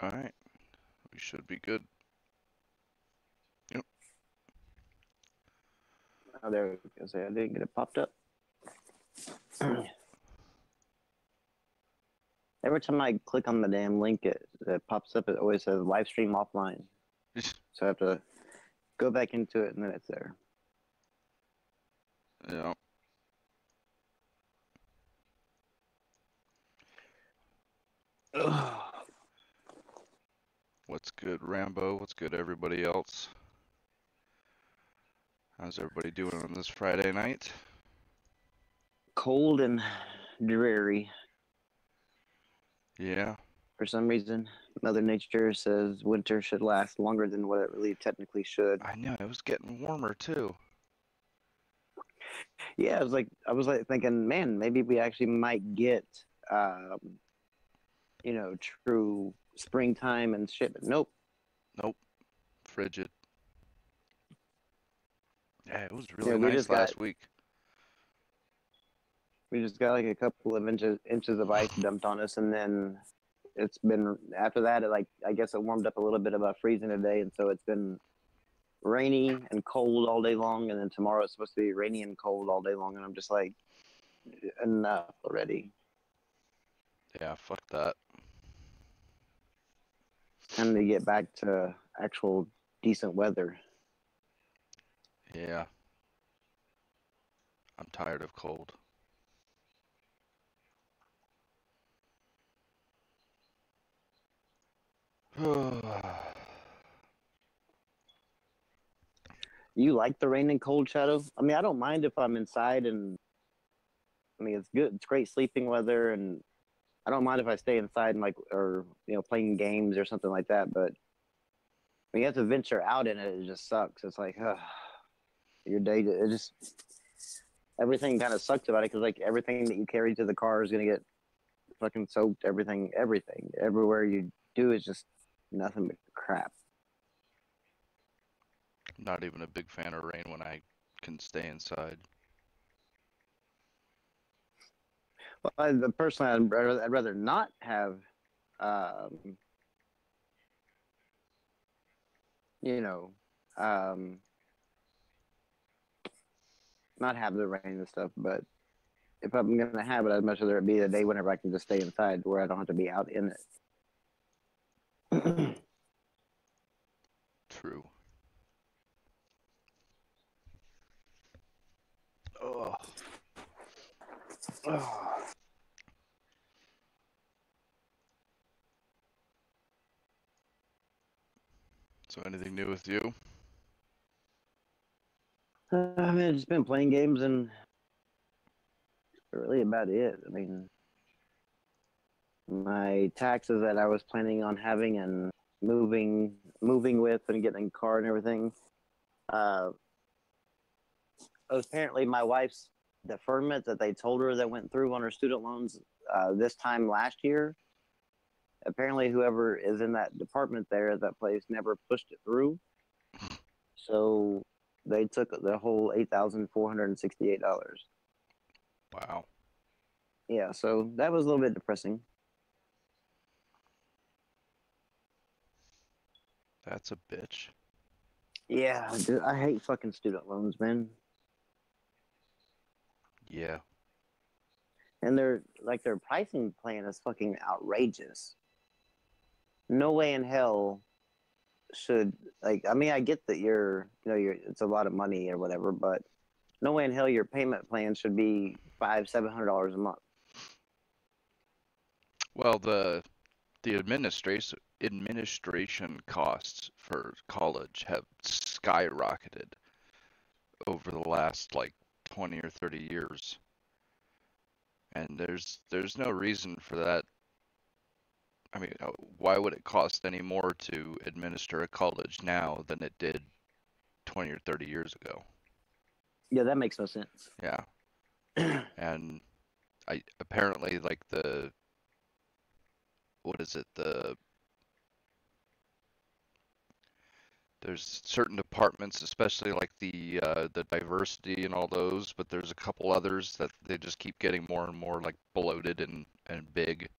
All right, we should be good. Yep. Oh, there we go. So I didn't get it popped up. Every time I click on the damn link, it pops up. It always says live stream offline. So I have to go back into it, and then it's there. Yeah. What's good, Rambo? What's good, everybody else? How's everybody doing on this Friday night? Cold and dreary. Yeah. For some reason, Mother Nature says winter should last longer than what it really technically should. I know, it was getting warmer too. Yeah, I was like thinking, man, maybe we actually might get, true springtime and shit. But nope. Nope. Frigid. Yeah, it was really nice last week. We just got like a couple of inches of ice dumped on us, and then it's been after that. I guess it warmed up a little bit above freezing today, and so it's been rainy and cold all day long. And then tomorrow it's supposed to be rainy and cold all day long, and I'm just like, enough already. Yeah, fuck that. It's time to get back to actual decent weather. Yeah. I'm tired of cold. You like the rain and cold, Shadow? I mean, I don't mind if I'm inside, and I mean, it's good. It's great sleeping weather, and I don't mind if I stay inside and playing games or something like that. But when you have to venture out in it, it just sucks. It's like, your day, it just, everything kind of sucks about it because like everything that you carry to the car is gonna get fucking soaked. Everything, everywhere you do is just nothing but crap. I'm not even a big fan of rain when I can stay inside. Well, personally, I'd rather not have, um, you know, um, not have the rain and stuff. But if I'm gonna have it, I'd much rather it be a day whenever I can just stay inside, where I don't have to be out in it. True. Oh. So anything new with you? I mean, I've just been playing games, and really about it. I mean, my taxes that I was planning on having and moving with and getting a car and everything. Apparently, my wife's deferment that they told her that went through on her student loans this time last year. Apparently, whoever is in that department there at that place never pushed it through. So they took the whole $8,468. Wow. Yeah, so that was a little bit depressing. That's a bitch. Yeah, dude, I hate fucking student loans, man. Yeah. And their pricing plan is fucking outrageous. No way in hell should I mean I get that you're it's a lot of money or whatever, but no way in hell your payment plan should be $500-$700 a month. Well, the administration costs for college have skyrocketed over the last like 20 or 30 years. And there's no reason for that. I mean, why would it cost any more to administer a college now than it did 20 or 30 years ago? Yeah, that makes no sense. Yeah. And I apparently like what is it? There's certain departments, especially like the diversity and all those, but there's a couple others that they just keep getting more and more like bloated and big.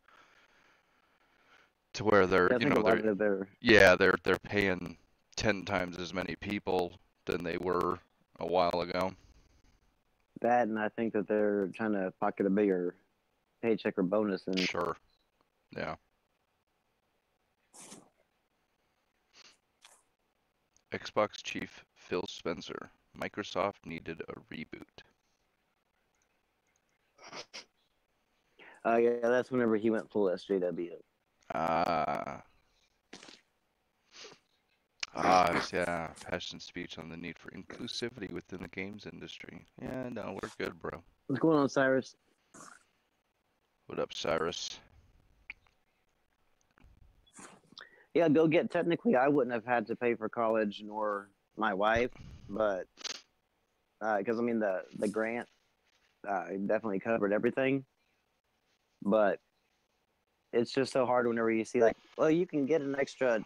to where they're, Yeah, I think a lot of their yeah, they're paying 10 times as many people than they were a while ago. that, and I think that they're trying to pocket a bigger paycheck or bonus. And Sure. Yeah. Xbox chief Phil Spencer. Microsoft needed a reboot. yeah, that's whenever he went full SJW. Ah. Yeah. Passion speech on the need for inclusivity within the games industry. Yeah, no, we're good, bro. What's going on, Cyrus? What up, Cyrus? Yeah, Bill Get. Technically, I wouldn't have had to pay for college nor my wife, but because I mean the grant definitely covered everything. But it's just so hard whenever you see like, well, you can get an extra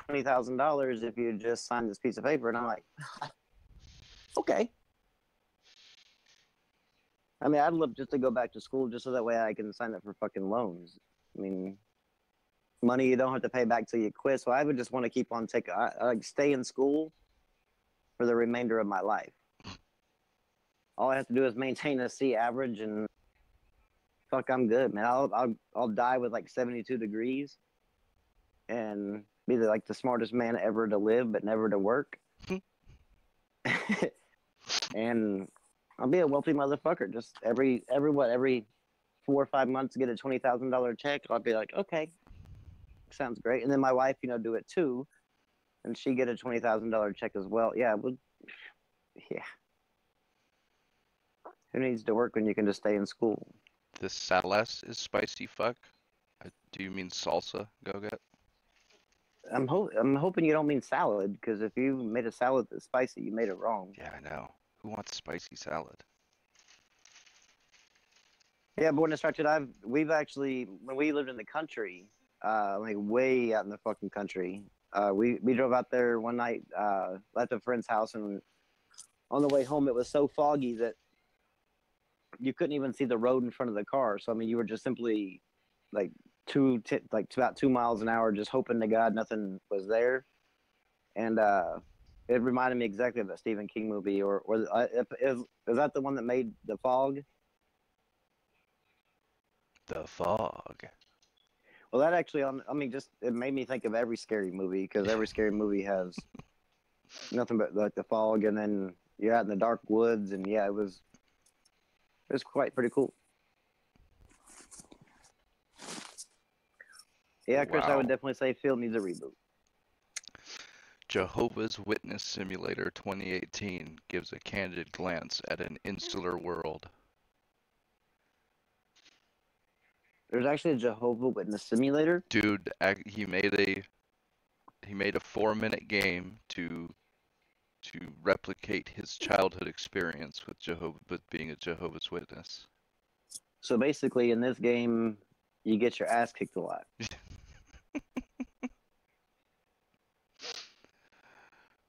$20,000 if you just sign this piece of paper, and I'm like, okay. I mean, I'd love just to go back to school just so that way I can sign up for fucking loans. I mean, money you don't have to pay back till you quit. So I would just want to keep on taking, like, stay in school for the remainder of my life. All I have to do is maintain a C average, and fuck, I'm good, man. I'll die with like 72 degrees, and be like the smartest man ever to live, but never to work. And I'll be a wealthy motherfucker. Just every 4 or 5 months get a $20,000 check. I'll be like, okay, sounds great. And then my wife, do it too, and she get a $20,000 check as well. Yeah, yeah. Who needs to work when you can just stay in school? This salas is spicy fuck. Do you mean salsa, Go Get? I'm hoping you don't mean salad, because if you made a salad that's spicy, you made it wrong. Yeah, I know. Who wants spicy salad? Yeah, but when it started, we've actually, when we lived in the country, like way out in the fucking country, we drove out there one night, left a friend's house, and on the way home it was so foggy that you couldn't even see the road in front of the car. So I mean, you were just simply like about 2 miles an hour, just hoping to God nothing was there. And it reminded me exactly of a Stephen King movie, or is that the one that made The Fog? The fog. Well, that actually, I mean, just it made me think of every scary movie, because every scary movie has nothing but like the fog, and then you're out in the dark woods, and yeah, it was quite pretty cool. Yeah, Chris, I would definitely say Phil needs a reboot. Jehovah's Witness Simulator 2018 gives a candid glance at an insular world. There's actually a Jehovah's Witness simulator. Dude, he made a 4-minute game to replicate his childhood experience with being a Jehovah's Witness. So basically, in this game, you get your ass kicked a lot.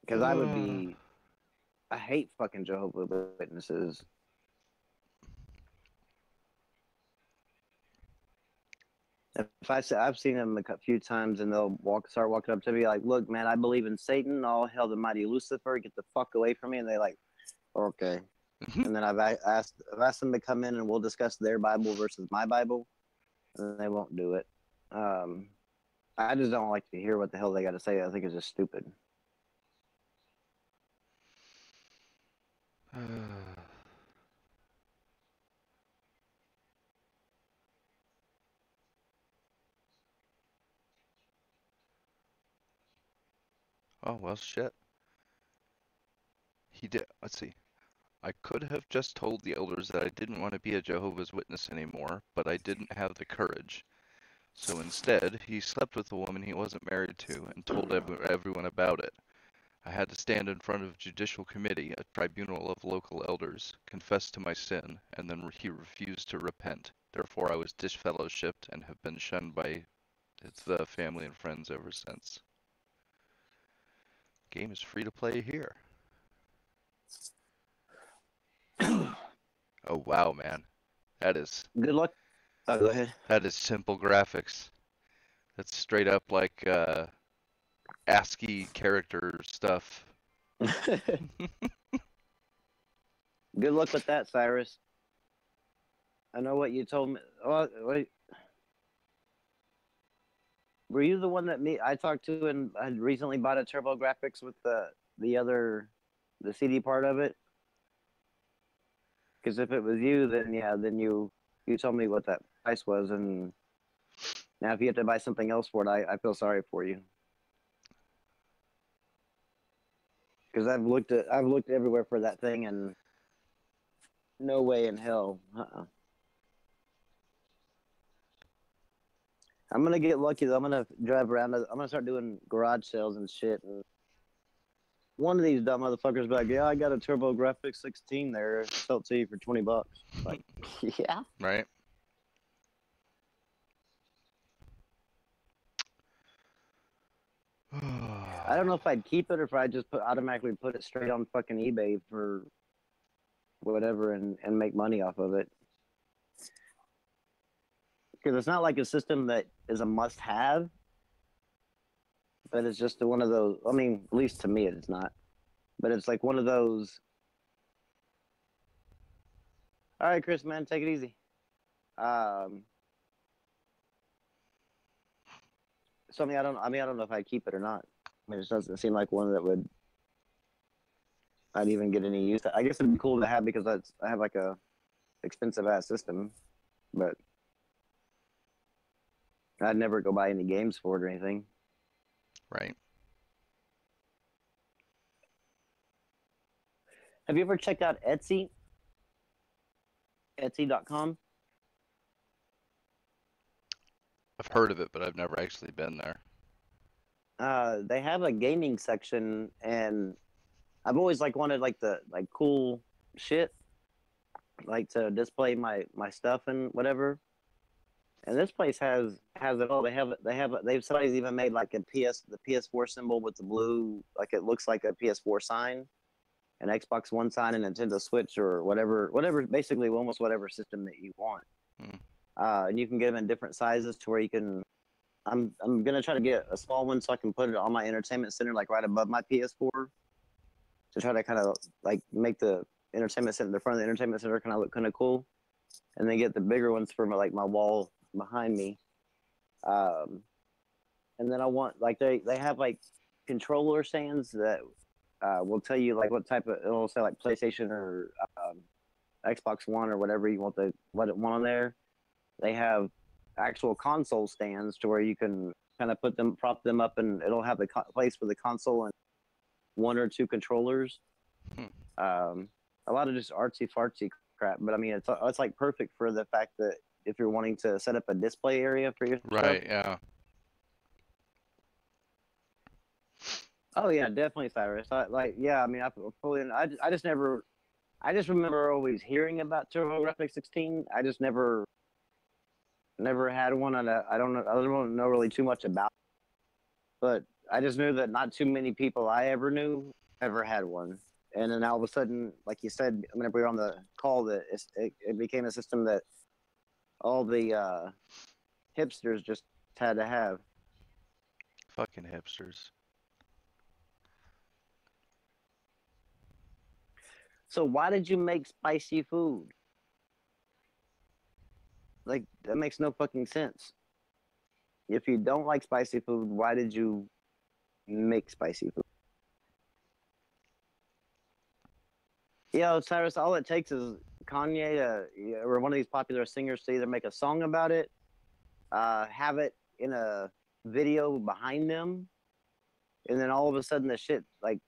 Because I hate fucking Jehovah's Witnesses. I've seen them a few times, and they'll start walking up to me like, "Look, man, I believe in Satan. All hail the mighty Lucifer. Get the fuck away from me." And they like, okay. And then I've asked them to come in, and we'll discuss their Bible versus my Bible, and they won't do it. I just don't like to hear what the hell they got to say. I think it's just stupid. Oh, well, shit. He did. Let's see. I could have just told the elders that I didn't want to be a Jehovah's Witness anymore, but I didn't have the courage. So instead, he slept with a woman he wasn't married to and told everyone about it. I had to stand in front of judicial committee, a tribunal of local elders, confess to my sin, and then he refused to repent. Therefore, I was disfellowshipped and have been shunned by the family and friends ever since. Game is free to play here. Oh wow, man, that is good luck. Oh, go ahead. That is simple graphics. That's straight up like ASCII character stuff. Good luck with that, Cyrus. I know what you told me. Oh, wait. Were you the one that I talked to and had recently bought a TurboGrafx with the CD part of it? Because if it was you, then yeah, then you told me what that price was, and now if you have to buy something else for it, I feel sorry for you. Because I've looked everywhere for that thing, and no way in hell. I'm gonna get lucky though. I'm gonna drive around. I'm gonna start doing garage sales and shit. And one of these dumb motherfuckers be like, "Yeah, I got a TurboGrafx 16 there. Sell it to you for $20." Like, yeah, Right. I don't know if I'd keep it or if I'd just automatically put it straight on fucking eBay for whatever and make money off of it. Because it's not like a system that is a must-have, but it's just one of those. I mean, at least to me, it's not. But it's like one of those. All right, Chris, man, take it easy. So I don't know if I'd keep it or not. I mean, it doesn't seem like one that I'd even get any use. I guess it'd be cool to have because I have like a expensive ass system, but I'd never go buy any games for it or anything. Right. Have you ever checked out Etsy? Etsy.com? I've heard of it, but I've never actually been there. They have a gaming section, and I've always wanted the cool shit, like to display my stuff and whatever. And this place has it all. Somebody's even made like the PS4 symbol with the blue, like it looks like a PS4 sign, an Xbox One sign, and Nintendo Switch or whatever, basically almost whatever system that you want. And you can get them in different sizes to where you can. I'm gonna try to get a small one so I can put it on my entertainment center, like right above my PS4, to try to kind of like make the entertainment center, the front of the entertainment center, kind of look kind of cool, and then get the bigger ones for my wall behind me. And then I want they have like controller stands that will tell you like what type of, it'll say like PlayStation or Xbox One or whatever you want on there. They have actual console stands to where you can kind of prop them up, and it'll have the place for the console and one or two controllers. A lot of just artsy fartsy crap, but I mean it's like perfect for the fact that if you're wanting to set up a display area for your Right. stuff. Yeah. Oh yeah, definitely, Cyrus. I mean, I just remember always hearing about TurboGrafx 16. I just never had one, and I don't know really too much about it. But I just knew that not too many people I ever knew ever had one. And then all of a sudden, like you said, whenever we were on the call, that it became a system that all the hipsters just had to have. Fucking hipsters. So why did you make spicy food? Like, that makes no fucking sense. If you don't like spicy food, why did you make spicy food? Yeah, Cyrus, all it takes is Kanye or one of these popular singers to either make a song about it, have it in a video behind them, and then all of a sudden the shit like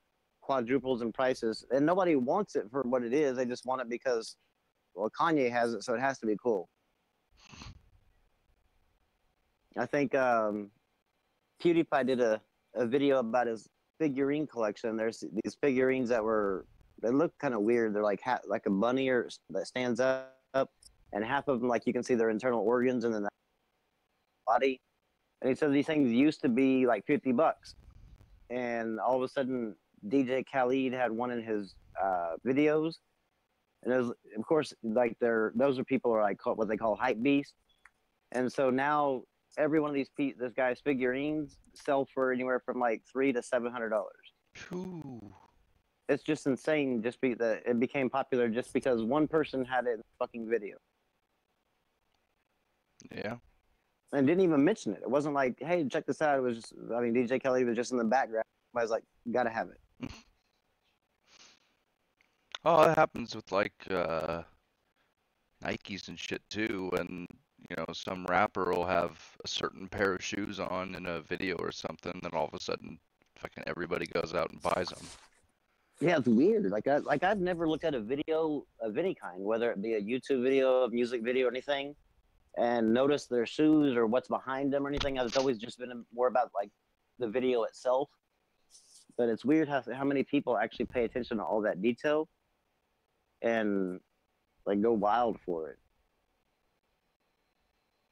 quadruples in prices, and nobody wants it for what it is. They just want it because, well, Kanye has it, so it has to be cool. I think PewDiePie did a video about his figurine collection. There's these figurines they look kind of weird. They're like a bunny that stands up, and half of them, like, you can see their internal organs and then the body. And he said these things used to be like $50, and all of a sudden DJ Khaled had one in his videos, and of course, like those are people are like what they call Hypebeasts, and so now every one of this guy's figurines sell for anywhere from like $300 to $700. Phew. It's just insane. Just that it became popular just because one person had it in the fucking video Yeah. and didn't even mention it. It wasn't like, hey, check this out. It was just, I mean, DJ Kelly was just in the background. I was like, gotta have it. Oh, it happens with like Nikes and shit too, and some rapper will have a certain pair of shoes on in a video or something, then all of a sudden fucking everybody goes out and buys them. Yeah, it's weird. I've never looked at a video of any kind, whether it be a YouTube video, a music video, or anything, and noticed their shoes or what's behind them or anything. It's always just been more about like the video itself. But it's weird how many people actually pay attention to all that detail and like go wild for it.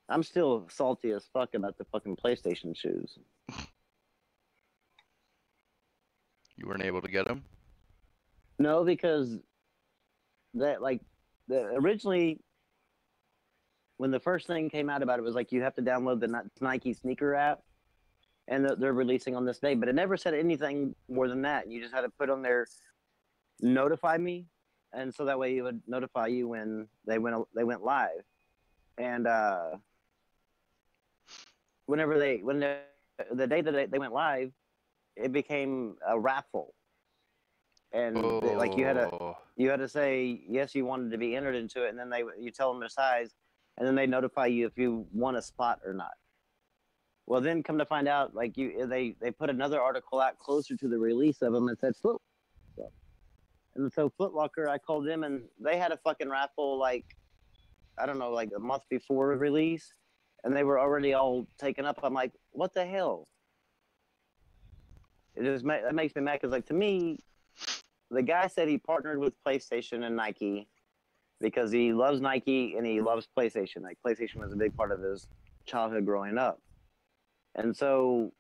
I'm still salty as fuck about the fucking PlayStation shoes. You weren't able to get them? No, because originally when the first thing came out about it was like you have to download the Nike sneaker app, and they're releasing on this day, but it never said anything more than that. You just had to put on there, notify me, and so that way it would notify you when they went live. And when the day that they went live, it became a raffle, and like you had to say yes, you wanted to be entered into it, and then you tell them their size, and then they notify you if you want a spot or not. Well, then come to find out, like they put another article out closer to the release of them and said Foot Locker. And so Foot Locker, I called them and they had a fucking raffle like, I don't know, like a month before release, and they were already all taken up. I'm like, what the hell? That makes me mad because, like, to me, the guy said he partnered with PlayStation and Nike because he loves Nike and he loves PlayStation. Like, PlayStation was a big part of his childhood growing up. And so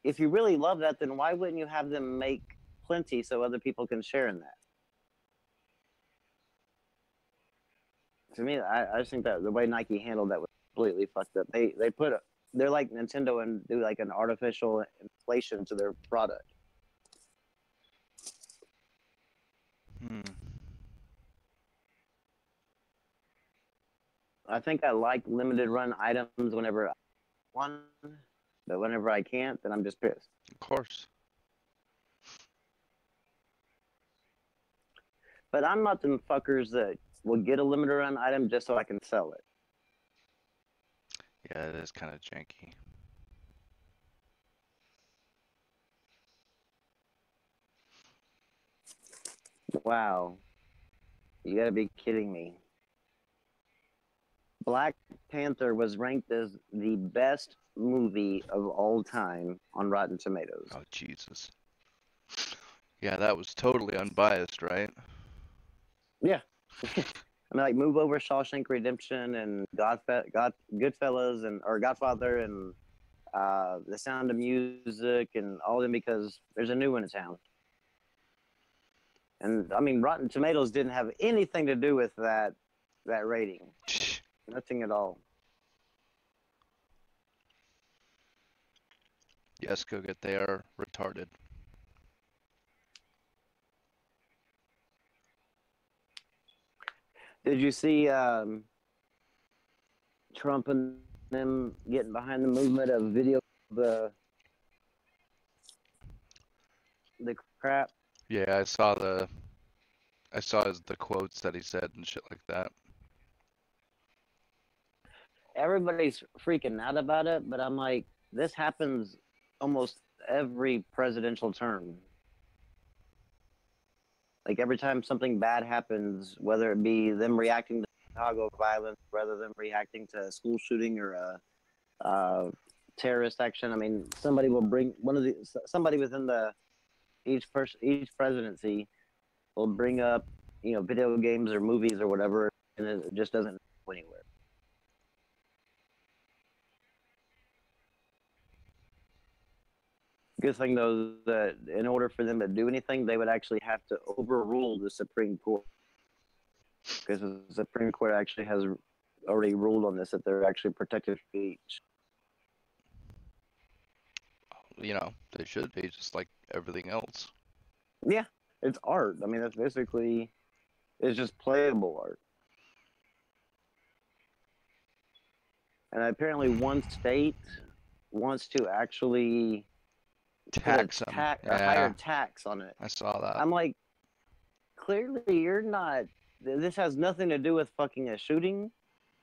if you really love that, then why wouldn't you have them make plenty so other people can share in that? To me, I just think that the way Nike handled that was completely fucked up. They're like Nintendo and do like an artificial inflation to their product. I think I like limited run items whenever I want, but whenever I can't, then I'm just pissed. Of course. But I'm not them fuckers that will get a limited run item just so I can sell it. Yeah, it is kind of janky. Wow. You gotta be kidding me. Black Panther was ranked as the best movie of all time on Rotten Tomatoes. Oh, Jesus. Yeah, that was totally unbiased, right? Yeah. I mean, like, move over Shawshank Redemption and Goodfellas or Godfather and The Sound of Music and all of them, because there's a new one in town. And I mean, Rotten Tomatoes didn't have anything to do with that rating. Nothing at all. Yes, Goget, they are retarded. Did you see Trump and them getting behind the movement of video the crap? Yeah, I saw the quotes that he said and shit like that. Everybody's freaking out about it, but I'm like, this happens almost every presidential term. Like, every time something bad happens, whether it be them reacting to Chicago violence, rather than reacting to a school shooting or a terrorist action, I mean, somebody will bring somebody within each presidency will bring up, video games or movies or whatever, and it just doesn't go anywhere. Good thing, though, that in order for them to do anything, they would actually have to overrule the Supreme Court. Because the Supreme Court actually has already ruled on this, that they're actually protected speech. they should be just like everything else. Yeah, it's art. I mean, that's basically it's just playable art. And apparently, one state wants to actually put Tax them. a higher Yeah, tax on it. I saw that. I'm like, clearly you're not. This has nothing to do with fucking a shooting,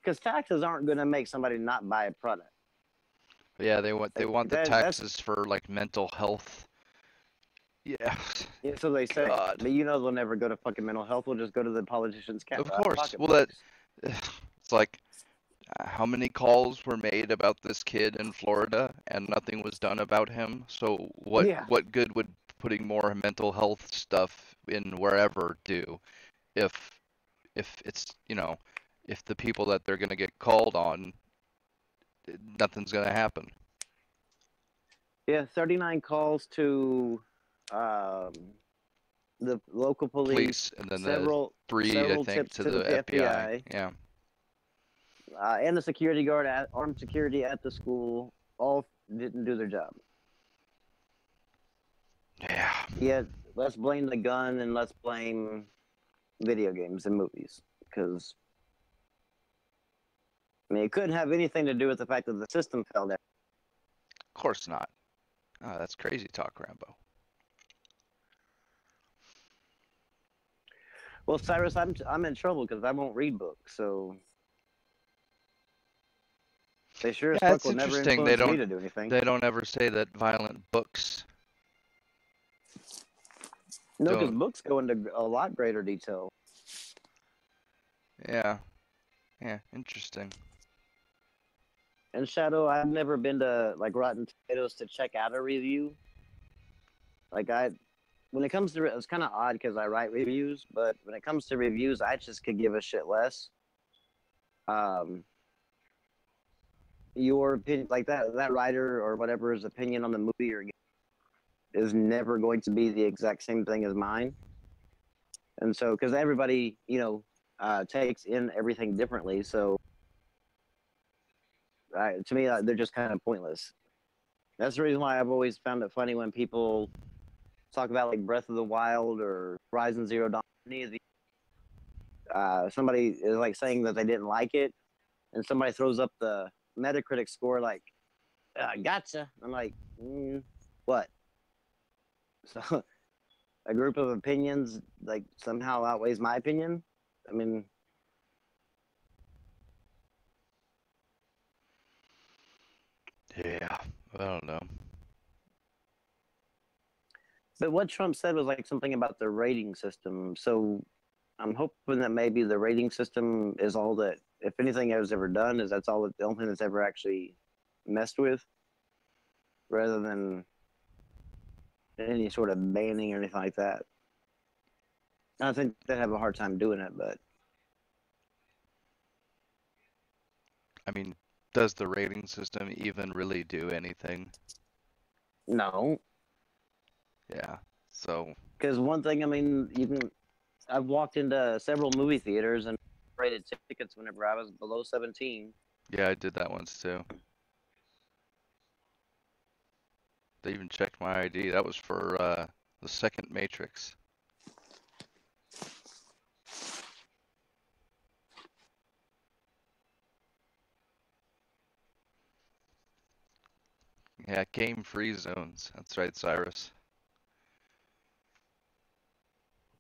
because taxes aren't going to make somebody not buy a product. But yeah, they Like want the that's taxes for like mental health. Yeah. yeah, so they say. God. But they'll never go to fucking mental health. We'll just go to the politicians' Of course. Well, pocketbooks. it's like how many calls were made about this kid in Florida and nothing was done about him? So Yeah, what good would putting more mental health stuff in wherever do if it's, if the people that they're going to get called on, nothing's going to happen. yeah. 39 calls to um, the local police. Police and then the Several 3, I think, tips to to the the FBI. FBI. Yeah. And the security guard armed security at the school all didn't do their job. Yeah. Yet let's blame the gun and let's blame video games and movies, because I mean it couldn't have anything to do with the fact that the system fell down. Of course not. Oh, that's crazy talk, Rambo. Well, Cyrus, I'm in trouble because I won't read books, so they sure as Yeah, fuck it's will never interesting. influence me to do anything. They don't ever say that violent books No, because don't. books go into a lot greater detail. Yeah. Yeah, interesting. And Shadow, I've never been to like Rotten Tomatoes to check out a review. Like when it comes to it's kind of odd because I write reviews, but when it comes to reviews, I just could give a shit less. Um, your opinion, like that writer or whatever's opinion on the movie or game is never going to be the exact same thing as mine. And so, because everybody, takes in everything differently, so to me, they're just kind of pointless. That's the reason why I've always found it funny when people talk about like Breath of the Wild or Horizon Zero Dawn. Any of the somebody is like saying that they didn't like it, and somebody throws up the Metacritic score like, "Gotcha." I'm like, what? So a group of opinions like somehow outweighs my opinion. I mean, Yeah, I don't know. but what Trump said was like something about the rating system. So I'm hoping that maybe the rating system is all that, if anything has ever done, is that's all the only thing that's ever actually messed with, rather than any sort of banning or anything like that. I think they'd have a hard time doing it, but I mean, does the rating system even really do anything? no. Yeah. So, Because one thing, I mean, I've walked into several movie theaters and rated tickets whenever I was below 17. yeah, I did that once too. They even checked my ID. That was for the second Matrix. Yeah, game-free zones. That's right, Cyrus.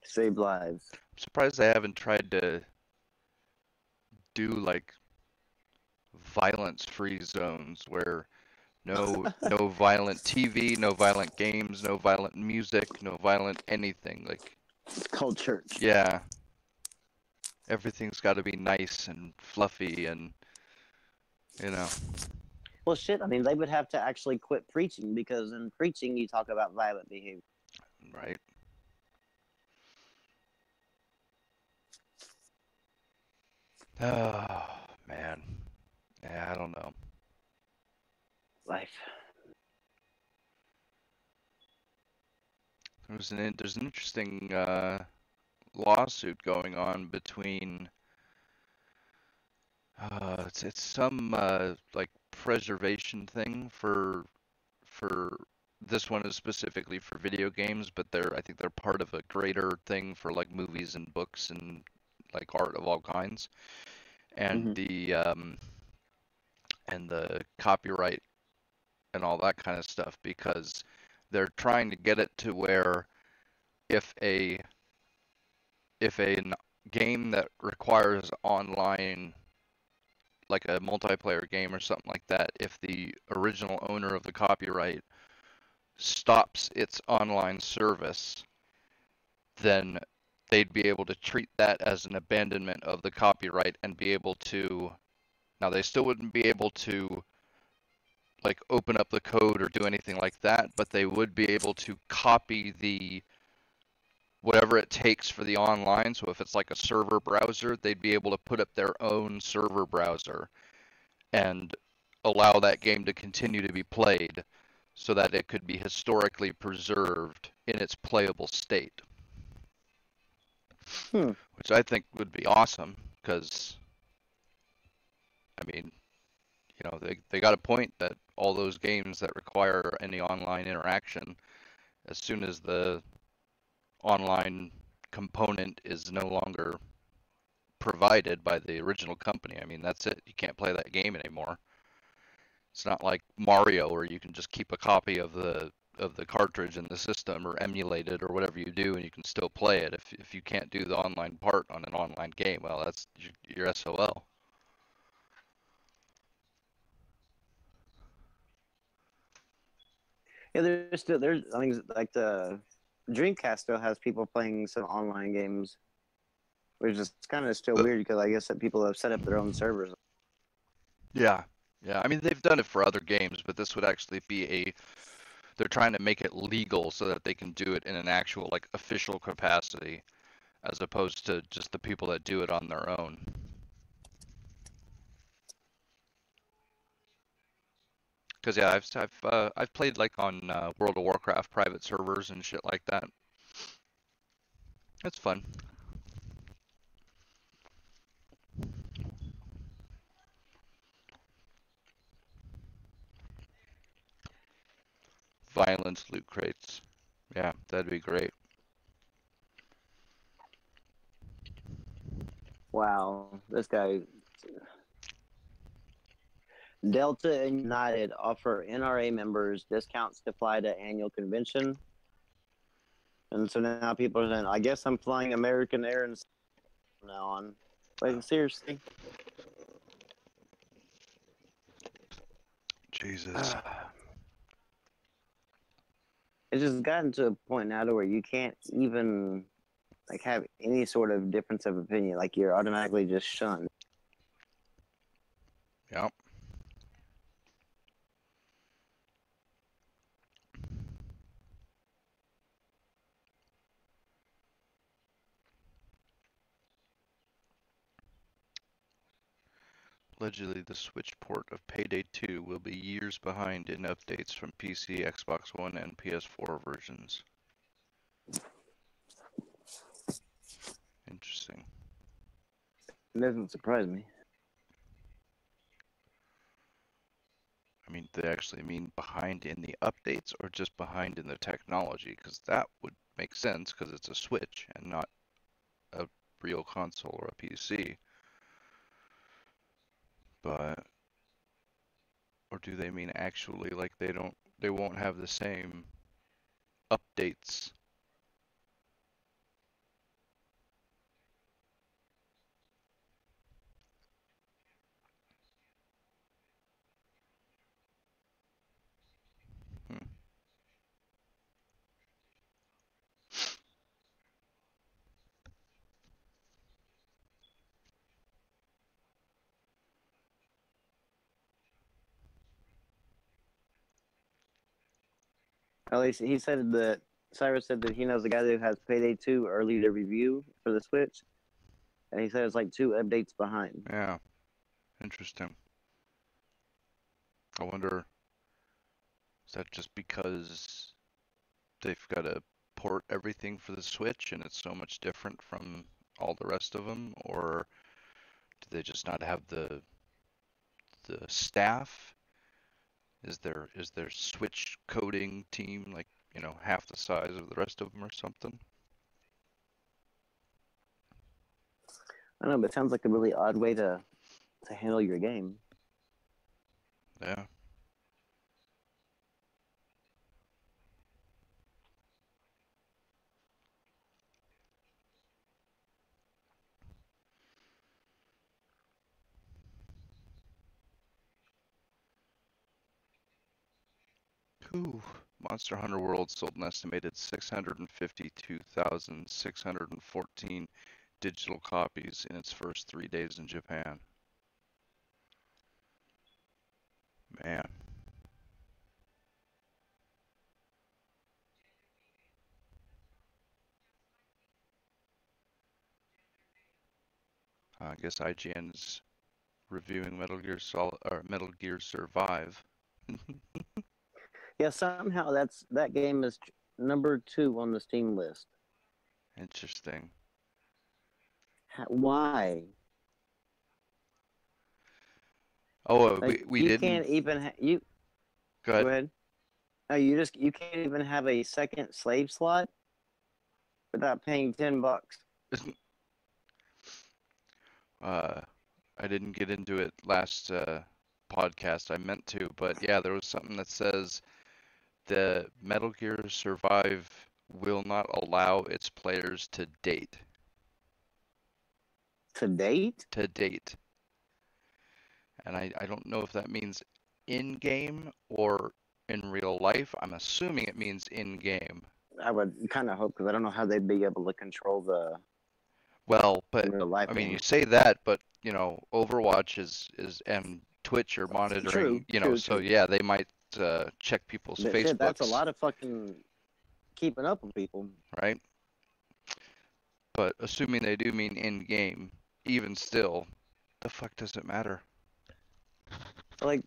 Saved lives. I'm surprised they haven't tried to do like violence-free zones where no violent TV, no violent games, no violent music, no violent anything. Like, It's called church. yeah, everything's got to be nice and fluffy and, you know. Well, shit, I mean, they would have to actually quit preaching, because in preaching you talk about violent behavior. Right. Oh, man. Yeah, I don't know. Life. There's an interesting lawsuit going on between it's some like preservation thing for this one is specifically for video games, but I think they're part of a greater thing for like movies and books and like art of all kinds. And Hmm. the copyright and all that kind of stuff, because they're trying to get it to where if a game that requires online, like a multiplayer game or something like that, if the original owner of the copyright stops its online service, then they'd be able to treat that as an abandonment of the copyright and be able to. Now, they still wouldn't be able to like open up the code or do anything like that, but they would be able to copy the whatever it takes for the online. So if it's like a server browser, they'd be able to put up their own server browser and allow that game to continue to be played so that it could be historically preserved in its playable state, Hmm. which I think would be awesome because, I mean, they got a point that all those games that require any online interaction, as soon as the online component is no longer provided by the original company, I mean, that's it. You can't play that game anymore. It's not like Mario where you can just keep a copy of the cartridge in the system or emulate it or whatever you do and you can still play it. If you can't do the online part on an online game, well, that's your SOL. Yeah, there's I think like the Dreamcast still has people playing some online games, which is kind of still But weird because I guess that people have set up their own servers. yeah, yeah. I mean, they've done it for other games, but this would actually be they're trying to make it legal so that they can do it in an actual like official capacity as opposed to just the people that do it on their own. Because yeah, I've played like on World of Warcraft private servers and shit like that. It's fun. Violence loot crates. Yeah, that'd be great. Wow, this guy. Delta and United offer NRA members discounts to fly to annual convention. And so now people are saying, I guess I'm flying American Airlines from now on. Like, seriously? Jesus. It's just gotten to a point now to where you can't even like have any sort of difference of opinion. Like you're automatically just shunned. Yep. Allegedly, the Switch port of Payday 2 will be years behind in updates from PC, Xbox One, and PS4 versions. Interesting. It doesn't surprise me. I mean, do they actually mean behind in the updates or just behind in the technology? Because that would make sense because it's a Switch and not a real console or a PC. But, or do they mean actually like they won't have the same updates? Hmm. At least he said that Cyrus said that he knows a guy who has Payday 2 early to review for the Switch. And he said it's like 2 updates behind. Yeah, interesting. I wonder, is that just because they've got to port everything for the Switch and it's so much different from all the rest of them, or do they just not have the staff Is their switch coding team like, half the size of the rest of them or something? I don't know, but it sounds like a really odd way to handle your game. Yeah. Ooh. Monster Hunter World sold an estimated 652,614 digital copies in its first 3 days in Japan. Man, I guess IGN is reviewing Metal Gear Survive. Yeah, somehow that game is number 2 on the Steam list. Interesting. Why? Oh, Like we you didn't. can't even you Go go ahead. ahead. No, you can't even have a second slave slot without paying $10. Uh, I didn't get into it last podcast. I meant to, but yeah, there was something that says the Metal Gear Survive will not allow its players to date. To date? To date. And I don't know if that means in game or in real life. I'm assuming it means in game. I would kind of hope because I don't know how they'd be able to control the Well, in but real life I mean, you game. say that, but Overwatch is and Twitch are monitoring, True, true, so true. yeah, they might check people's But shit, that's a Facebooks, lot of fucking keeping up with people. right? But assuming they do mean in game, even still, the fuck does it matter? Like,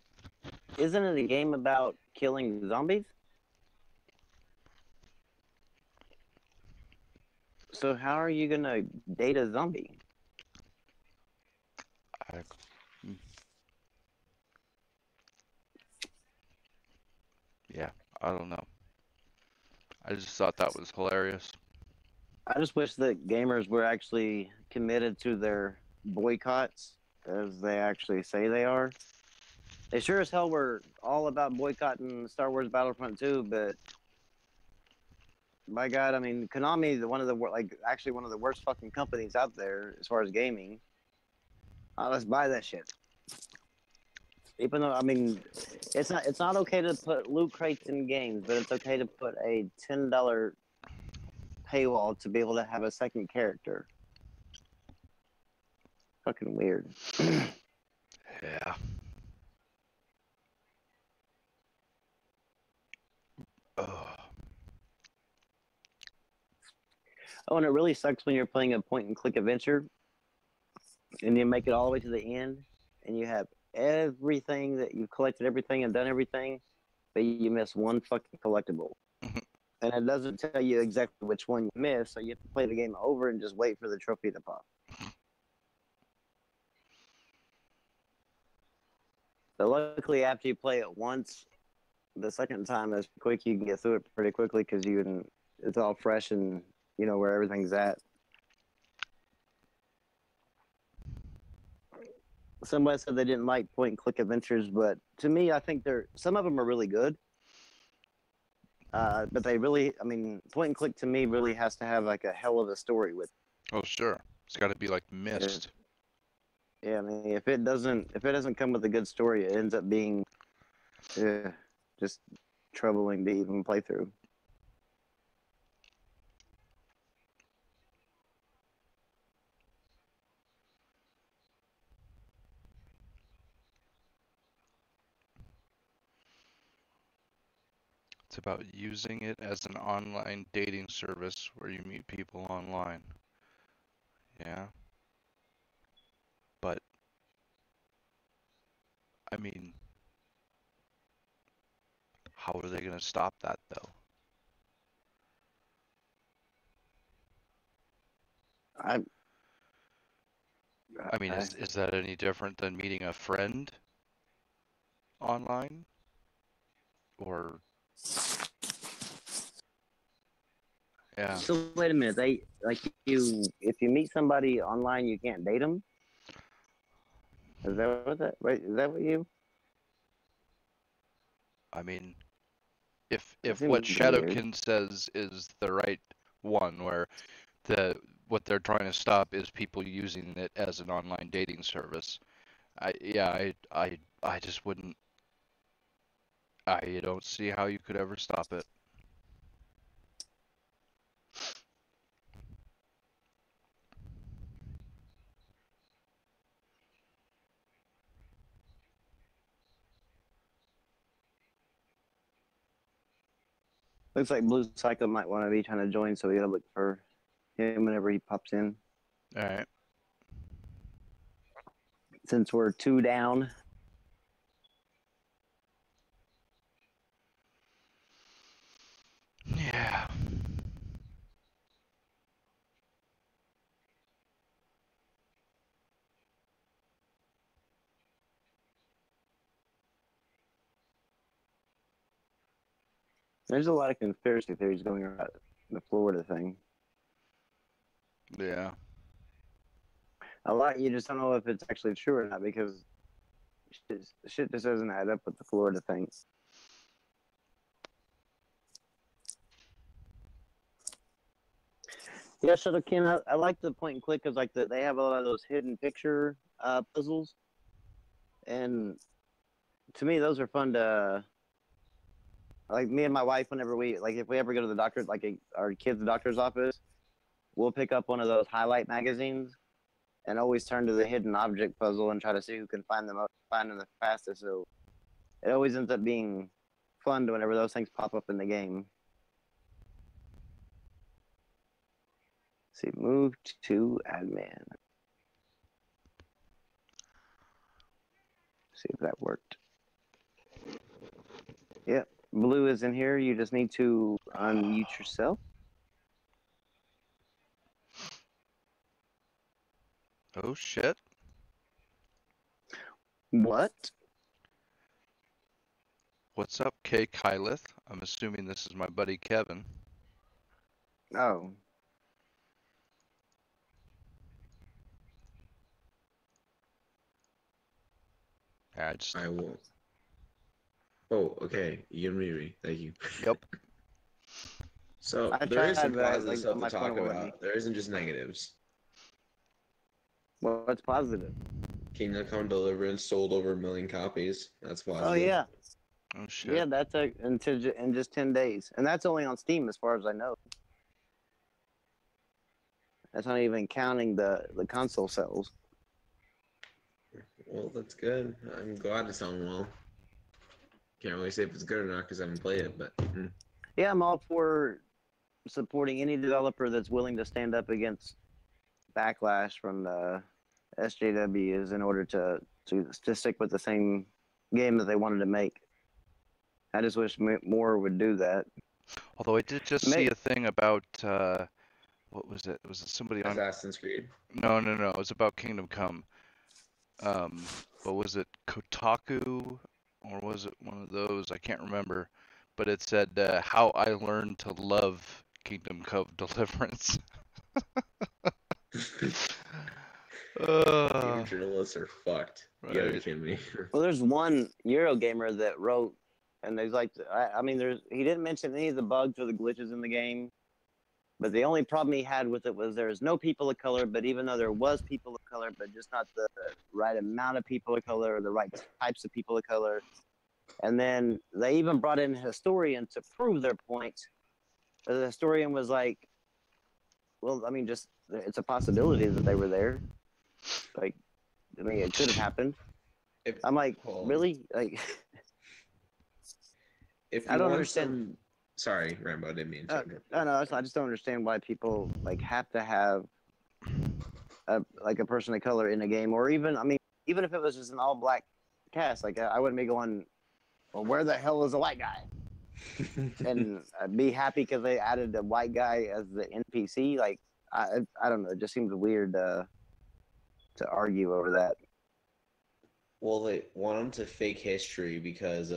isn't it a game about killing zombies? So how are you gonna date a zombie? I, mm, yeah, I don't know. I just thought that was hilarious. I just wish that gamers were actually committed to their boycotts as they actually say they are. They sure as hell were all about boycotting Star Wars Battlefront 2, but by God, I mean Konami, one of the actually one of the worst fucking companies out there as far as gaming. Let's buy that shit. Even though I mean, it's not okay to put loot crates in games, but it's okay to put a $10 paywall to be able to have a second character. Fucking weird. Yeah. Ugh. Oh, and it really sucks when you're playing a point and click adventure and you make it all the way to the end and you have everything that you've collected everything and done everything, but you miss one fucking collectible. And it doesn't tell you exactly which one you missed, so you have to play the game over and just wait for the trophy to pop. But luckily, after you play it once, the second time is quick. You can get through it pretty quickly because it's all fresh and you know where everything's at. Somebody said they didn't like point and click adventures, but to me, I think some of them are really good. But they really, I mean, point and click to me really has to have like a hell of a story with Oh, sure. It's got to be like it. Mist. Yeah, I mean, if it doesn't come with a good story, it ends up being just troubling to even play through. It's about using it as an online dating service where you meet people online. Yeah, but I mean, how are they going to stop that though? I, I mean, I is that any different than meeting a friend online? or yeah. So wait a minute. They like you if you meet somebody online, you can't date them. Is that what that? Wait, is that what you? I mean, That if what seems weird. Shadowkin says is the right one, where what they're trying to stop is people using it as an online dating service. I just wouldn't. I don't see how you could ever stop it. Looks like Blue Psycho might want to be trying to join, so we gotta look for him whenever he pops in. All right. Since we're 2 down. Yeah. There's a lot of conspiracy theories going around the Florida thing. Yeah. A lot you just don't know if it's actually true or not because shit just doesn't add up with the Florida thing. Yeah, Shadow King, I like the point and click because like they have a lot of those hidden picture puzzles, and to me those are fun to like. Me and my wife, whenever we like, if we ever go to the doctor, like our kids' doctor's office, we'll pick up one of those highlight magazines and always turn to the hidden object puzzle and try to see who can find them the fastest. So it always ends up being fun whenever those things pop up in the game. See, move to admin. See if that worked. Yep, Blue is in here. You just need to unmute yourself. Oh shit. What? What's up, K Kylith? I'm assuming this is my buddy Kevin. Oh. I will. Oh, okay. You can mute me. Thank you. Yep. So I there is some tried, but positive stuff to my phone talk won't let me. about. There isn't just negatives. What's positive? Kingdom Come Deliverance sold over 1 million copies. That's positive. Oh yeah, Oh shit. yeah. That's in just 10 days, and that's only on Steam, as far as I know. That's not even counting the console sales. Well, that's good. I'm glad it's selling well. Can't really say if it's good or not because I haven't played it, but Yeah, I'm all for supporting any developer that's willing to stand up against backlash from the SJWs in order to stick with the same game that they wanted to make. I just wish more would do that. Although I did just see a thing about what was it? Was it somebody on? Assassin's Creed. No. It was about Kingdom Come. But was it Kotaku or was it one of those? I can't remember. But it said how I learned to love Kingdom Come Deliverance. Game journalists are fucked. Right. You gotta be kidding me. Well, there's one Eurogamer that wrote, and there's like, I mean, he didn't mention any of the bugs or the glitches in the game, but the only problem he had with it was there was no people of color, but even though there was people of color, but just not the right amount of people of color or the right types of people of color. And then they even brought in a historian to prove their point. The historian was like, well, I mean, just it's a possibility that they were there. Like, I mean, it could have happened. I'm like, really? Like, if I don't understand. Sorry, Rambo, I didn't mean to. No, I just don't understand why people like have to have a person of color in a game, or even, I mean, even if it was just an all black cast, like I wouldn't be going, well, where the hell is a white guy? And I'd be happy because they added a white guy as the NPC. Like, I don't know, it just seems weird to argue over that. Well, they want them to fake history because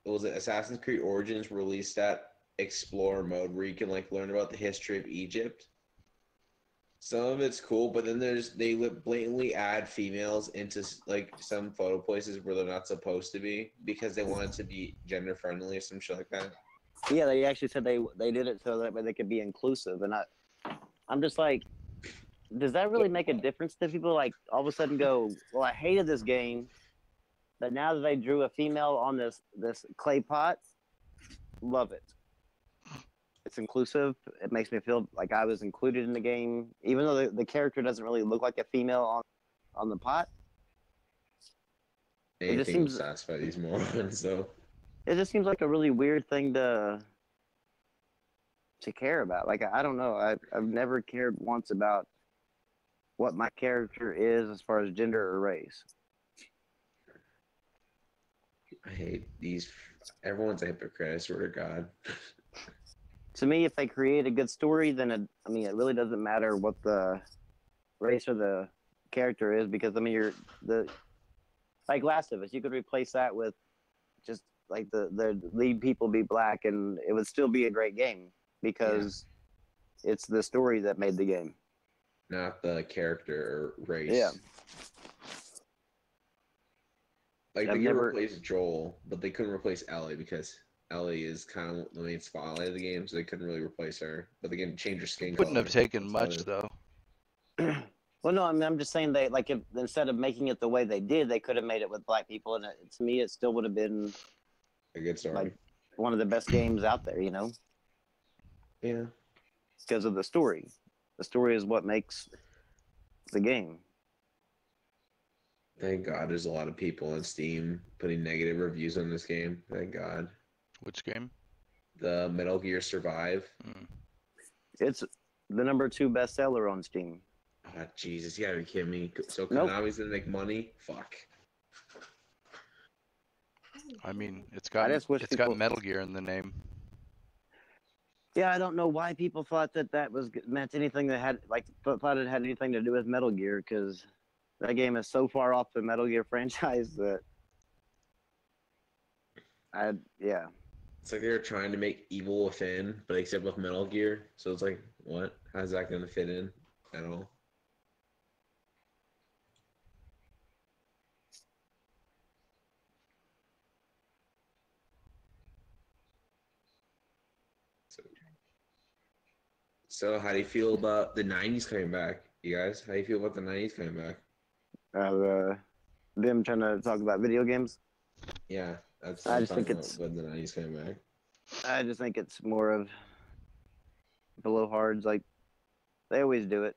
was it Assassin's Creed Origins released that Explorer mode where you can like learn about the history of Egypt. Some of it's cool, but then they blatantly add females into like some photo places where they're not supposed to be because they want it to be gender friendly or some shit like that. Yeah, they actually said they did it so that way they could be inclusive, and I'm just like, does that really make a difference to people? Like all of a sudden go, well, I hated this game, but now that they drew a female on this clay pot, love it. It's inclusive. It makes me feel like I was included in the game, even though the character doesn't really look like a female on the pot. Anything it just seems to satisfy these morons, so. It just seems like a really weird thing to care about. Like I don't know. I've never cared once about what my character is as far as gender or race. I hate these. Everyone's a hypocrite. I swear to God. To me, if they create a good story, then it really doesn't matter what the race or the character is, because you're like Last of Us. You could replace that with just like the lead people be black, and it would still be a great game because it's the story that made the game, not the character or race. Yeah. Like they could replace Joel, but they couldn't replace Ellie because Ellie is kind of the main spotlight of the game, so they couldn't really replace her. But they can change her skin color. Wouldn't have taken much though. Well, no, I'm just saying they if instead of making it the way they did, they could have made it with black people, and to me, it still would have been a good story, like one of the best games out there. Yeah, because of the story. The story is what makes the game. Thank God there's a lot of people on Steam putting negative reviews on this game. Thank God. Which game? The Metal Gear Survive. It's the #2 bestseller on Steam. Oh, Jesus, you gotta be kidding me. So Konami's gonna make money? Fuck. I mean, it's got Metal Gear in the name. Yeah, I don't know why people thought that meant anything that had thought it had anything to do with Metal Gear, because that game is so far off the Metal Gear franchise that It's like they're trying to make Evil Within, but except with Metal Gear. So it's like, what? How's that gonna fit in at all? So how do you feel about the 90s coming back, you guys? How do you feel about the 90s coming back? Them trying to talk about video games? Yeah, that's I just think it's when the 90s coming back. I just think it's more of blowhards. Like they always do it.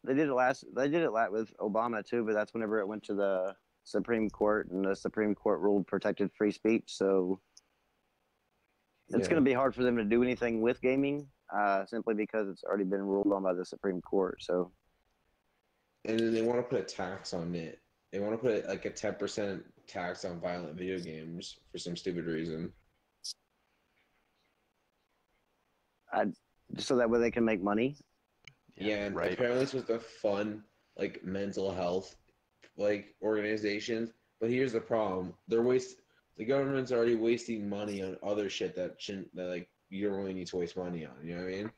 They did it with Obama too, but that's whenever it went to the Supreme Court, and the Supreme Court ruled protected free speech. So it's going to be hard for them to do anything with gaming, simply because it's already been ruled on by the Supreme Court. So, and then they want to put a tax on it. They want to put like a 10% tax on violent video games for some stupid reason. Just so that way they can make money. Yeah, and apparently it's supposed to fund like mental health like organizations. But here's the problem: the government's already wasting money on other shit that like you don't really need to waste money on. You know what I mean?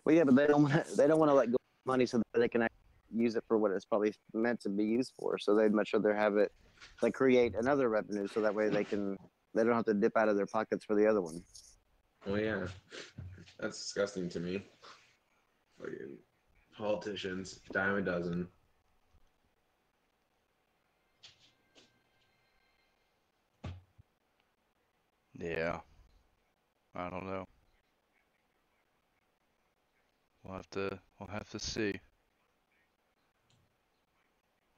Well, yeah, but they don't want to let go of money so that they can use it for what it's probably meant to be used for. So they'd much rather have it like create another revenue, so that way they don't have to dip out of their pockets for the other one. Oh yeah, that's disgusting to me. Fucking politicians, dime a dozen. Yeah. I don't know. We'll have to see.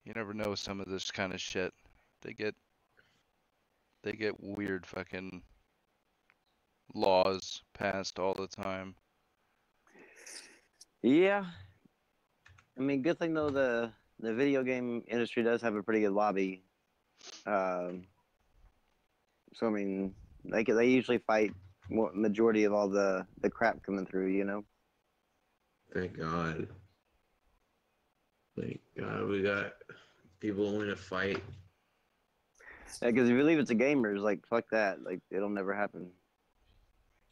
You never know some of this kind of shit. They get weird fucking laws passed all the time. Yeah. I mean, good thing though the video game industry does have a pretty good lobby. So I mean, they usually fight majority of all the crap coming through, you know. Thank God. Thank God we got people willing to fight. Because if you leave it to gamers, like fuck that, like it'll never happen.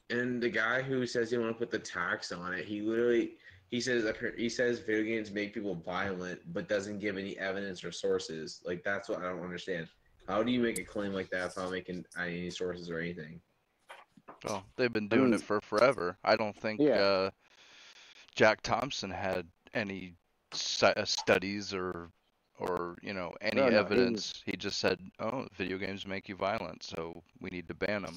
And the guy who says he want to put the tax on it, he says video games make people violent, but doesn't give any evidence or sources. Like that's what I don't understand. How do you make a claim like that without making any sources or anything? Well, they've been I doing mean, it for forever. I don't think yeah, Jack Thompson had any studies or any no, no, he was, evidence. He just said, "Oh, video games make you violent, so we need to ban them."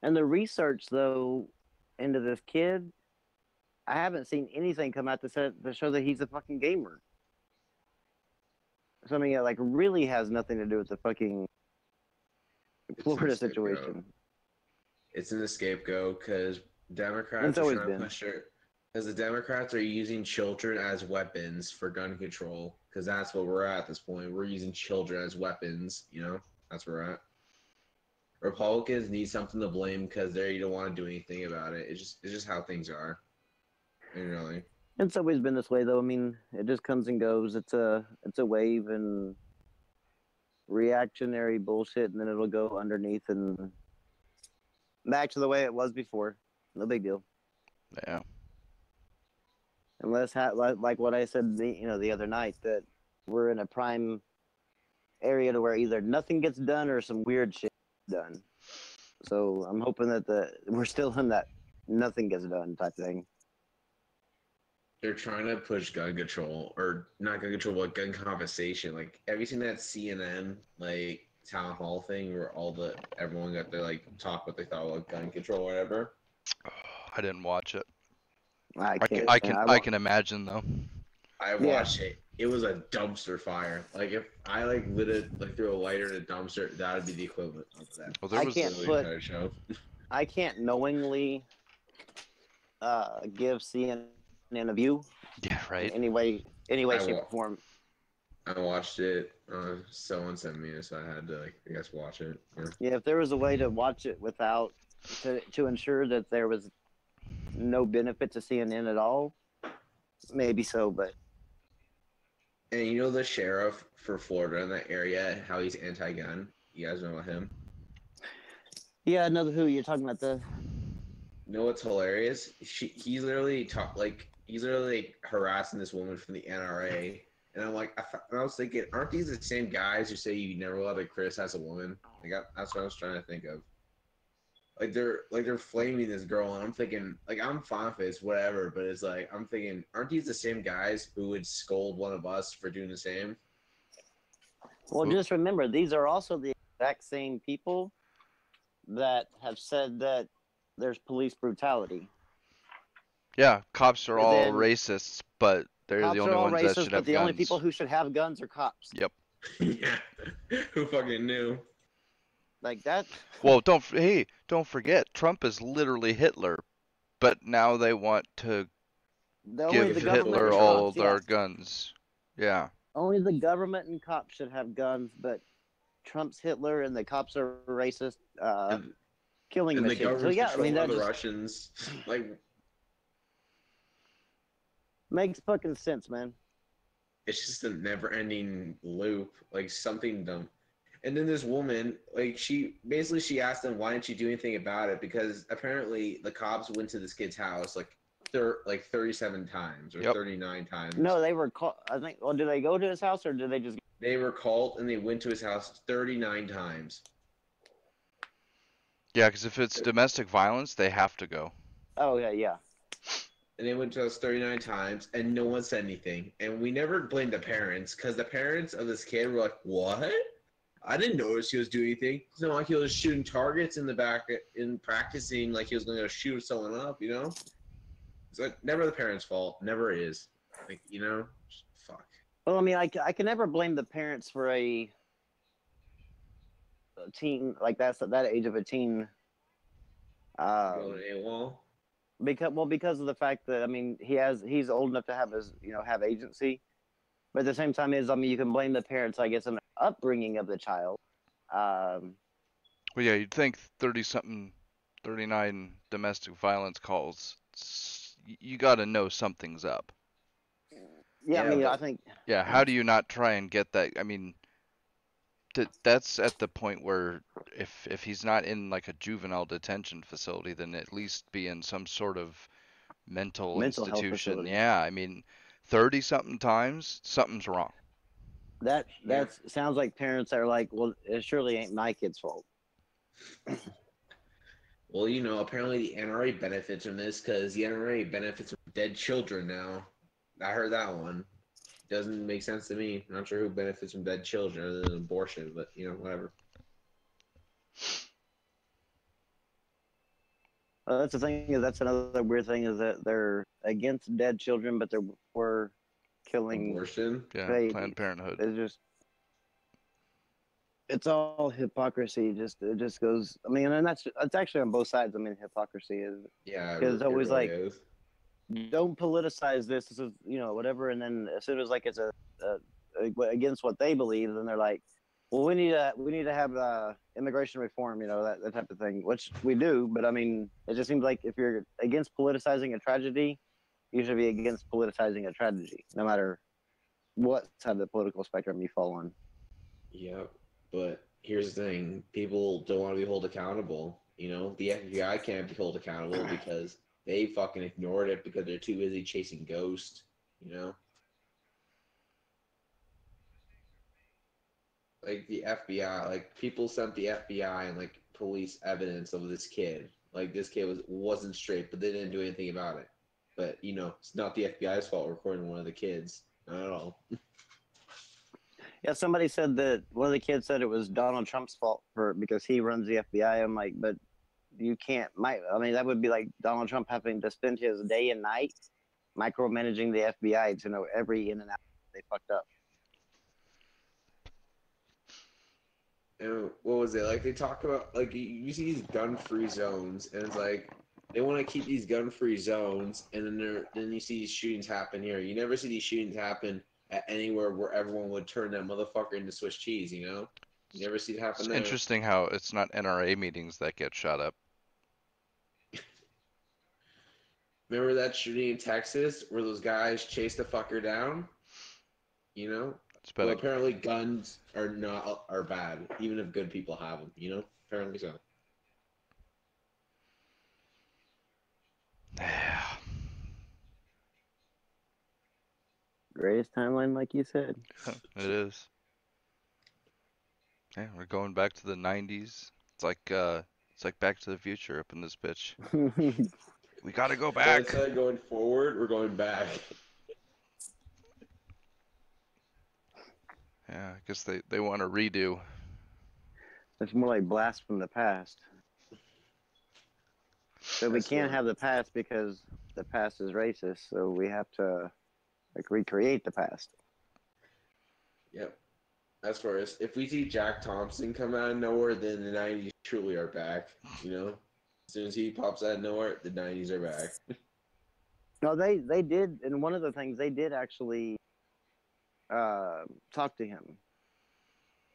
and the research though into this kid, I haven't seen anything come out to show that he's a fucking gamer. Something that like really has nothing to do with the fucking Florida situation. It's in the scapegoat because Democrats It's are always trying to been. push their because the Democrats are using children as weapons for gun control because that's what we're at this point. We're using children as weapons. That's where we're at. Republicans need something to blame because they don't want to do anything about it. It's just how things are. Really. It's always been this way though. I mean, it just comes and goes. It's a wave and reactionary bullshit, and then it'll go underneath and back to the way it was before. No big deal. Yeah. Unless, like what I said, the other night, that we're in a prime area to where either nothing gets done or some weird shit gets done. So I'm hoping that we're still in that nothing gets done type thing. They're trying to push gun control, or not gun control, but gun confiscation. Like, have you seen that CNN town hall thing where everyone got to talk what they thought about gun control or whatever? I didn't watch it. I I can't. I can imagine though. I watched it. It was a dumpster fire. Like if I lit it threw a lighter in a dumpster, that would be the equivalent of that. Well, there was I can't knowingly give CNN a view yeah, in right. any way, shape, or form. I watched it. Someone sent me it, so I had to I guess watch it. Yeah, if there was a way to watch it without to ensure that there was no benefit to CNN at all, maybe so. But and the sheriff for Florida in that area, how he's anti-gun. You guys know about him? yeah, another who you're talking about the. You know what's hilarious? He's literally harassing this woman from the NRA, and I was thinking, aren't these the same guys who say you never allowed to criticize a woman? That's what I was trying to think of. They're flaming this girl, and I'm thinking, I'm fine if it's whatever, but it's I'm thinking, aren't these the same guys who would scold one of us for doing the same? Well, just remember, these are also the exact same people that have said that there's police brutality. Yeah, cops are all racists, but they're the only ones that should have guns. The only people who should have guns are cops. Yep. Yeah. Who fucking knew? Like that. Well, don't forget, Trump is literally Hitler, but now they want to give Hitler all their guns. Yeah. Only the government and cops should have guns, but Trump's Hitler and the cops are racist, killing machines. So yeah, I mean that the Russians makes fucking sense, man. It's just a never-ending loop, something dumb. And then this woman, she asked them, why didn't you do anything about it? Because apparently the cops went to this kid's house 37 times or 39 times. No, they were called. I think. Well, did they go to his house or did they just? They were called and they went to his house 39 times. Yeah, because if it's domestic violence, they have to go. Oh yeah. And they went to us 39 times, and no one said anything. And we never blamed the parents, because the parents of this kid were like, what? I didn't notice he was doing anything. It's not like he was shooting targets in the back in practicing like he was going to shoot someone up, It's never the parents' fault. Never is. Fuck. Well, I mean, I can never blame the parents for a teen, that's at that age of a teen. Because of the fact that, I mean, he's old enough to have his, have agency. But at the same time you can blame the parents, I guess, in the upbringing of the child. Well, yeah, you'd think 39 domestic violence calls, you got to know something's up. Yeah, I mean, I think. Yeah, how do you not try and get that? I mean, That's at the point where if he's not in like a juvenile detention facility, then at least be in some sort of mental Mental health institution. facility. Yeah, I mean, 30 something times, something's wrong. That Yeah. sounds like parents that are like, well, it surely ain't my kid's fault. Well, you know, apparently the NRA benefits from this because the NRA benefits from dead children now. I heard that one. Doesn't make sense to me. I'm not sure who benefits from dead children other than abortion, but you know, whatever. That's the thing. Is that's another weird thing is that they're against dead children, but they're for killing Abortion. Yeah, babies. Planned Parenthood. It's just, it's all hypocrisy. It just goes. I mean, and that's actually on both sides. I mean, hypocrisy is Yeah, because it's it always really like, is. don't politicize this. This is, whatever. And then as soon as like it's a against what they believe, then they're like, well, we need to have immigration reform, that type of thing, which we do. But I mean, it just seems like if you're against politicizing a tragedy, you should be against politicizing a tragedy, no matter what side of the political spectrum you fall on. Yep. But here's the thing: people don't want to be held accountable. You know, the FBI can't be held accountable because they fucking ignored it because they're too busy chasing ghosts. You know, like the FBI, like people sent the FBI and like police evidence of this kid. Like this kid wasn't straight, but they didn't do anything about it. But you know, it's not the FBI's fault recording one of the kids. Not at all. Yeah, somebody said that one of the kids said it was Donald Trump's fault because he runs the FBI. I'm like, but you can't. I mean, that would be like Donald Trump having to spend his day and night micromanaging the FBI to know every in and out they fucked up. And what was it like? They talk about like you see these gun-free zones, and it's like they want to keep these gun-free zones, and then you see these shootings happen here. You never see these shootings happen at anywhere where everyone would turn that motherfucker into Swiss cheese. You know, you never see it happen It's there. interesting how it's not NRA meetings that get shot up. Remember that shooting in Texas where those guys chased the fucker down? You know, It's been well, apparently guns are bad, even if good people have them. You know, apparently so. Yeah. Greatest timeline, like you said. It is. Yeah, we're going back to the 90s. It's like Back to the Future up in this bitch. We gotta go So back. instead of going forward, we're going back. Yeah, I guess they want to redo. It's more like blast from the past. But we That's can't what- have the past because the past is racist. So we have to like recreate the past. Yep. That's where if we see Jack Thompson come out of nowhere, then the 90s truly are back. You know, as soon as he pops out of nowhere, the 90s are back. No, they did, and one of the things they did actually talk to him.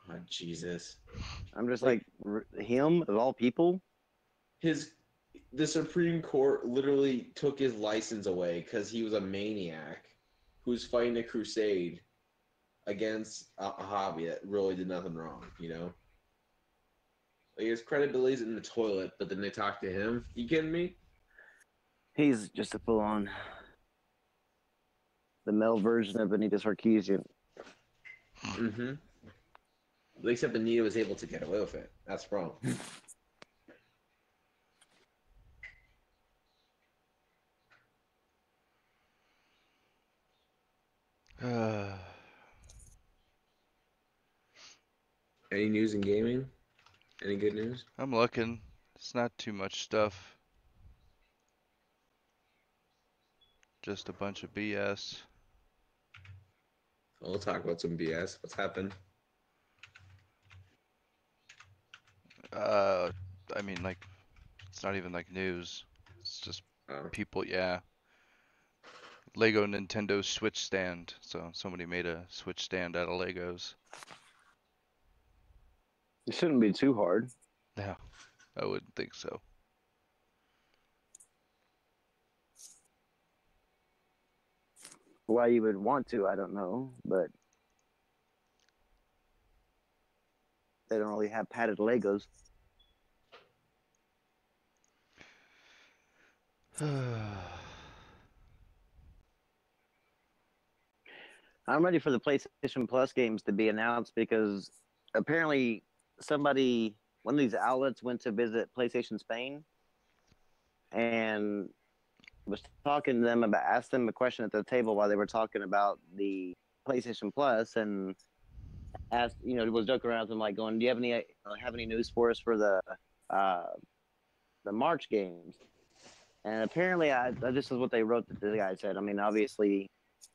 Oh, Jesus. I'm just like him of all people. The Supreme Court literally took his license away because he was a maniac who was fighting a crusade against a hobby that really did nothing wrong, you know? Like his credibility's in the toilet, but then they talk to him. You kidding me? He's just a full-on the male version of Benito Sarkeesian. Mm-hmm. Except Benito was able to get away with it. That's the problem. Any news in gaming? Any good news? I'm looking. It's not too much stuff. Just a bunch of BS. We'll talk about some BS. What's happened? I mean, like, it's not even like news. It's just Oh. people, yeah. Lego Nintendo Switch stand. So somebody made a Switch stand out of Legos. It shouldn't be too hard. Yeah, I wouldn't think so. Why you would want to, I don't know, but They don't really have padded Legos. I'm ready for the PlayStation Plus games to be announced because apparently one of these outlets went to visit PlayStation Spain and was talking to them asked them a question at the table while they were talking about the PlayStation Plus and asked, was joking around with them like going, do you have any news for us for the March games? And apparently, this is what they wrote that the guy said. I mean, obviously,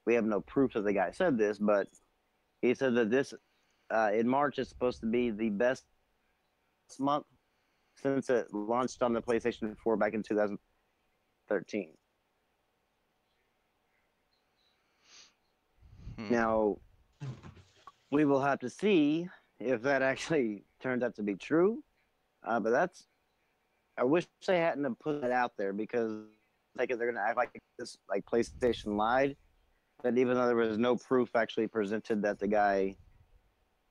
we have no proof that the guy said this, but he said that this in March is supposed to be the best month since it launched on the PlayStation 4 back in 2013. Now, we will have to see if that actually turns out to be true. But I wish they hadn't have put that out there because they're going to act like this, like PlayStation lied. That even though there was no proof actually presented that the guy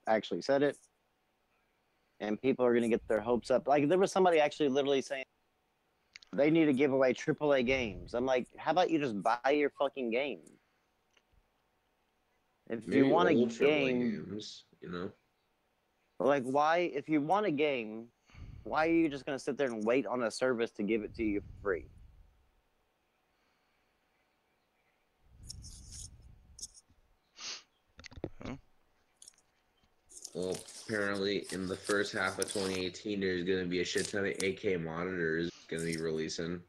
actually said it, and people are going to get their hopes up. Like there was somebody actually literally saying they need to give away AAA games. I'm like, how about you just buy your fucking game? If Maybe you want a old game, games, like why? If you want a game, why are you just going to sit there and wait on a service to give it to you for free? Well, apparently in the first half of 2018, there's going to be a shit ton of 8K monitors going to be releasing.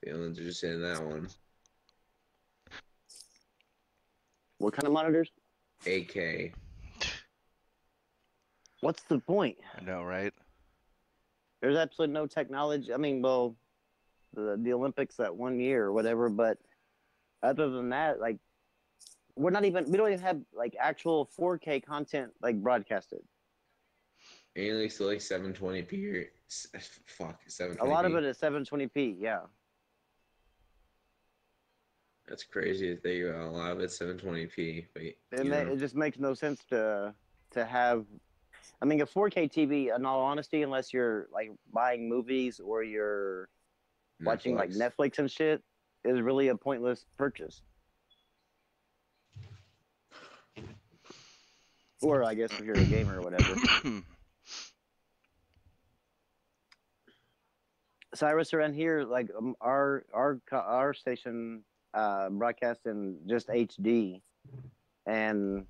Feelings are just saying that one. What kind of monitors? 8K. What's the point? I know, right? There's absolutely no technology. I mean, well, the Olympics that 1 year or whatever, but other than that, like, we don't even have like actual 4K content like broadcasted. Mainly still like 720p or 720p. A lot of it is 720p, yeah. That's crazy. A lot of it's 720p. But, It just makes no sense to have. I mean, a 4K TV, in all honesty, unless you're like buying movies or you're watching like Netflix and shit, is really a pointless purchase. Or I guess if you're a gamer or whatever. Cyrus around here, like our station broadcasts in just HD, and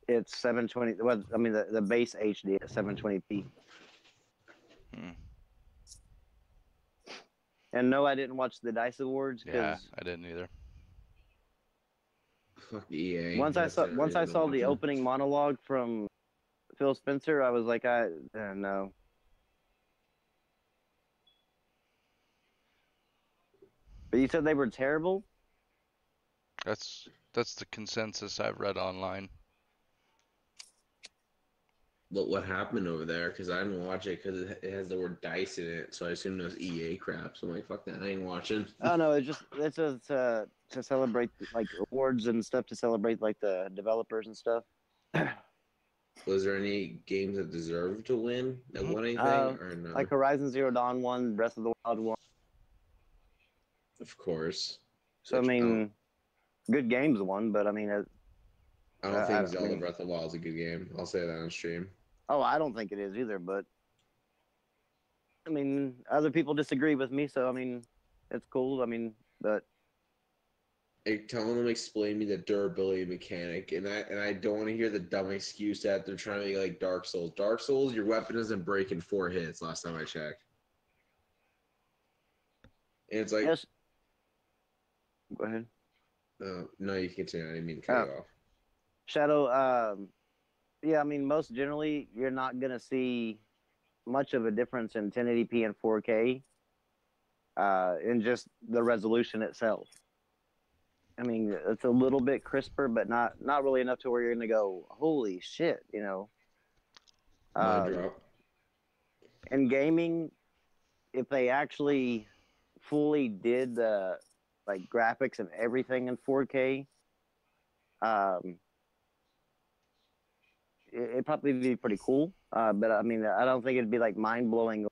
it's 720. Well, I mean the base HD at 720p. And no, I didn't watch the DICE Awards because I didn't either. Fuck EA. Once I saw the opening monologue from Phil Spencer, I was like, no. But you said they were terrible? That's the consensus I've read online. But what happened over there? Because I didn't watch it because it has the word DICE in it, so I assumed it was EA crap. So I'm like, fuck that, I ain't watching. Oh no, it's to celebrate like awards and stuff to celebrate like the developers and stuff. Was there any games that deserved to win that won anything or no? Like Horizon Zero Dawn won, Breath of the Wild won. Of course. So I mean, good games won, but I mean, I don't think Zelda Breath of the Wild is a good game. I'll say that on stream. Oh, I don't think it is either, but I mean, other people disagree with me, so I mean, it's cool. I mean, but Telling them explain me the durability mechanic, and I don't want to hear the dumb excuse that they're trying to be like Dark Souls. Dark Souls, your weapon doesn't break in 4 hits. Last time I checked, and it's like, yes. Go ahead. No, you can continue. I didn't mean to cut you off. Shadow, yeah, I mean, most generally, you're not gonna see much of a difference in 1080p and 4K in just the resolution itself. I mean, it's a little bit crisper, but not really enough to where you're gonna go, holy shit, you know. Drop. In gaming, if they actually fully did the like graphics and everything in 4K, it'd probably be pretty cool. But I mean, I don't think it'd be like mind blowing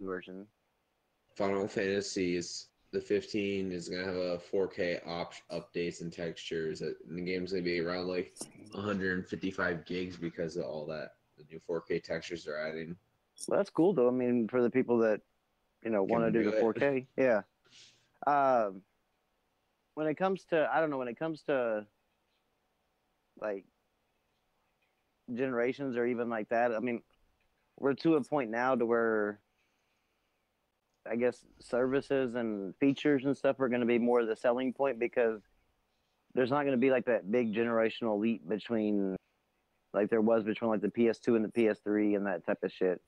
version. Final Fantasy is the 15 is gonna have a 4K updates and textures. And the game's gonna be around like 155 gigs because of all that. The new 4K textures they're adding. Well, that's cool though. I mean, for the people that want to do the 4K, yeah. When it comes to, I don't know, when it comes to like generations or even like that, I mean, we're to a point now to where I guess services and features and stuff are going to be more the selling point, because there's not going to be like that big generational leap between like there was between like the PS2 and the PS3 and that type of shit.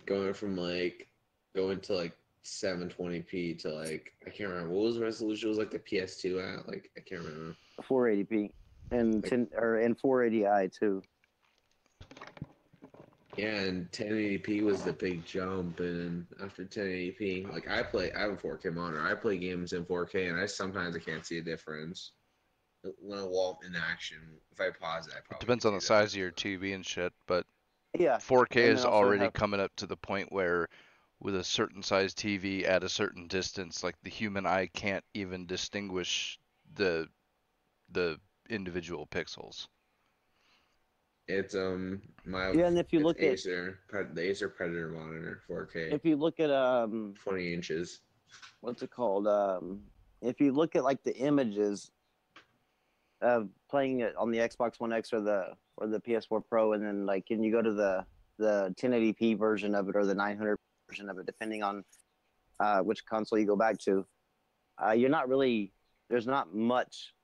Going to like 720p to like, I can't remember what was the resolution. It was like the PS2 at, like, I can't remember. 480p and and 480i too. Yeah, and 1080p was the big jump, and after 1080p, like I have a 4K monitor. I play games in 4K, and sometimes I can't see a difference. When I walk in action, if I pause it, I probably Depends on the size of your TV and shit, but yeah, 4K is already coming up to the point where with a certain size TV at a certain distance, like the human eye can't even distinguish the individual pixels. It's and if you look the Acer Predator monitor 4K. If you look at 20 inches. What's it called? If you look at like the images of playing it on the Xbox One X or the PS4 Pro, and then like can you go to the 1080p version of it or the 900 version of it, depending on which console you go back to, you're not really, there's not much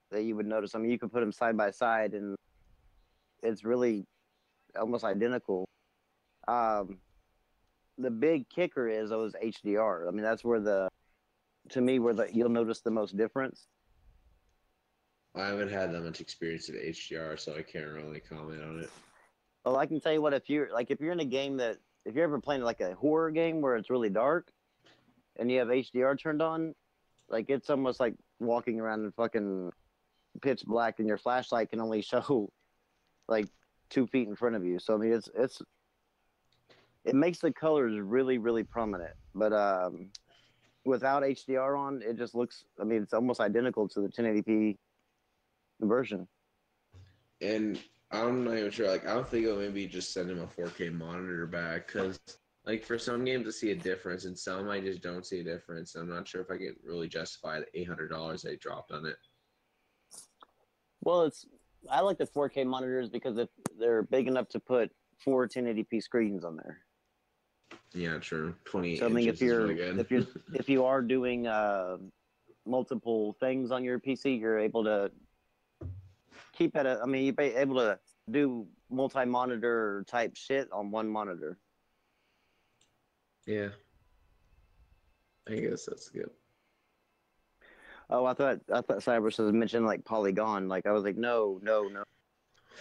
that you would notice. I mean, you could put them side by side and it's really almost identical. The big kicker is those HDR. I mean, that's where you'll notice the most difference. I haven't had that much experience with HDR, so I can't really comment on it. Well, I can tell you what, if you're in a game if you're ever playing like a horror game where it's really dark and you have HDR turned on, like it's almost like walking around in fucking pitch black and your flashlight can only show like 2 feet in front of you. So I mean, it makes the colors really, really prominent. But without HDR on, it just looks, I mean, it's almost identical to the 1080p version. And I'm not even sure, like, I don't think I'll maybe just send him a 4K monitor back, because, like, for some games I see a difference, and some I just don't see a difference. I'm not sure if I can really justify the $800 they dropped on it. Well, I like the 4K monitors because if they're big enough to put 4 1080p screens on there. Yeah, true. 20 so, I mean, inches is really good. if you are doing multiple things on your PC, you're able to keep at you're able to do multi-monitor type shit on one monitor. Yeah. I guess that's good. Oh, I thought Cyrus was mentioning like Polygon. Like I was like, no.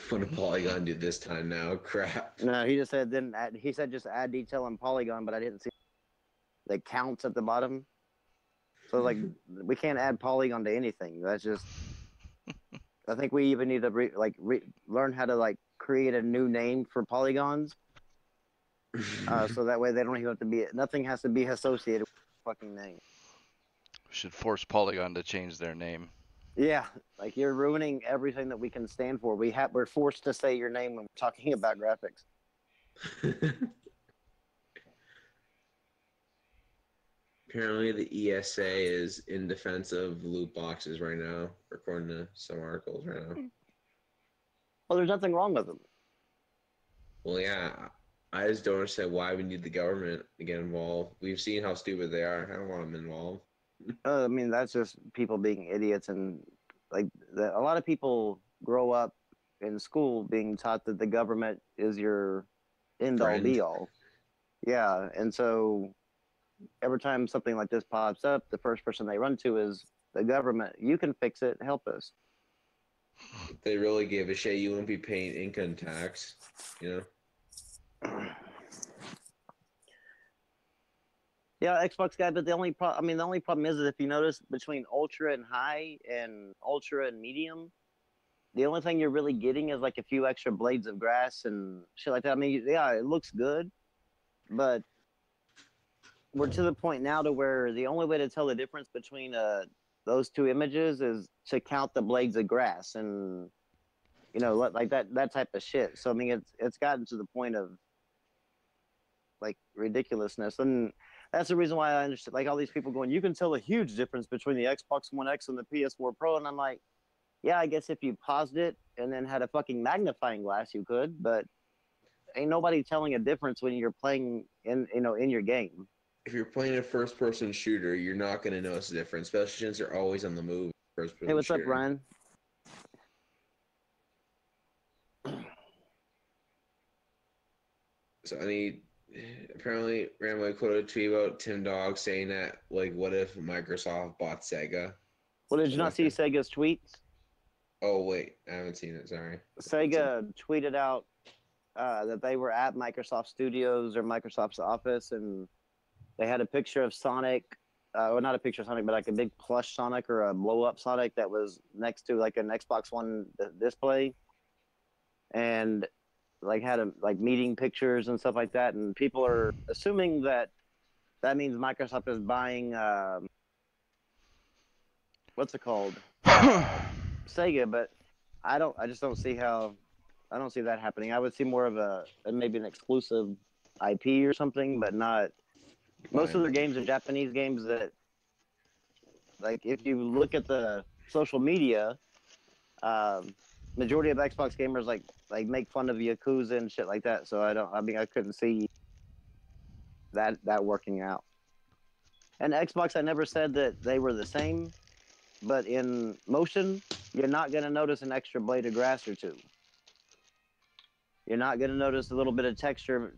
What did Polygon do this time now? Crap. No, he just said he said just add detail on Polygon, but I didn't see the counts at the bottom. So like we can't add Polygon to anything. That's just. I think we even need to learn how to like create a new name for polygons, so that way they don't even have to be. Nothing has to be associated with the fucking name. We should force Polygon to change their name. Yeah, like you're ruining everything that we can stand for. We're forced to say your name when we're talking about graphics. Apparently, the ESA is in defense of loot boxes right now, according to some articles right now. Well, there's nothing wrong with them. Well, yeah, I just don't understand why we need the government to get involved. We've seen how stupid they are. I don't want them involved. I mean, that's just people being idiots, and like a lot of people grow up in school being taught that the government is your end all be all. Yeah, and so every time something like this pops up, the first person they run to is the government. You can fix it. Help us. If they really gave a shit, you wouldn't be paying income tax, you know? Yeah, Xbox guy, but the only problem is that if you notice between ultra and high and ultra and medium, the only thing you're really getting is like a few extra blades of grass and shit like that. I mean, yeah, it looks good, but we're to the point now to where the only way to tell the difference between those two images is to count the blades of grass and like that type of shit. So I mean, it's gotten to the point of like ridiculousness, and that's the reason why I understand like all these people going, you can tell a huge difference between the Xbox One X and the PS4 Pro, and I'm like, yeah, I guess if you paused it and then had a fucking magnifying glass, you could, but ain't nobody telling a difference when you're playing in your game. If you're playing a first-person shooter, you're not going to notice a difference, especially since they're always on the move. Hey, what's up, Ryan? So apparently Rambo quoted a tweet about Tim Dog saying that, like, what if Microsoft bought Sega? Well, did you not see Sega's tweets? Oh, wait, I haven't seen it, sorry. Sega tweeted out that they were at Microsoft Studios or Microsoft's office, and they had a picture of Sonic, well, not a picture of Sonic, but like a big plush Sonic or a blow-up Sonic that was next to like an Xbox One display, and like had meeting pictures and stuff like that, and people are assuming that means Microsoft is buying what's it called? Sega, but I just don't see how. I don't see that happening. I would see more of maybe an exclusive IP or something, but not. Most of their games are Japanese games that, like, if you look at the social media, majority of Xbox gamers like make fun of Yakuza and shit like that. So I couldn't see that working out. And Xbox, I never said that they were the same, but in motion, you're not going to notice an extra blade of grass or two. You're not going to notice a little bit of texture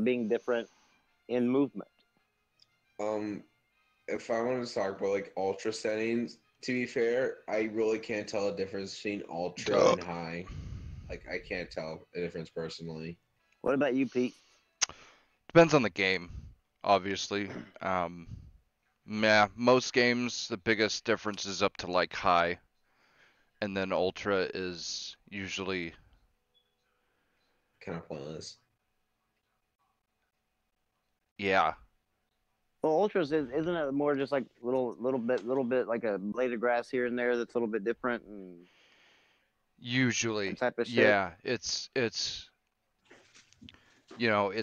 being different in movement. If I wanted to talk about like ultra settings, to be fair, I really can't tell a difference between ultra and high. Like, I can't tell a difference personally. What about you, Pete? Depends on the game, obviously. Most games, the biggest difference is up to like high, and then ultra is usually kind of pointless. Yeah. Well, ultras isn't it more just like little bit like a blade of grass here and there that's a little bit different and usually type of shit? Yeah, it's it's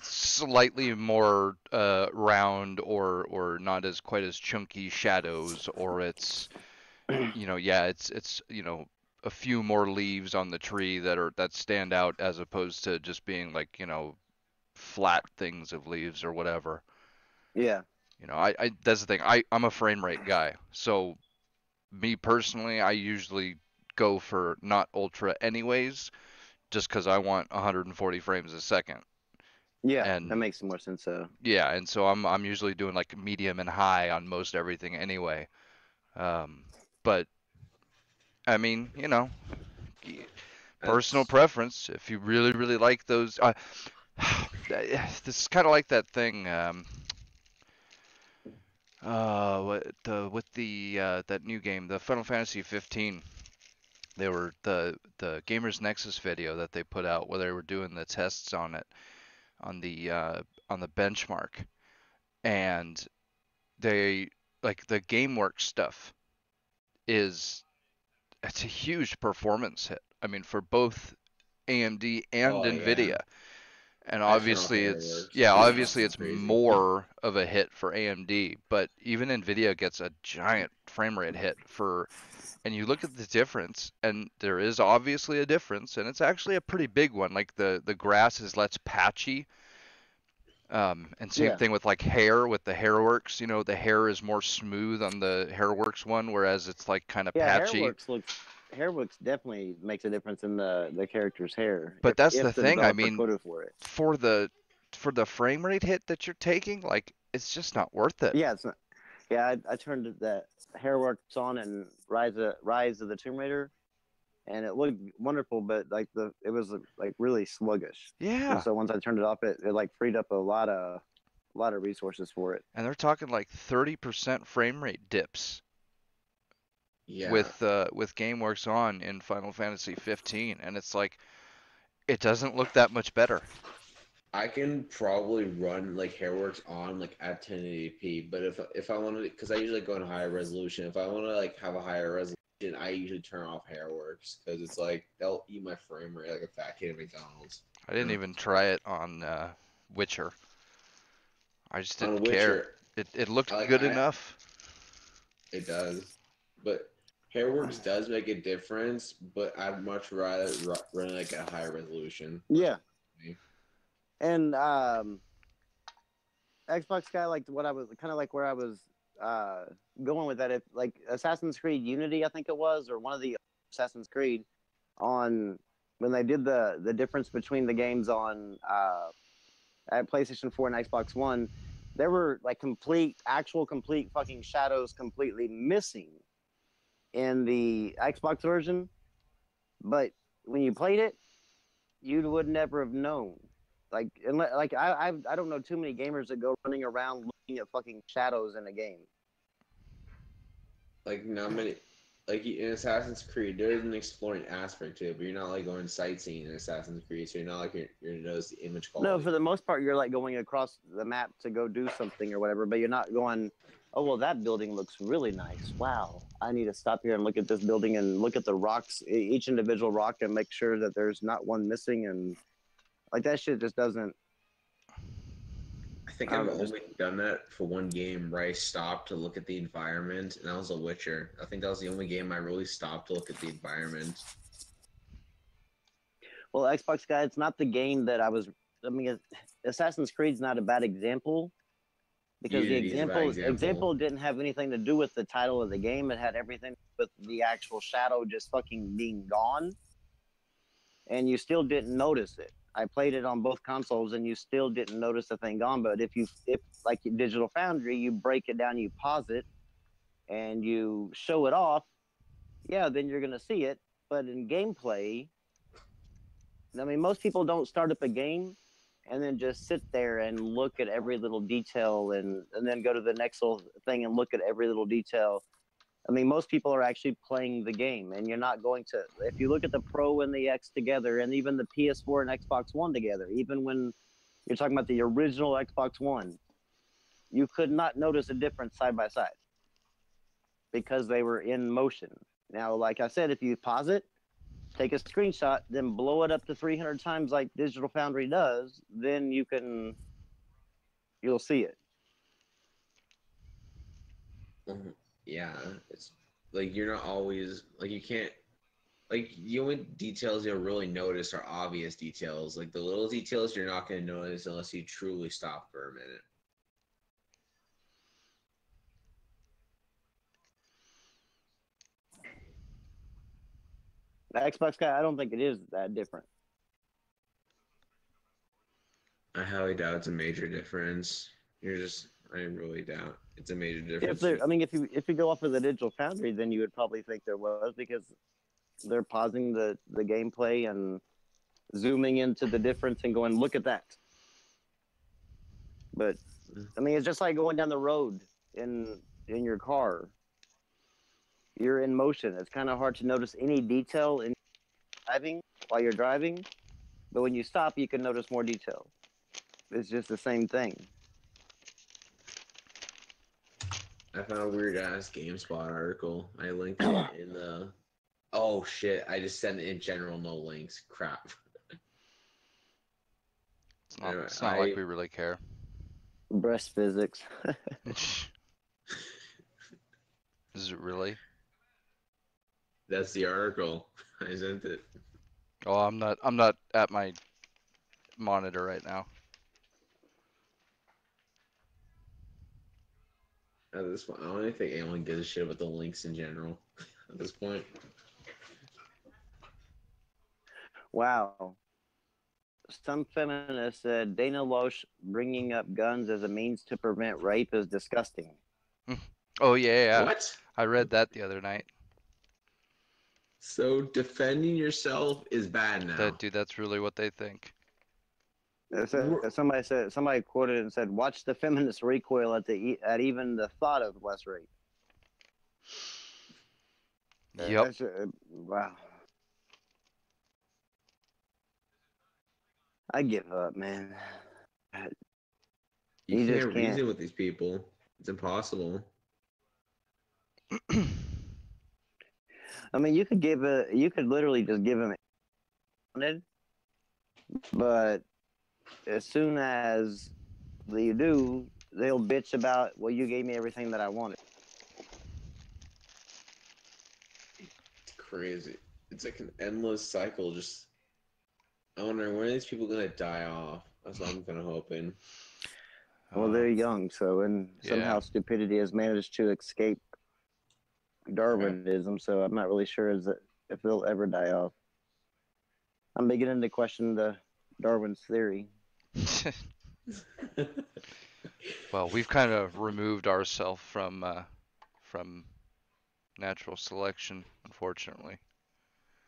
slightly more round or not as quite as chunky shadows, or it's it's a few more leaves on the tree that stand out as opposed to just being like flat things of leaves or whatever. Yeah. I that's the thing. I'm a frame rate guy. So me personally, I usually go for not ultra anyways, just because I want 140 frames a second. Yeah, and that makes more sense. Yeah, and so I'm usually doing like medium and high on most everything anyway. But I mean, personal preference. If you really, really like those, this is kind of like that thing. That new game, the Final Fantasy 15. They were the Gamers Nexus video that they put out where they were doing the tests on it on the benchmark, and they like the GameWorks stuff it's a huge performance hit. I mean, for both AMD and Nvidia. Yeah. And obviously it's more of a hit for AMD, but even Nvidia gets a giant frame rate hit and you look at the difference, and there is obviously a difference, and it's actually a pretty big one. Like the grass is less patchy. And same thing with like hair, with the Hairworks, the hair is more smooth on the Hairworks one, whereas it's like kind of patchy. Hairworks definitely makes a difference in the character's hair. But that's the thing. I mean, for the frame rate hit that you're taking, like, it's just not worth it. Yeah, it's not. Yeah, I turned that Hairworks on in Rise of the Tomb Raider, and it looked wonderful, but like it was like really sluggish. Yeah. And so once I turned it off, it like freed up a lot of resources for it. And they're talking like 30% frame rate dips Yeah, with GameWorks on in Final Fantasy 15, and it's like it doesn't look that much better. I can probably run like Hairworks on like at 1080p, but if I want to, because I usually go in higher resolution. If I want to like have a higher resolution, I usually turn off Hairworks because it's like they'll eat my frame rate like a fat kid at McDonald's. I didn't even try it on Witcher. I just On didn't care. Witcher, It looked like good enough. it does, but Hairworks does make a difference. But I'd much rather run like a higher resolution. Yeah. And Xbox guy, like what I was kind of like where I was going with that. If like Assassin's Creed Unity, I think it was, or one of the Assassin's Creed on when they did the difference between the games on at PlayStation 4 and Xbox One, there were like complete fucking shadows completely missing in the Xbox version, but when you played it, you would never have known. Like, unless, like I don't know too many gamers that go running around looking at fucking shadows in a game. Like not many, like in Assassin's Creed, there is an exploring aspect to it, but you're not like going sightseeing in Assassin's Creed, so you're not like you're gonna notice the image quality. No, for the most part, you're like going across the map to go do something or whatever, but you're not going, oh, well, that building looks really nice. Wow, I need to stop here and look at this building and look at the rocks, each individual rock, and make sure that there's not one missing. And like that shit just doesn't. I think I've only done that for one game where I stopped to look at the environment, and that was The Witcher. I think that was the only game I really stopped to look at the environment. Well, Xbox guy, it's not the game that I was. I mean, Assassin's Creed's not a bad example because Unity's a bad the example didn't have anything to do with the title of the game. It had everything with the actual shadow just fucking being gone, and you still didn't notice it. I played it on both consoles, and you still didn't notice the thing gone. But if like Digital Foundry, you break it down, you pause it, and you show it off, yeah, then you're gonna see it. But in gameplay, I mean, most people don't start up a game and then just sit there and look at every little detail and then go to the next little thing and look at every little detail. I mean, most people are actually playing the game, and you're not going to. If you look at the Pro and the X together, and even the PS4 and Xbox One together, even when you're talking about the original Xbox One, you could not notice a difference side by side because they were in motion. Now, like I said, if you pause it, take a screenshot, then blow it up to 300 times like Digital Foundry does, then you'll see it. Yeah, it's like you're not always like you can't like the only details you'll really notice are obvious details. Like the little details you're not going to notice unless you truly stop for a minute. The Xbox guy, I don't think it is that different. I highly doubt it's a major difference. I really doubt it's a major difference. If you go off of the Digital Foundry, then you would probably think there was, because they're pausing the gameplay and zooming into the difference and going, look at that. But I mean, it's just like going down the road in your car. You're in motion. It's kind of hard to notice any detail in driving while you're driving, but when you stop, you can notice more detail. It's just the same thing. I found a weird ass GameSpot article. I linked it in the. Oh shit! I just sent it in general, no links. Crap. It's not like we really care. Breast physics. Is it really? That's the article. I sent it. Oh, I'm not at my monitor right now. At this point, I don't even think anyone gives a shit about the links in general. At this point. Wow. Some feminists said Dana Loesch bringing up guns as a means to prevent rape is disgusting. Oh yeah. What? I read that the other night. So defending yourself is bad now. That's really what they think. Somebody quoted and said, "Watch the feminists recoil at even the thought of less rape." Yep. Wow. I give up, man. You You just can't can't. reason with these people. It's impossible. I mean, you could literally just give him it, but as soon as you do, they'll bitch about, well, you gave me everything that I wanted. It's crazy. It's like an endless cycle. Just I'm wondering when are these people gonna die off? That's what I'm kind of hoping. Well, they're young, so and somehow Yeah. stupidity has managed to escape Darwinism. So I'm not really sure if they'll ever die off. I'm beginning to question Darwin's theory. Well, we've kind of removed ourselves from natural selection, unfortunately.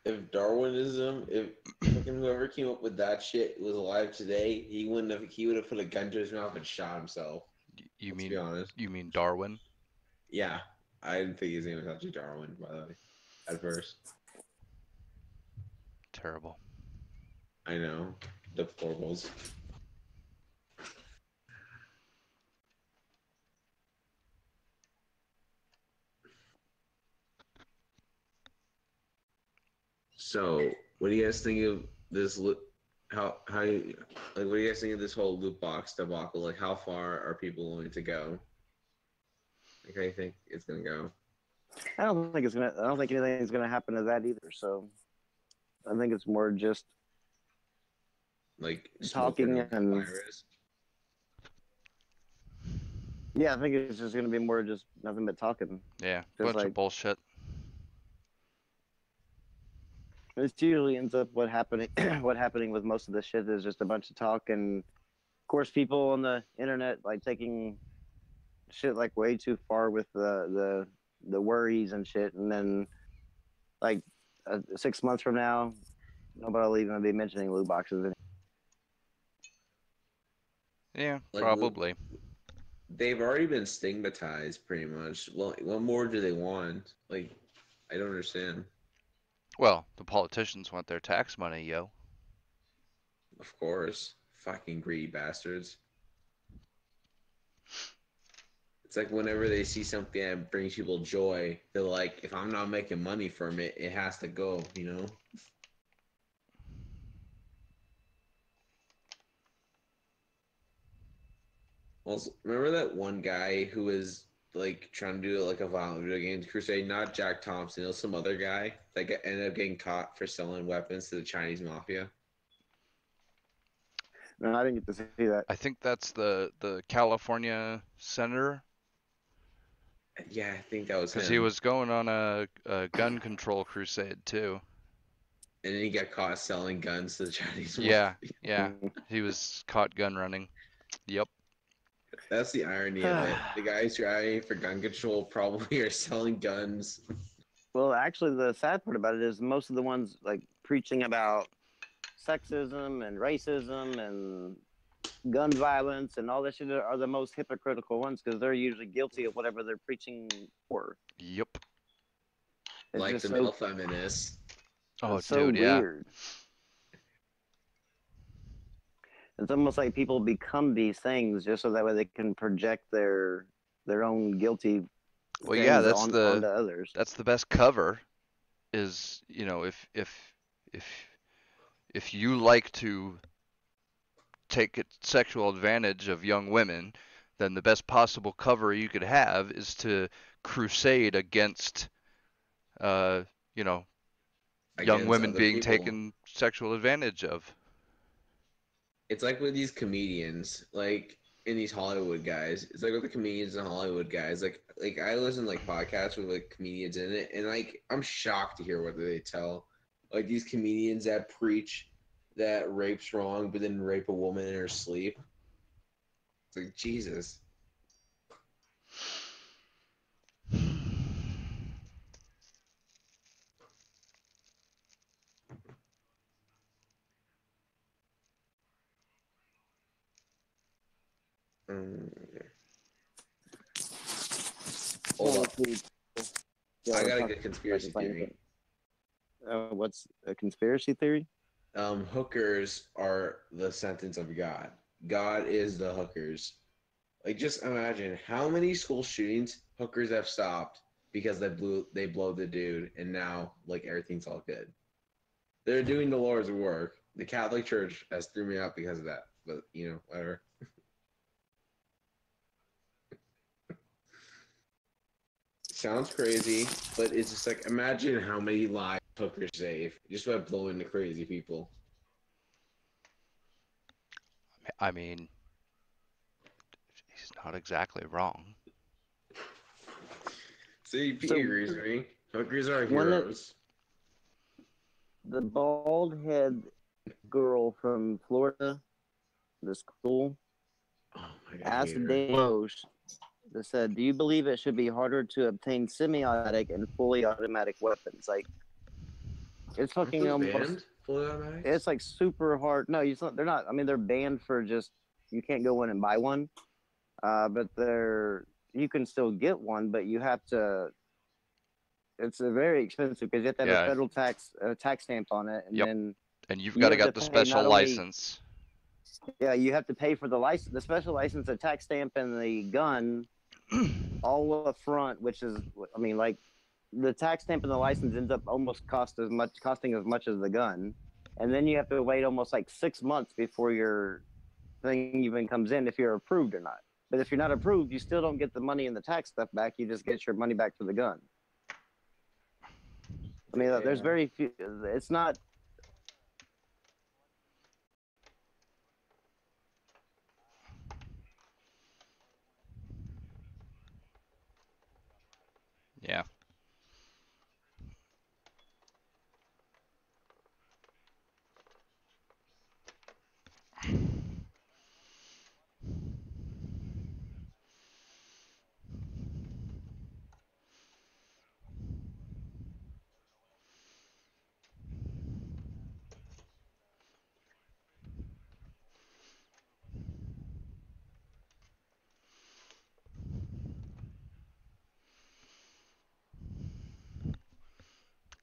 If Darwinism, if fucking whoever came up with that shit was alive today, he would have put a gun to his mouth and shot himself. You Let's mean be honest. you mean Darwin? Yeah. I didn't think his name was actually Darwin, by the way. At first. Terrible. I know. Deplorables. So, what do you guys think of this? How like what do you guys think of this whole loot box debacle? Like, how far are people willing to go? Like, how do you think it's gonna go? I don't think anything's gonna happen to that either. So I think it's more just Like, talking smoking a and virus? yeah, I think it's just gonna be more just nothing but talking. Yeah, Just bunch of like bullshit. this usually ends up what happening with most of the shit is just a bunch of talk, and of course people on the internet like taking shit like way too far with the worries and shit, and then like 6 months from now, nobody will even be mentioning loot boxes anymore. Yeah, Like, probably. they've already been stigmatized pretty much. Well, what more do they want? Like, I don't understand. Well, the politicians want their tax money, yo. Of course. Fucking greedy bastards. It's like whenever they see something that brings people joy, they're like, if I'm not making money from it, it has to go, you know? Also, remember that one guy who was like trying to do like a violent video games crusade? Not Jack Thompson, it was some other guy that ended up getting caught for selling weapons to the Chinese mafia. No, I didn't get to see that. I think that's the California senator, Yeah, I think that was because him. he was going on a gun control crusade too. And then he got caught selling guns to the Chinese Yeah, mafia. yeah. He was caught gun running. Yep. That's the irony of it. The guys driving for gun control probably are selling guns. Well, actually, the sad part about it is most of the ones like preaching about sexism and racism and gun violence and all that shit are the most hypocritical ones because they're usually guilty of whatever they're preaching for. Yep. It's Like just the male feminists. Oh, it's so dude, yeah. weird. It's almost like people become these things just so that way they can project their own guilty Well, yeah, things onto others. that's the best cover is, if if you like to take sexual advantage of young women, then the best possible cover you could have is to crusade against, uh, you know, young Against women other being people. taken sexual advantage of. It's like with these comedians, like in these Hollywood guys. It's like with the comedians and Hollywood guys. Like I listen to like podcasts with like comedians in it, and like I'm shocked to hear what they tell. Like these comedians that preach that rape's wrong, but then rape a woman in her sleep. It's like Jesus. Hold up. Yeah, I we're got a talking good conspiracy about playing theory. what's a conspiracy theory? Hookers are the sentence of God. God is the hookers. Like, just imagine how many school shootings hookers have stopped because they blow the dude, and now like everything's all good. They're doing the Lord's work. The Catholic Church has threw me out because of that, but whatever. Sounds crazy, but it's just like imagine how many lives hookers save just by blowing the crazy people. I mean, he's not exactly wrong. See, Pete So agrees with me. Hookers are when heroes. the bald head girl from Florida, the school, Oh my god, I asked hate her. Delos, that said, "Do you believe it should be harder to obtain semi-automatic and fully automatic weapons? Like it's Aren't fucking those almost, banned? Fully automatics? it's like super hard. No, it's not. They're not. I mean, they're banned for just you can't go in and buy one. But you can still get one, but you have to. It's a very expensive because you have to have a Yeah. federal tax stamp on it, and Yep. then And you've you got to have to get the pay special not only license. yeah you have to pay for the license, the special license, the tax stamp, and the gun all up front, which is I mean like the tax stamp and the license ends up almost costing as much as the gun, and then you have to wait almost like 6 months before your thing even comes in if you're approved or not. But if you're not approved, you still don't get the money and the tax stuff back. You just get your money back for the gun. I mean, there's Yeah. very few. It's not. Yeah.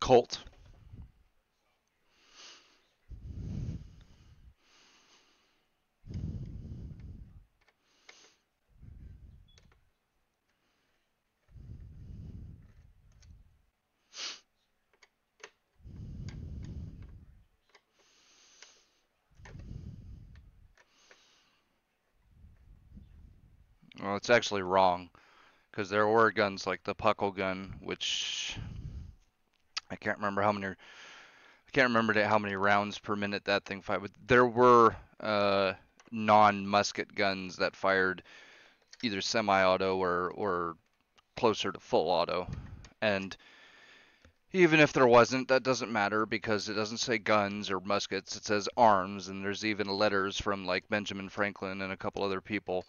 Colt. Well, it's actually wrong because there were guns like the Puckle gun, which I can't remember how many. I can't remember how many rounds per minute that thing fired. But there were non-musket guns that fired either semi-auto or closer to full auto. And even if there wasn't, that doesn't matter because it doesn't say guns or muskets. It says arms, and there's even letters from like Benjamin Franklin and a couple other people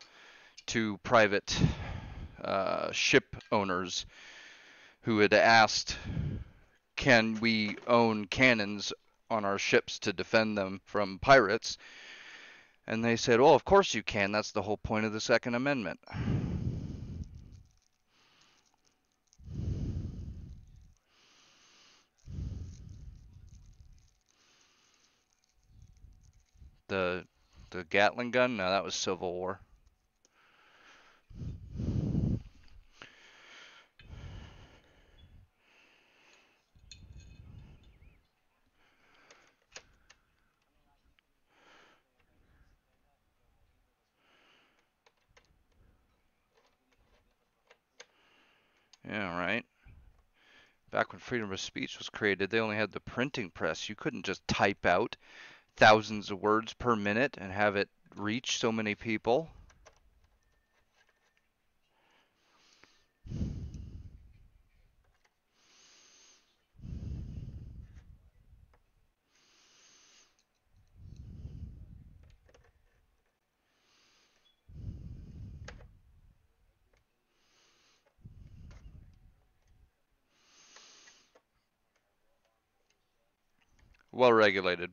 to private ship owners who had asked, can we own cannons on our ships to defend them from pirates? And they said, well, of course you can. That's the whole point of the Second Amendment. The the Gatling gun? No, that was Civil War. Yeah, right. Back when freedom of speech was created, they only had the printing press. You couldn't just type out thousands of words per minute and have it reach so many people. Well regulated.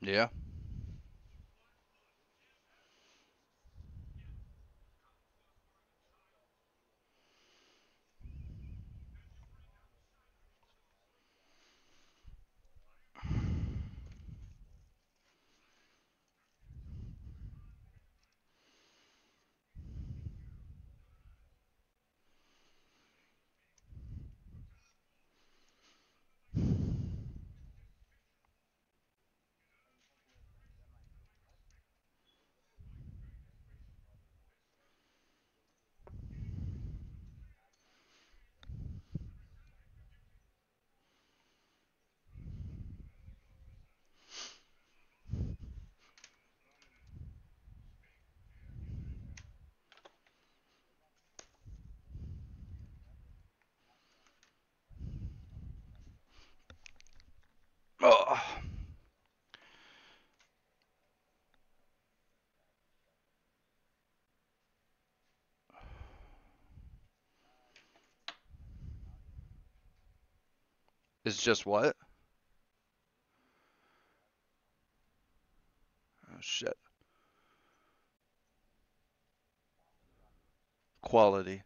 Yeah. Oh, it's just what? Oh shit. Quality.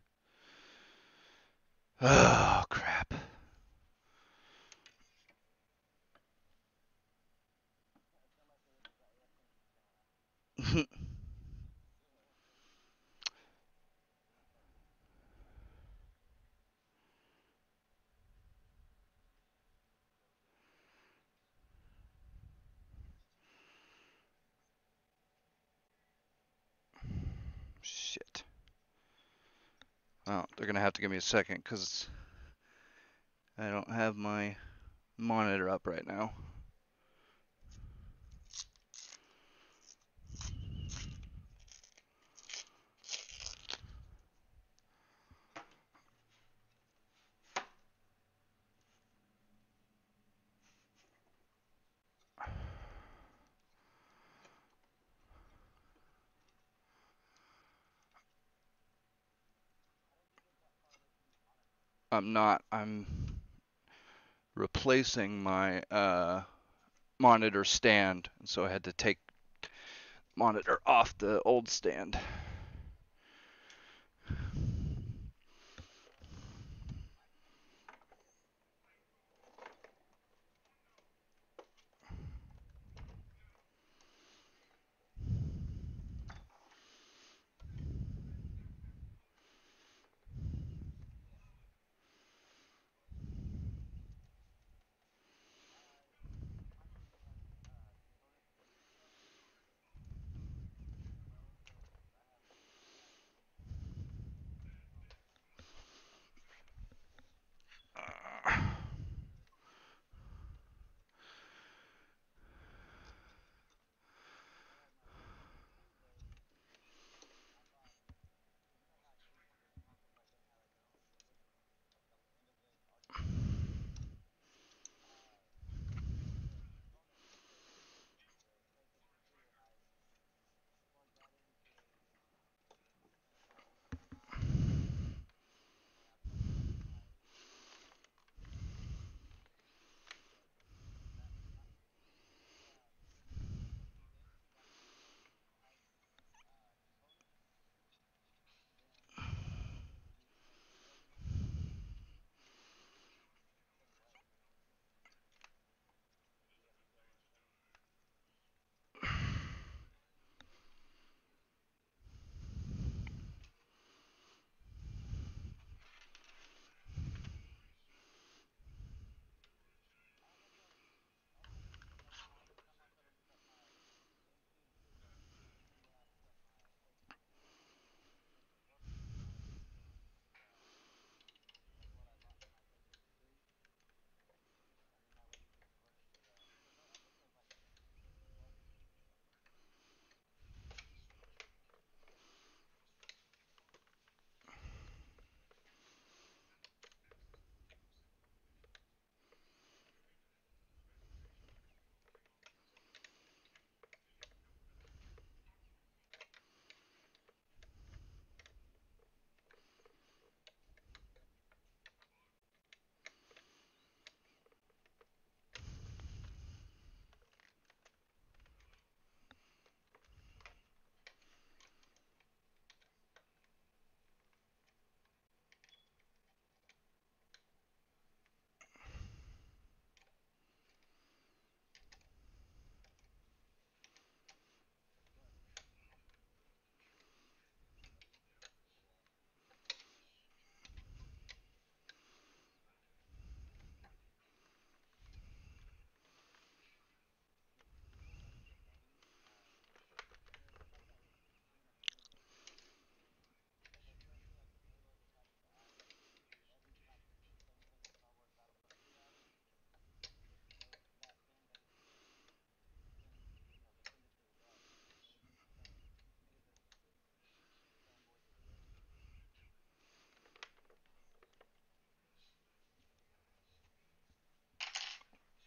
Oh crap. Shit. Oh, they're gonna have to give me a second because I don't have my monitor up right now. I'm not. I'm replacing my monitor stand, so I had to take monitor off the old stand.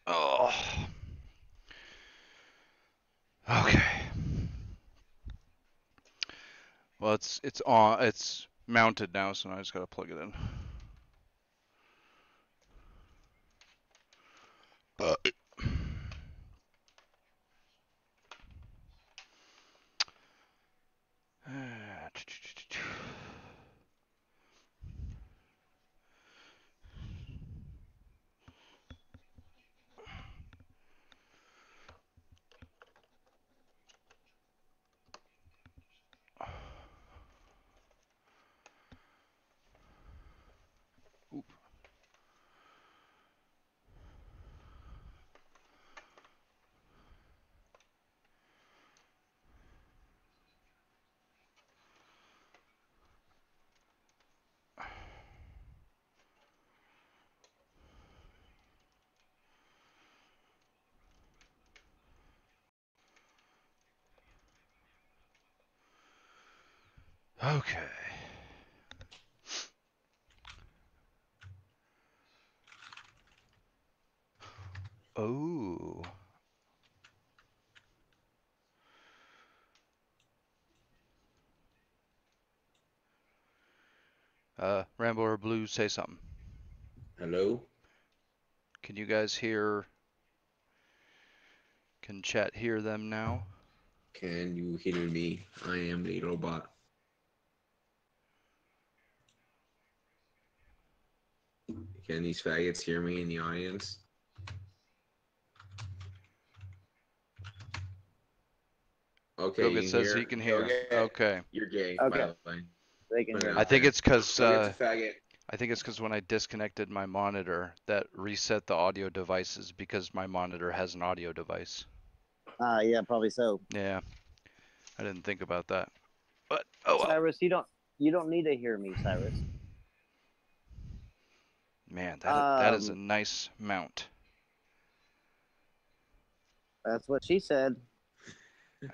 Oh. Okay. Well, it's on. It's mounted now, so now I just gotta plug it in. Oop. Okay. Oh. Rambo or Blue, say something. Hello? Can you guys hear? Can chat hear them now? Can you hear me? I am a robot. Can these faggots hear me in the audience? Okay, Yoga you can says hear? he can hear. Yoga, okay. you're gay, by Okay, the way. they can Put it hear out I now. think there. it's because Yoga's a faggot. I think it's because when I disconnected my monitor, that reset the audio devices because my monitor has an audio device. Yeah, probably so. Yeah, I didn't think about that. But oh well. Cyrus, you don't need to hear me, Cyrus. Man, that is a nice mount. That's what she said.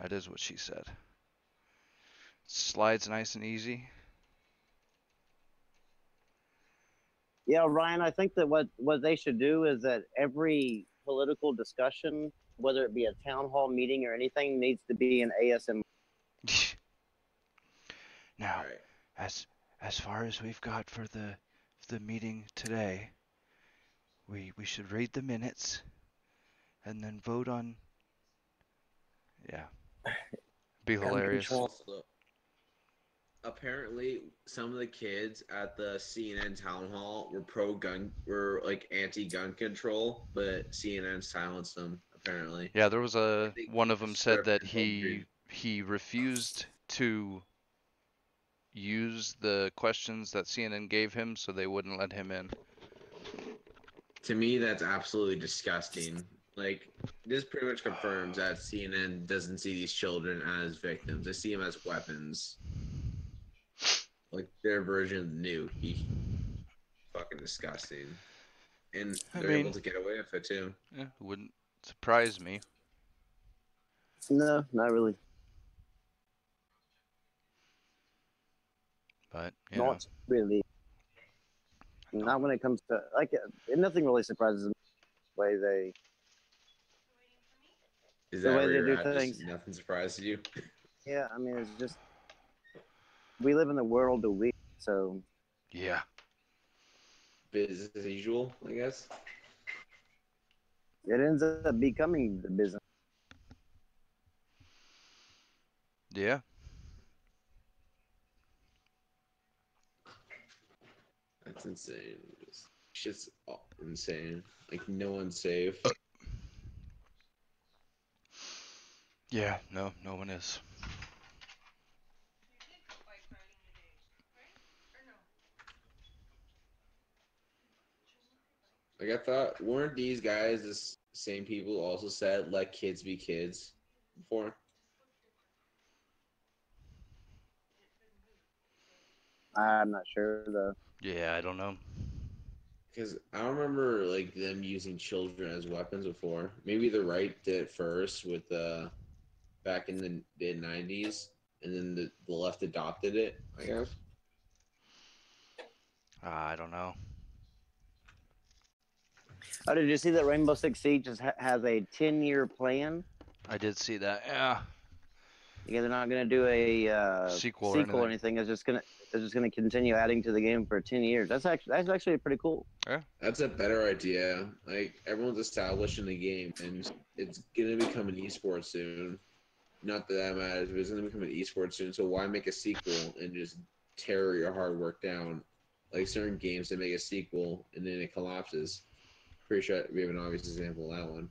That is what she said. Slides nice and easy. Yeah, Ryan, I think that what they should do is that every political discussion, whether it be a town hall meeting or anything, needs to be an ASM. Now, Right. as far as we've got for the meeting today, we should read the minutes and then vote on. Yeah, be Gun hilarious. control. Also, apparently, some of the kids at the CNN town hall were pro-gun, were like anti-gun control, but CNN silenced them. Apparently, Yeah, there was I a think one of the them said script that is altered. he refused to use the questions that CNN gave him, so they wouldn't let him in. To me, that's absolutely disgusting. Like, this pretty much confirms that CNN doesn't see these children as victims; they see them as weapons. Like their version of the nuke. Fucking disgusting. And I they're able mean, to get away with it too. it wouldn't surprise me. No, not really. But you know, Not really. Not when it comes to like nothing really surprises me the way they Is the that way where they you're do at? things. Just nothing surprises you? Yeah, I mean it's just we live in the world of we, so yeah. Business as usual, I guess. it ends up becoming the business. Yeah. That's insane. Shit's insane. Like no one's safe. Yeah, no one is. Like I thought, weren't these guys the same people who also said let kids be kids before? I'm not sure though. Yeah, I don't know. Because I don't remember like them using children as weapons before. Maybe the right did it first with back in the mid '90s, and then the left adopted it. I guess. I don't know. Oh, did you see that Rainbow Six Siege has a 10-year plan? I did see that. Yeah. Yeah, they're not going to do a Sequel or sequel or anything. anything. They're just gonna continue adding to the game for 10 years. That's actually pretty cool. Yeah. That's a better idea. Like everyone's established in the game, and it's gonna become an esport soon. Not that that matters, but it's gonna become an esport soon. So why make a sequel and just tear your hard work down? Like certain games, they make a sequel and then it collapses. Pretty sure we have an obvious example of that one.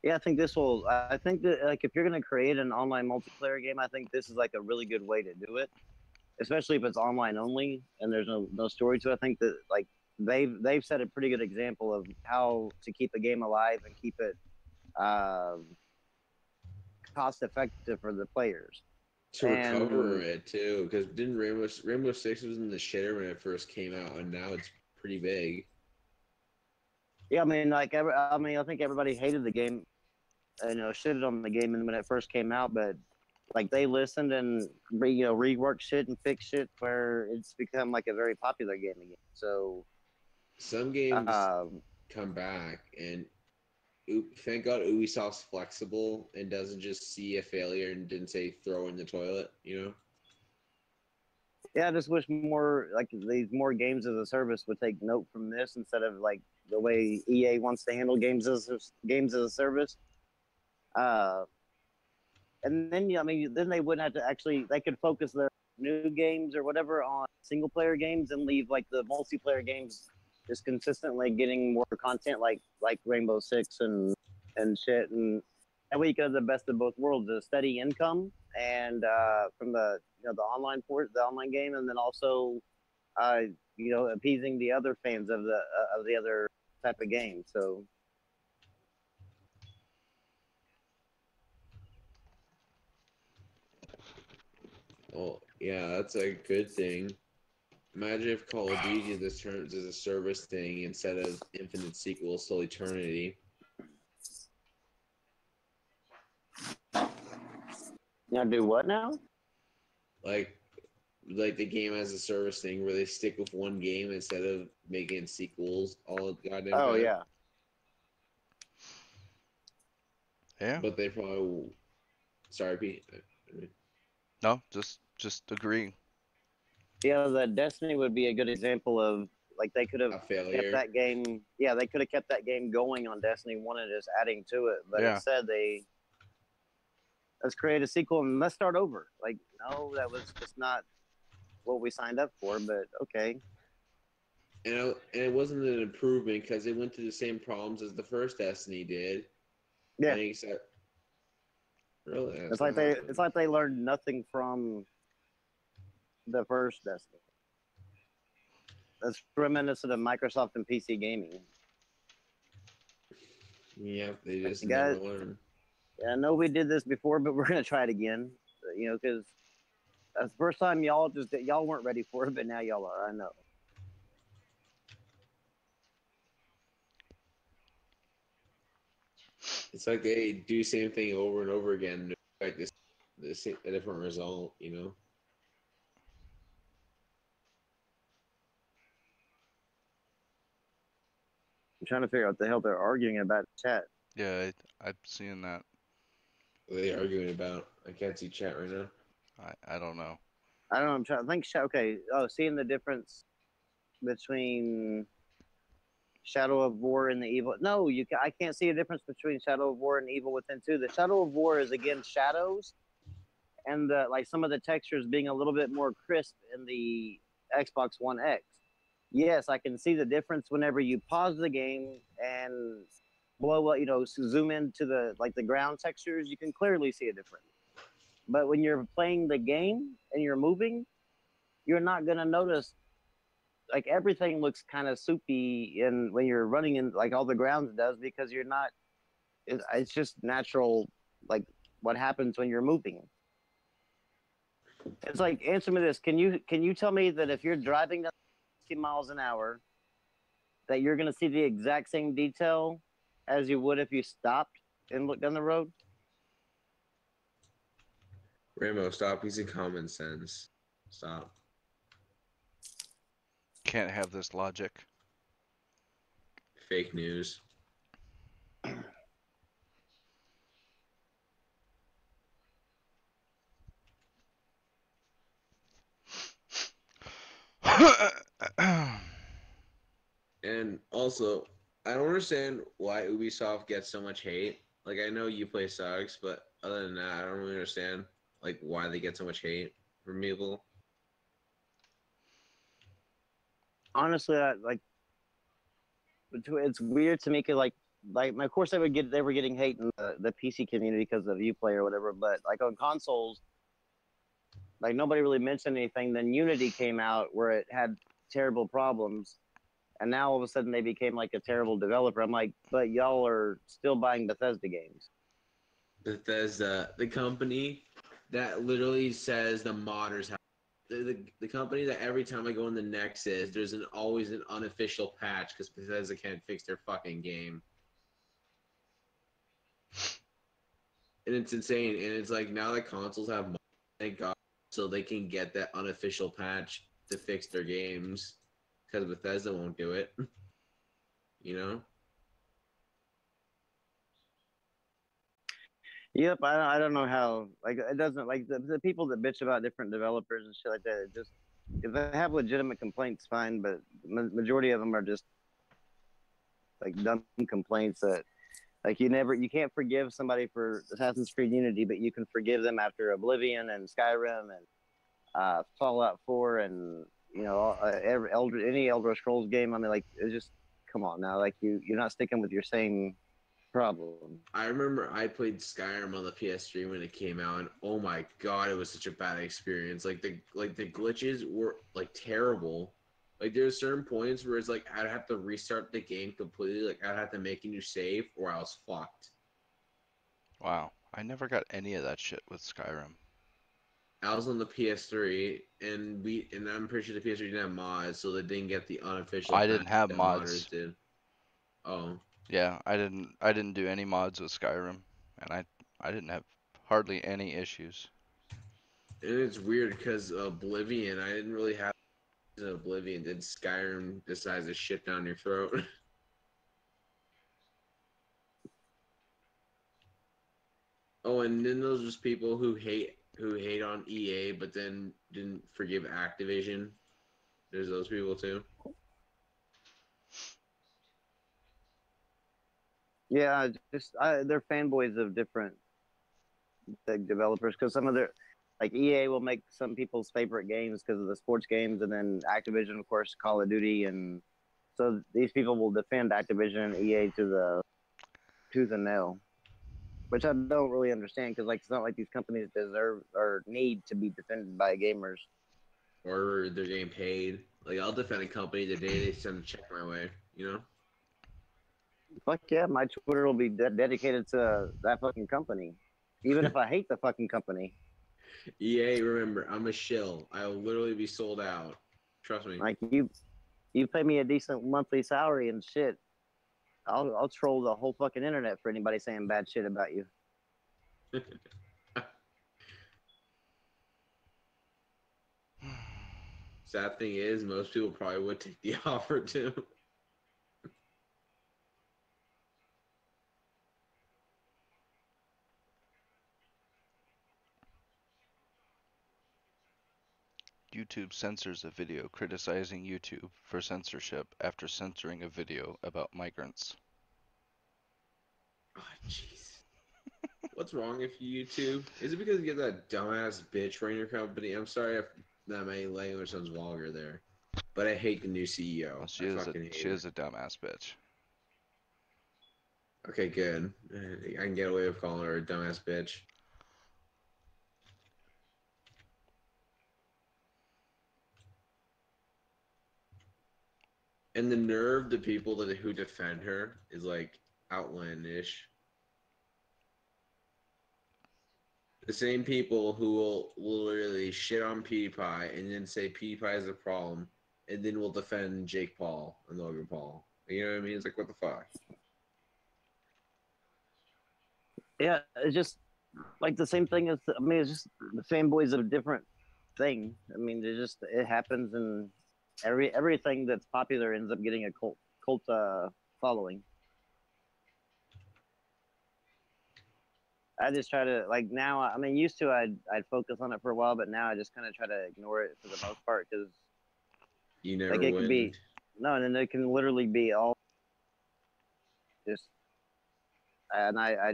Yeah, I think this will. I think that like if you're gonna create an online multiplayer game, I think this is like a really good way to do it, especially if it's online only and there's no story to it. I think that like they've set a pretty good example of how to keep a game alive and keep it uh, cost effective for the players. To recover And it too, because didn't Rainbow Six was in the shitter when it first came out, and now it's pretty big. yeah, I mean, I think everybody hated the game, shitted on the game when it first came out, but like they listened and reworked shit and fixed shit where it's become like a very popular game again. So Some games um, come back, and thank God Ubisoft's flexible and doesn't just see a failure and didn't say throw in the toilet. yeah, I just wish these more games as a service would take note from this instead of like the way EA wants to handle games as a service. Uh, and then then they wouldn't have to they could focus their new games or whatever on single player games and leave like the multiplayer games just consistently getting more content like Rainbow Six and shit, and that way you could have the best of both worlds: a steady income and from the online game, and then also appeasing the other fans of the other type of game. So Oh, yeah, that's a good thing. Imagine if Call of Duty this turns as a service thing instead of infinite sequels till eternity. now do what now? Like like the game as a service thing where they stick with one game instead of making sequels all the goddamn Oh time. yeah. Yeah. But they probably sorry, Pete. No, just agreeing. Yeah, the Destiny would be a good example of like they could have A kept failure. that game. Yeah, they could have kept that game going on Destiny 1 and just adding to it, but Yeah. instead let's create a sequel and let's start over. Like, no, that was just not what we signed up for. But okay, And it wasn't an improvement because it went through the same problems as the first Destiny did. yeah, And except really, it's that's like not happening. it's like they learned nothing from the first Destiny. That's reminiscent of Microsoft and PC gaming. Yeah, they Like, just never guys, learn. yeah, I know we did this before, but we're gonna try it again. Because that's the first time y'all weren't ready for it, but now y'all are. I know. It's like they do the same thing over and over again, like this a different result. I'm trying to figure out what the hell they're arguing about in chat. Yeah, I'm seeing that. What are they arguing about? I can't see chat right now. I don't know. I don't know. I'm trying to think. Okay. Oh, seeing the difference between Shadow of War and the Evil. No, I can't see a difference between Shadow of War and Evil Within 2. The Shadow of War is again shadows, and like some of the textures being a little bit more crisp in the Xbox One X. Yes, I can see the difference whenever you pause the game and zoom into the ground textures. You can clearly see a difference. But when you're playing the game and you're moving, you're not gonna notice. Like everything looks kind of soupy, and when you're running in, like all the grounds does, because you're not. It's just natural, like what happens when you're moving. It's like, answer me this: can you tell me that if you're driving down 60 miles an hour, that you're gonna see the exact same detail as you would if you stopped and looked down the road? Rambo, stop using common sense. Stop. Can't have this logic. fake news. And also, I don't understand why Ubisoft gets so much hate. Like, I know Uplay sucks, but other than that, I don't really understand like why they get so much hate from people. Honestly, it's weird to make it like of course they were getting hate in the PC community because of Uplay or whatever, but like on consoles, like nobody really mentioned anything. Then Unity came out where it had terrible problems, and now all of a sudden they became like a terrible developer. I'm like, but y'all are still buying Bethesda games. Bethesda, the company that literally says the modders have the company that every time I go in the Nexus, there's always an unofficial patch because Bethesda can't fix their fucking game. And it's insane. And it's like now that consoles have mods, thank God, so they can get that unofficial patch to fix their games because Bethesda won't do it. You know? Yep, I don't know how. Like, it doesn't like the people that bitch about different developers and shit like that. It just if they have legitimate complaints, fine. But majority of them are just like dumb complaints that like you can't forgive somebody for Assassin's Creed Unity, but you can forgive them after Oblivion and Skyrim and Fallout 4 and any Elder Scrolls game. I mean, like it's just come on now. Like you're not sticking with your same problem. I remember I played Skyrim on the PS3 when it came out, and oh my god, it was such a bad experience. Like the glitches were like terrible. Like there's certain points where it's like I'd have to restart the game completely. Like I'd have to make a new save, or I was fucked. Wow, I never got any of that shit with Skyrim. I was on the PS3, and I'm pretty sure the PS3 didn't have mods, so they didn't get the unofficial I patch didn't have that mods. modders did. Oh. Yeah, I didn't do any mods with Skyrim, and I didn't have hardly any issues. And it's weird because Oblivion, I didn't really have Oblivion. Then Skyrim decides to shit down your throat. Oh, and then those just people who hate on EA, but then didn't forgive Activision. There's those people too. Yeah, they're fanboys of different developers because some of their like EA will make some people's favorite games because of the sports games, and then Activision, of course, Call of Duty, and so these people will defend Activision and EA to the tooth and nail, which I don't really understand because like it's not like these companies deserve or need to be defended by gamers. Or they're getting paid. Like I'll defend a company the day they send a check my way. You know. Fuck yeah, my Twitter will be dedicated to that fucking company, even if I hate the fucking company. EA, remember, I'm a shill. I'll literally be sold out. Trust me. Like you pay me a decent monthly salary and shit. I'll troll the whole fucking internet for anybody saying bad shit about you. Sad thing is, most people probably would take the offer too. YouTube censors a video criticizing YouTube for censorship after censoring a video about migrants. Oh, jeez. What's wrong with YouTube? Is it because you get that dumbass bitch running your company? I'm sorry if that my language sounds vulgar there, but I hate the new CEO. Well, I fucking hate she her. is a dumbass bitch. Okay, good. I can get away with calling her a dumbass bitch. And the nerve, the people who defend her is like outlandish. The same people who will literally shit on PewDiePie and then say PewDiePie is a problem, and then will defend Jake Paul and Logan Paul. You know what I mean? It's like, what the fuck? Yeah, it's just like the same thing as I mean, it's just the fanboys of a different thing. I mean, it happens, and everything that's popular ends up getting a cult following. I just try to like now. I mean, used to I'd focus on it for a while, but now I just kind of try to ignore it for the most part because You never like it win. can be no, and then it can literally be all just. And I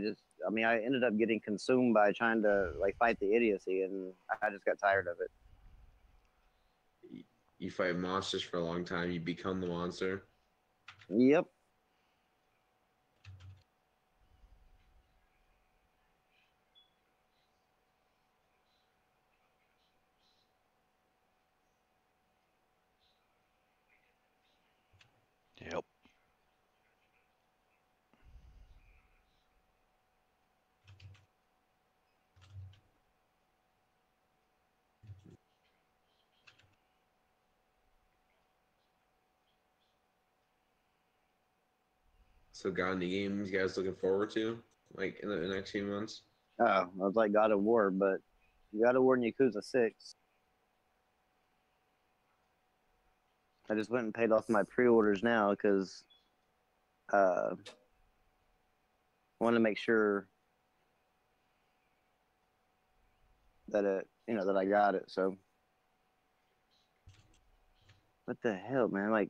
mean, I ended up getting consumed by trying to like fight the idiocy, and I just got tired of it. You fight monsters for a long time. You become the monster. Yep. Yep. So, got any games you guys looking forward to, like in the next few months? Oh, I was like God of War, but God of War and Yakuza 6. I just went and paid off my pre-orders now because I want to make sure that that I got it. So, what the hell, man? Like,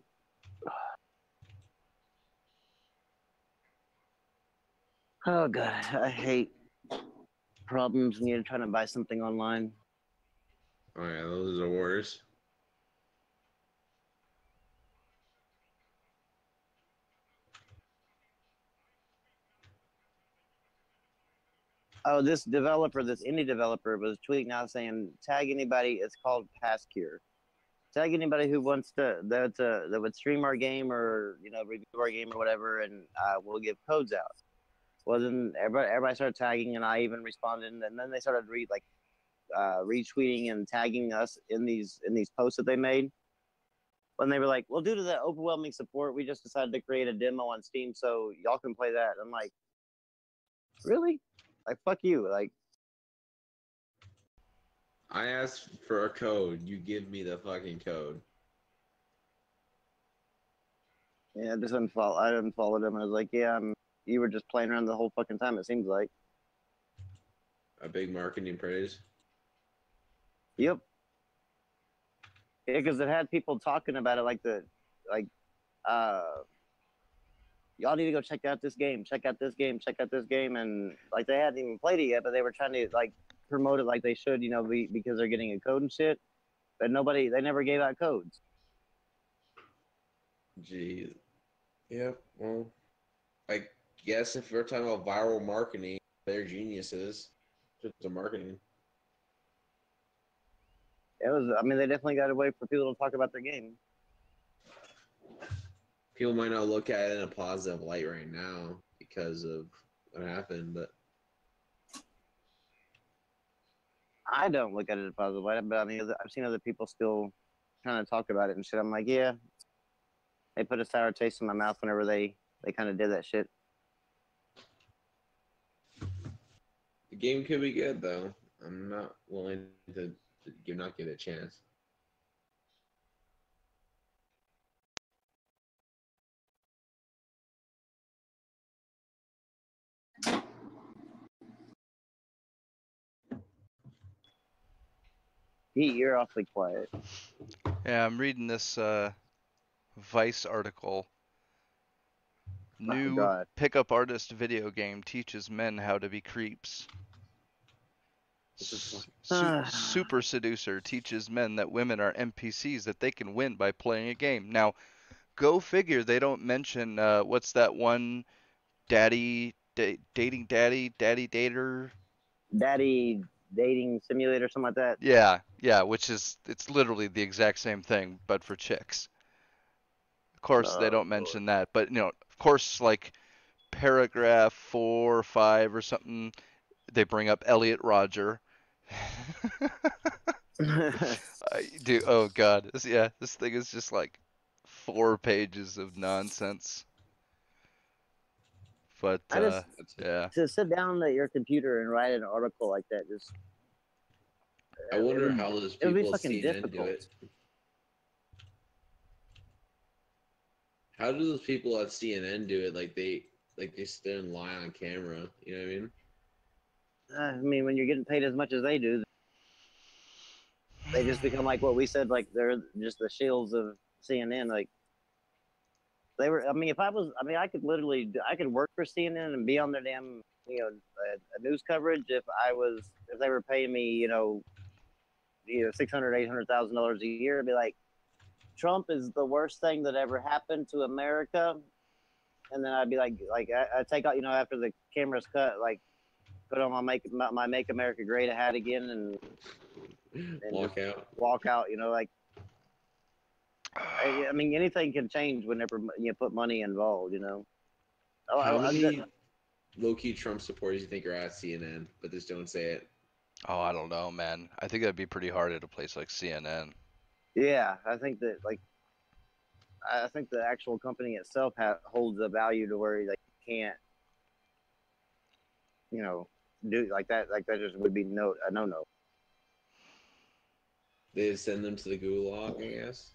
oh god, I hate problems when you're trying to buy something online. Oh yeah, those are the worst. Oh, this indie developer, was tweeting out saying, "Tag anybody. It's called Pass Cure. Tag anybody who wants that would stream our game or review our game or whatever, and we'll give codes out." Well, then everybody started tagging, and I even responded, and then they started retweeting and tagging us in these posts that they made. When they were like, "Well, due to the overwhelming support, we just decided to create a demo on Steam so y'all can play that." I'm like, really? Like, fuck you. Like, I asked for a code. You give me the fucking code. yeah, I unfollowed him. I was like, yeah, you were just playing around the whole fucking time, it seems like. A big marketing praise. Yep. Yeah, because it had people talking about it like, uh, y'all need to go check out this game, check out this game, check out this game, and like they hadn't even played it yet, but they were trying to like promote it like they should, because they're getting a code and shit. But they never gave out codes. Jeez. Yeah. Well, I guess if we're talking about viral marketing, they're geniuses. Just the marketing. I mean, they definitely got a way for people to talk about their game. People might not look at it in a positive light right now because of what happened, but I don't look at it in a positive light, but I mean, I've seen other people still trying to talk about it and shit. I'm like, yeah, they put a sour taste in my mouth whenever they kind of did that shit. the game could be good though. I'm not willing to not give it a chance. Pete, you're awfully quiet. Yeah, I'm reading this Vice article. Oh New God. pickup artist video game teaches men how to be creeps. Super Seducer teaches men that women are NPCs that they can win by playing a game. Now, go figure, they don't mention what's that one dating daddy dater? Daddy dating simulator, something like that. Yeah, which is it's literally the exact same thing but for chicks. Of course, they Oh don't Lord. mention that, but of course, like paragraph 4 or 5 or something, they bring up Elliot Rodger. Dude, oh god, this thing is just like 4 pages of nonsense. But I just yeah, to sit down at your computer and write an article like that, just I wonder how those it would be people at fucking CNN do difficult. it. How do those people at CNN do it? Like they sit there and lie on camera. You know what I mean? I mean, when you're getting paid as much as they do, they just become like what we said. Like they're just the shills of CNN. Like they were. I mean, if I was, I mean, I could literally, I could work for CNN and be on their damn, news coverage if if they were paying me, $600,000-$800,000 a year. It'd be like, Trump is the worst thing that ever happened to America. And then I'd be like I take out, after the camera's cut, like put on my Make America Great hat again and Walk out. walk out. Like I mean, anything can change whenever you put money involved. Oh, How many low-key Trump supporters you think are at CNN, but just don't say it? Oh, I don't know, man. I think that'd be pretty hard at a place like CNN. Yeah, I think that I think the actual company itself holds a value to where like you can't, do like that. Like that just would be a no no. They just send them to the gulag, I guess.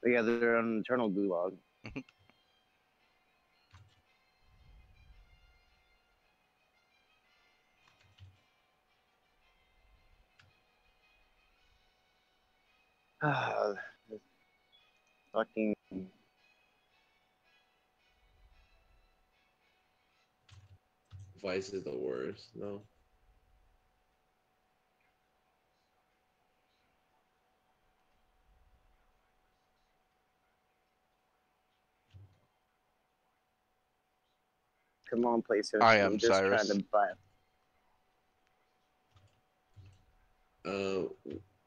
But yeah, they're an internal gulag. Fucking. Vice is the worst, though. Come on, PlayStation. I am I'm just Cyrus. trying to buy.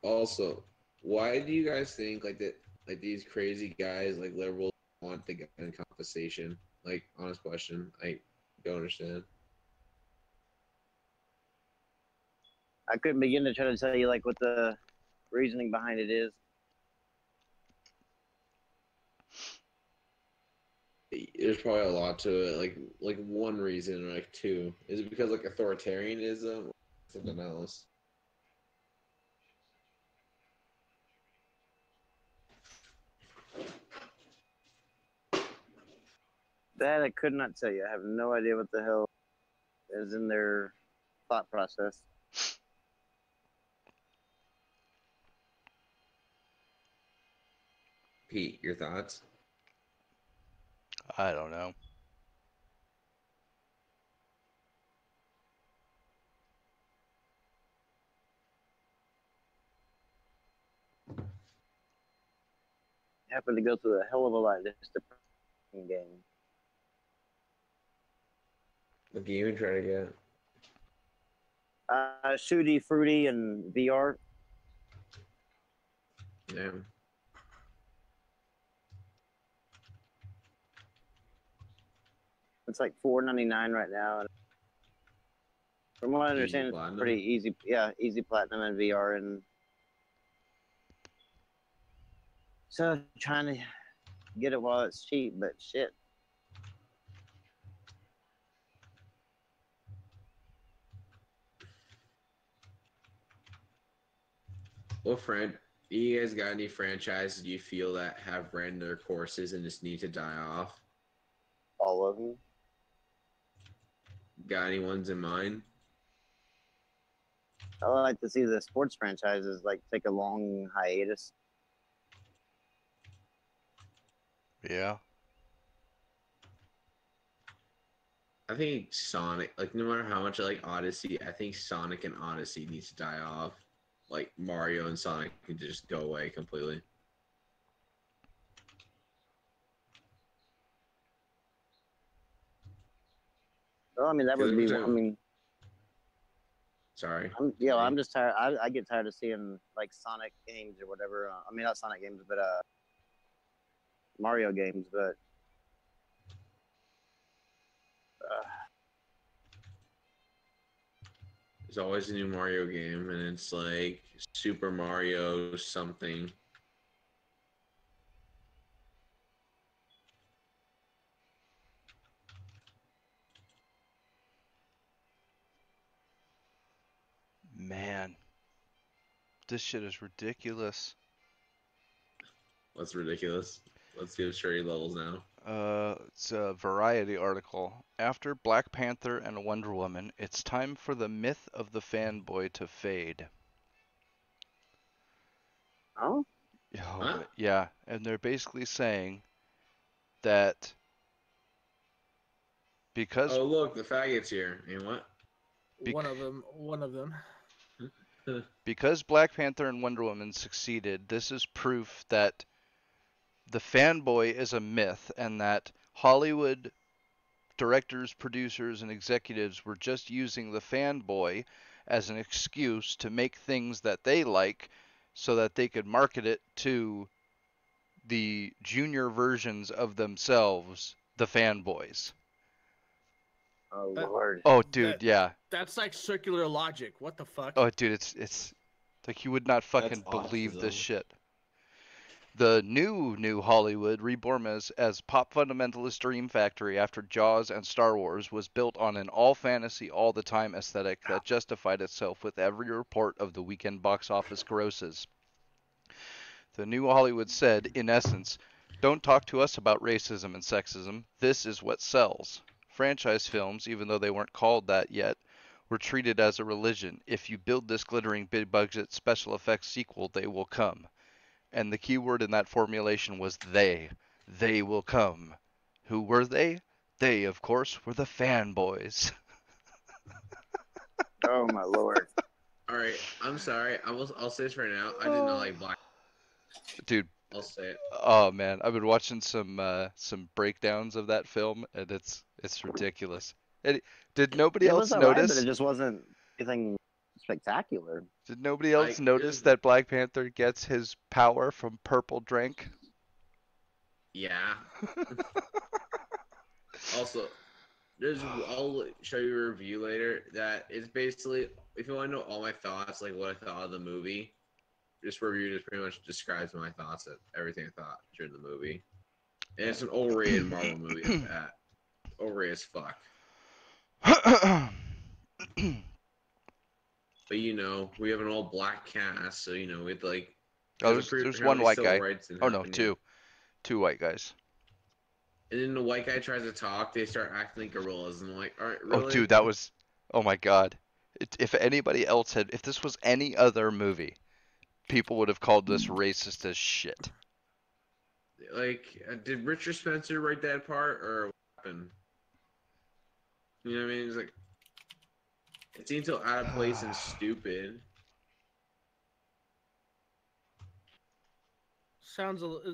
Also, why do you guys think like that? Like these crazy guys, like liberals, want the gun compensation? Like, honest question. I don't understand. I couldn't begin to try to tell you like what the reasoning behind it is. There's probably a lot to it. Like one reason or like two. Is it because like authoritarianism or something else? That I could not tell you. I have no idea what the hell is in their thought process. Pete, your thoughts? I don't know. Happened to go through a hell of a lot just to game. What game you try to get? Shooty Fruity and VR. Yeah. It's like $4.99 right now. And from what I Easy understand, it's platinum? pretty easy. Yeah, easy platinum and VR. And so trying to get it while it's cheap, but shit. What friend? You guys got any franchises you feel that have ran their courses and just need to die off? All of them. Got any ones in mind? I would like to see the sports franchises like take a long hiatus. Yeah. I think Sonic, like no matter how much I like Odyssey, I think Sonic and Odyssey needs to die off. Like Mario and Sonic can just go away completely. Well, I mean, that would be. I mean, sorry. I'm just tired. I get tired of seeing like Sonic games or whatever. I mean, not Sonic games, but Mario games. But there's always a new Mario game, and it's like Super Mario something. Man. This shit is ridiculous. What's ridiculous? Let's give Sherry levels now. It's a Variety article. After Black Panther and Wonder Woman, it's time for the myth of the fanboy to fade. Oh, Oh, Huh? yeah, and they're basically saying that because Oh, look, the faggot's here. And what? Bec- One of them. because Black Panther and Wonder Woman succeeded, this is proof that the fanboy is a myth and that Hollywood directors, producers, and executives were just using the fanboy as an excuse to make things that they like so that they could market it to the junior versions of themselves, the fanboys. oh That- Lord. Oh, dude, yeah. That's like circular logic. What the fuck? Oh, dude, it's like you would not fucking That's believe this autism. shit. The new Hollywood, reborn as pop fundamentalist dream factory after Jaws and Star Wars, was built on an all fantasy all the time aesthetic that justified itself with every report of the weekend box office grosses. The new Hollywood said, in essence, don't talk to us about racism and sexism. This is what sells. Franchise films, even though they weren't called that yet, were treated as a religion. If you build this glittering big budget special effects sequel, they will come. And the key word in that formulation was they. They will come. Who were they? They, of course, were the fanboys. Oh my Lord. All right, I'm sorry. I'll say this right now. I did not like Black. Dude, I'll say it. oh man, I've been watching some breakdowns of that film, and it's ridiculous. And did nobody It was else alright, but notice? it just wasn't anything spectacular. Did nobody else Like, notice that Black Panther gets his power from purple drink? Yeah. Also, I'll show you a review later that is basically, if you want to know all my thoughts, like what I thought of the movie, this review just pretty much describes my thoughts of everything I thought during the movie. And it's an overrated Marvel movie at that. Overrated as fuck. But we have an all black cast, so we had like Oh, there's one white guy. Oh no, two white guys. And then the white guy tries to talk, they start acting like gorillas, and I'm like, all right, Oh, really? dude, that was. Oh my God. If anybody else had, if this was any other movie, people would have called this racist as shit. Like, did Richard Spencer write that part, or what happened? You know what I mean? It's like, it seems so out of place and stupid.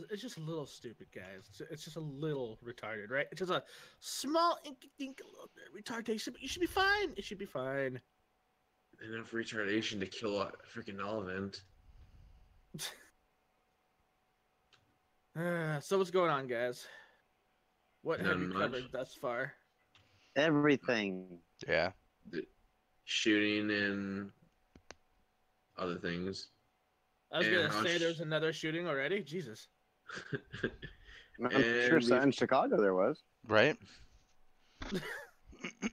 It's just a little stupid, guys. It's just a little retarded, right? It's just a small ink little bit retardation, but you should be fine. It should be fine. Enough retardation to kill a freaking elephant. So what's going on, guys? What have you Not much. covered thus far? Everything. Yeah. The shooting and other things. I was And gonna how say there's another shooting already. Jesus. I'm And sure we- in Chicago there was. Right?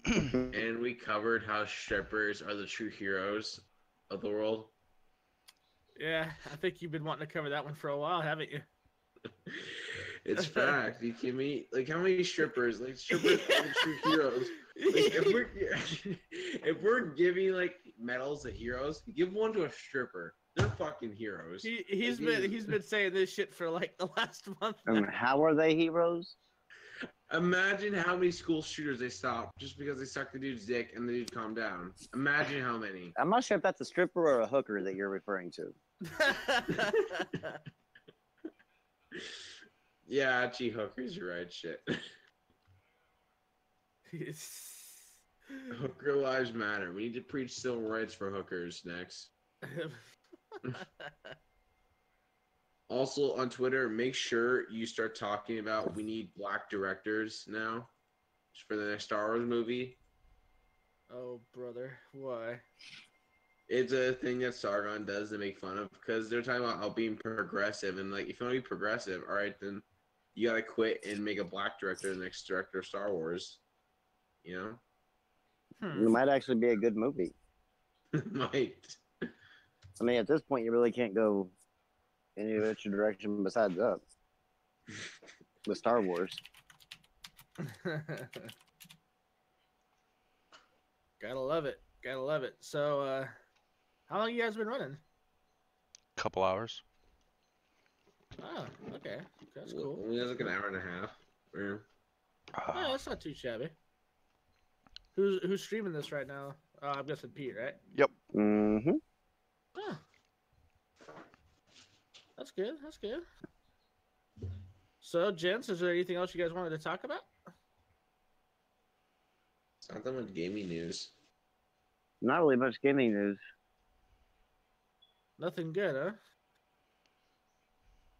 And we covered how strippers are the true heroes of the world. Yeah, I think you've been wanting to cover that one for a while, haven't you? It's fact. You kidding me? Like, how many strippers? Like, strippers are the true heroes. Like, if we're giving like medals to heroes, give one to a stripper. They're fucking heroes. He's Like, been saying this shit for like the last month. And how are they heroes? Imagine how many school shooters they stopped just because they sucked the dude's dick and the dude calmed down. Imagine how many. I'm not sure if that's a stripper or a hooker that you're referring to. Yeah, actually, hookers, you're right. Shit. Hooker lives matter. We need to preach civil rights for hookers next. Also on Twitter, make sure you start talking about we need black directors now for the next Star Wars movie. Oh, brother, why? It's a thing that Sargon does to make fun of because they're talking about how being progressive and like if you want to be progressive, all right, then you gotta quit and make a black director the next director of Star Wars. You know, It might actually be a good movie. might. I mean, at this point, you really can't go any other direction besides up with Star Wars. Gotta love it. Gotta love it. So, how long you guys been running? Couple hours. Oh, okay. That's cool. We have like an hour and a half. Yeah. Yeah, that's not too shabby. Who's streaming this right now? I'm guessing Pete, right? Yep. Mm-hmm. Oh. That's good. That's good. So, gents, is there anything else you guys wanted to talk about? It's not that much gaming news. Not really much gaming news. Nothing good, huh?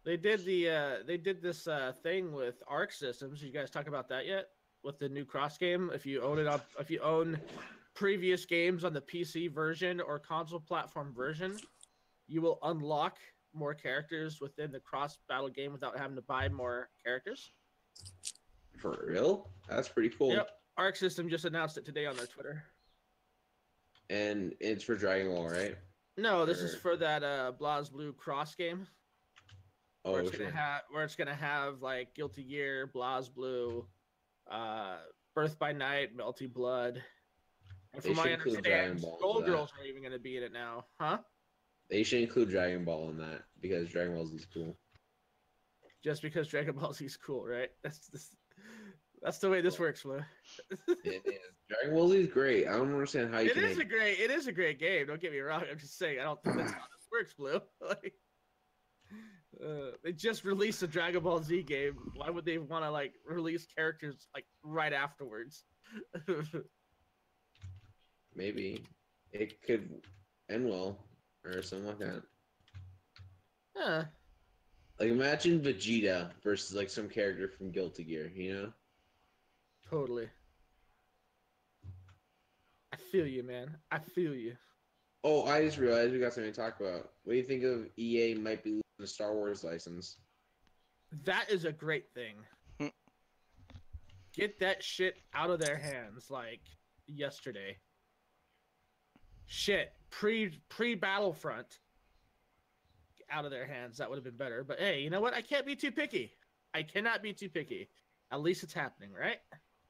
They did this thing with Arc Systems. You guys talk about that yet? With the new cross game, if you own previous games on the PC version or console platform version, you will unlock more characters within the cross battle game without having to buy more characters. For real? That's pretty cool. Yep. Arc System just announced it today on their Twitter. And it's for Dragon Ball, right? No, this is for that BlazBlue cross game. Oh, where it's sure. gonna have like Guilty Gear, BlazBlue, Birth by Night, Melty Blood. And They from my should include Dragon understanding, Ball into Skullgirls that. are even gonna be in it now, huh? They should include Dragon Ball in that because Dragon Ball is cool. Just because Dragon Ball Z is cool, right? That's the way this works, Flo. It is. Dragon Ball Z is great. I don't understand how you It can. is a great game. Don't get me wrong. I'm just saying I don't think that's how this works, Blue. Like, they just released a Dragon Ball Z game. Why would they want to like release characters like right afterwards? Maybe it could end well or something like that. Yeah. Like imagine Vegeta versus like some character from Guilty Gear, you know? Totally. I feel you, man. I feel you. Oh, I just realized we got something to talk about. What do you think of EA might be losing the Star Wars license? That is a great thing. Get that shit out of their hands like yesterday. Shit. Pre Battlefront. Out of their hands. That would have been better. But hey, you know what? I can't be too picky. I cannot be too picky. At least it's happening, right?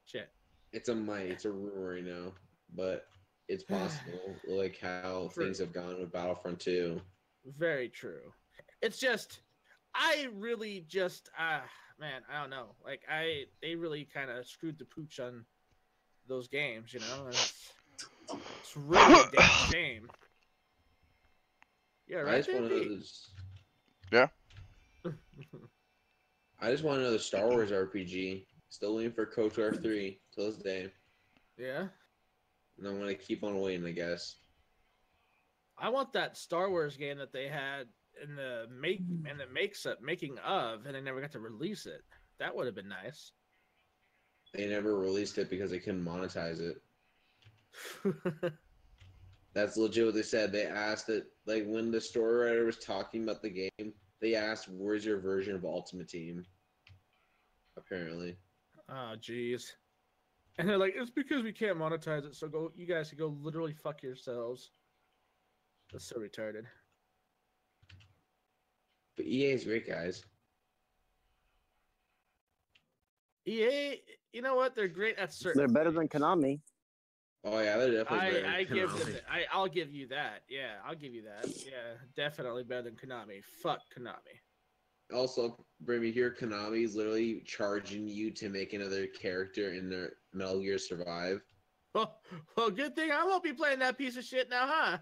Shit. It's a rumor right now, but it's possible. Like how things have gone with Battlefront 2. Very true. It's just, I really just, man, I don't know. Like they really kind of screwed the pooch on those games, you know. It's really a damn shame. Yeah, right. I just want to know this. Yeah. I just want another Star Wars RPG. Still waiting for KOTOR 3 till this day. Yeah. And I'm gonna keep on waiting, I guess. I want that Star Wars game that they had in the making of, and they never got to release it. That would have been nice. They never released it because they couldn't monetize it. That's legit what they said. They asked it, like, when the story writer was talking about the game, they asked, where's your version of Ultimate Team? Apparently. Oh, jeez. And they're like, it's because we can't monetize it, so you guys can go literally fuck yourselves. That's so retarded. But EA is great, guys. EA, you know what? They're great at certain. They're better than Konami. Oh yeah, they're definitely better. I'll give you that. Yeah, I'll give you that. Yeah, definitely better than Konami. Fuck Konami. Also, Brimmy, here Konami is literally charging you to make another character in their Metal Gear Survive. Well, good thing I won't be playing that piece of shit now, huh?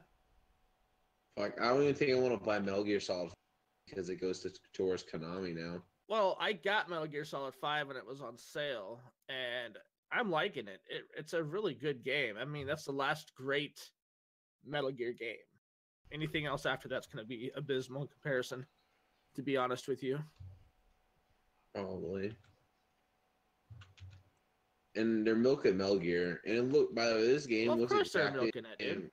Fuck, I don't even think I want to buy Metal Gear Solid because it goes towards Konami now. Well, I got Metal Gear Solid 5 when it was on sale, and I'm liking it. It's a really good game. I mean, that's the last great Metal Gear game. Anything else after that's going to be abysmal in comparison, to be honest with you. Probably. And they're milking Metal Gear. And look, by the way, this game looks exactly the same.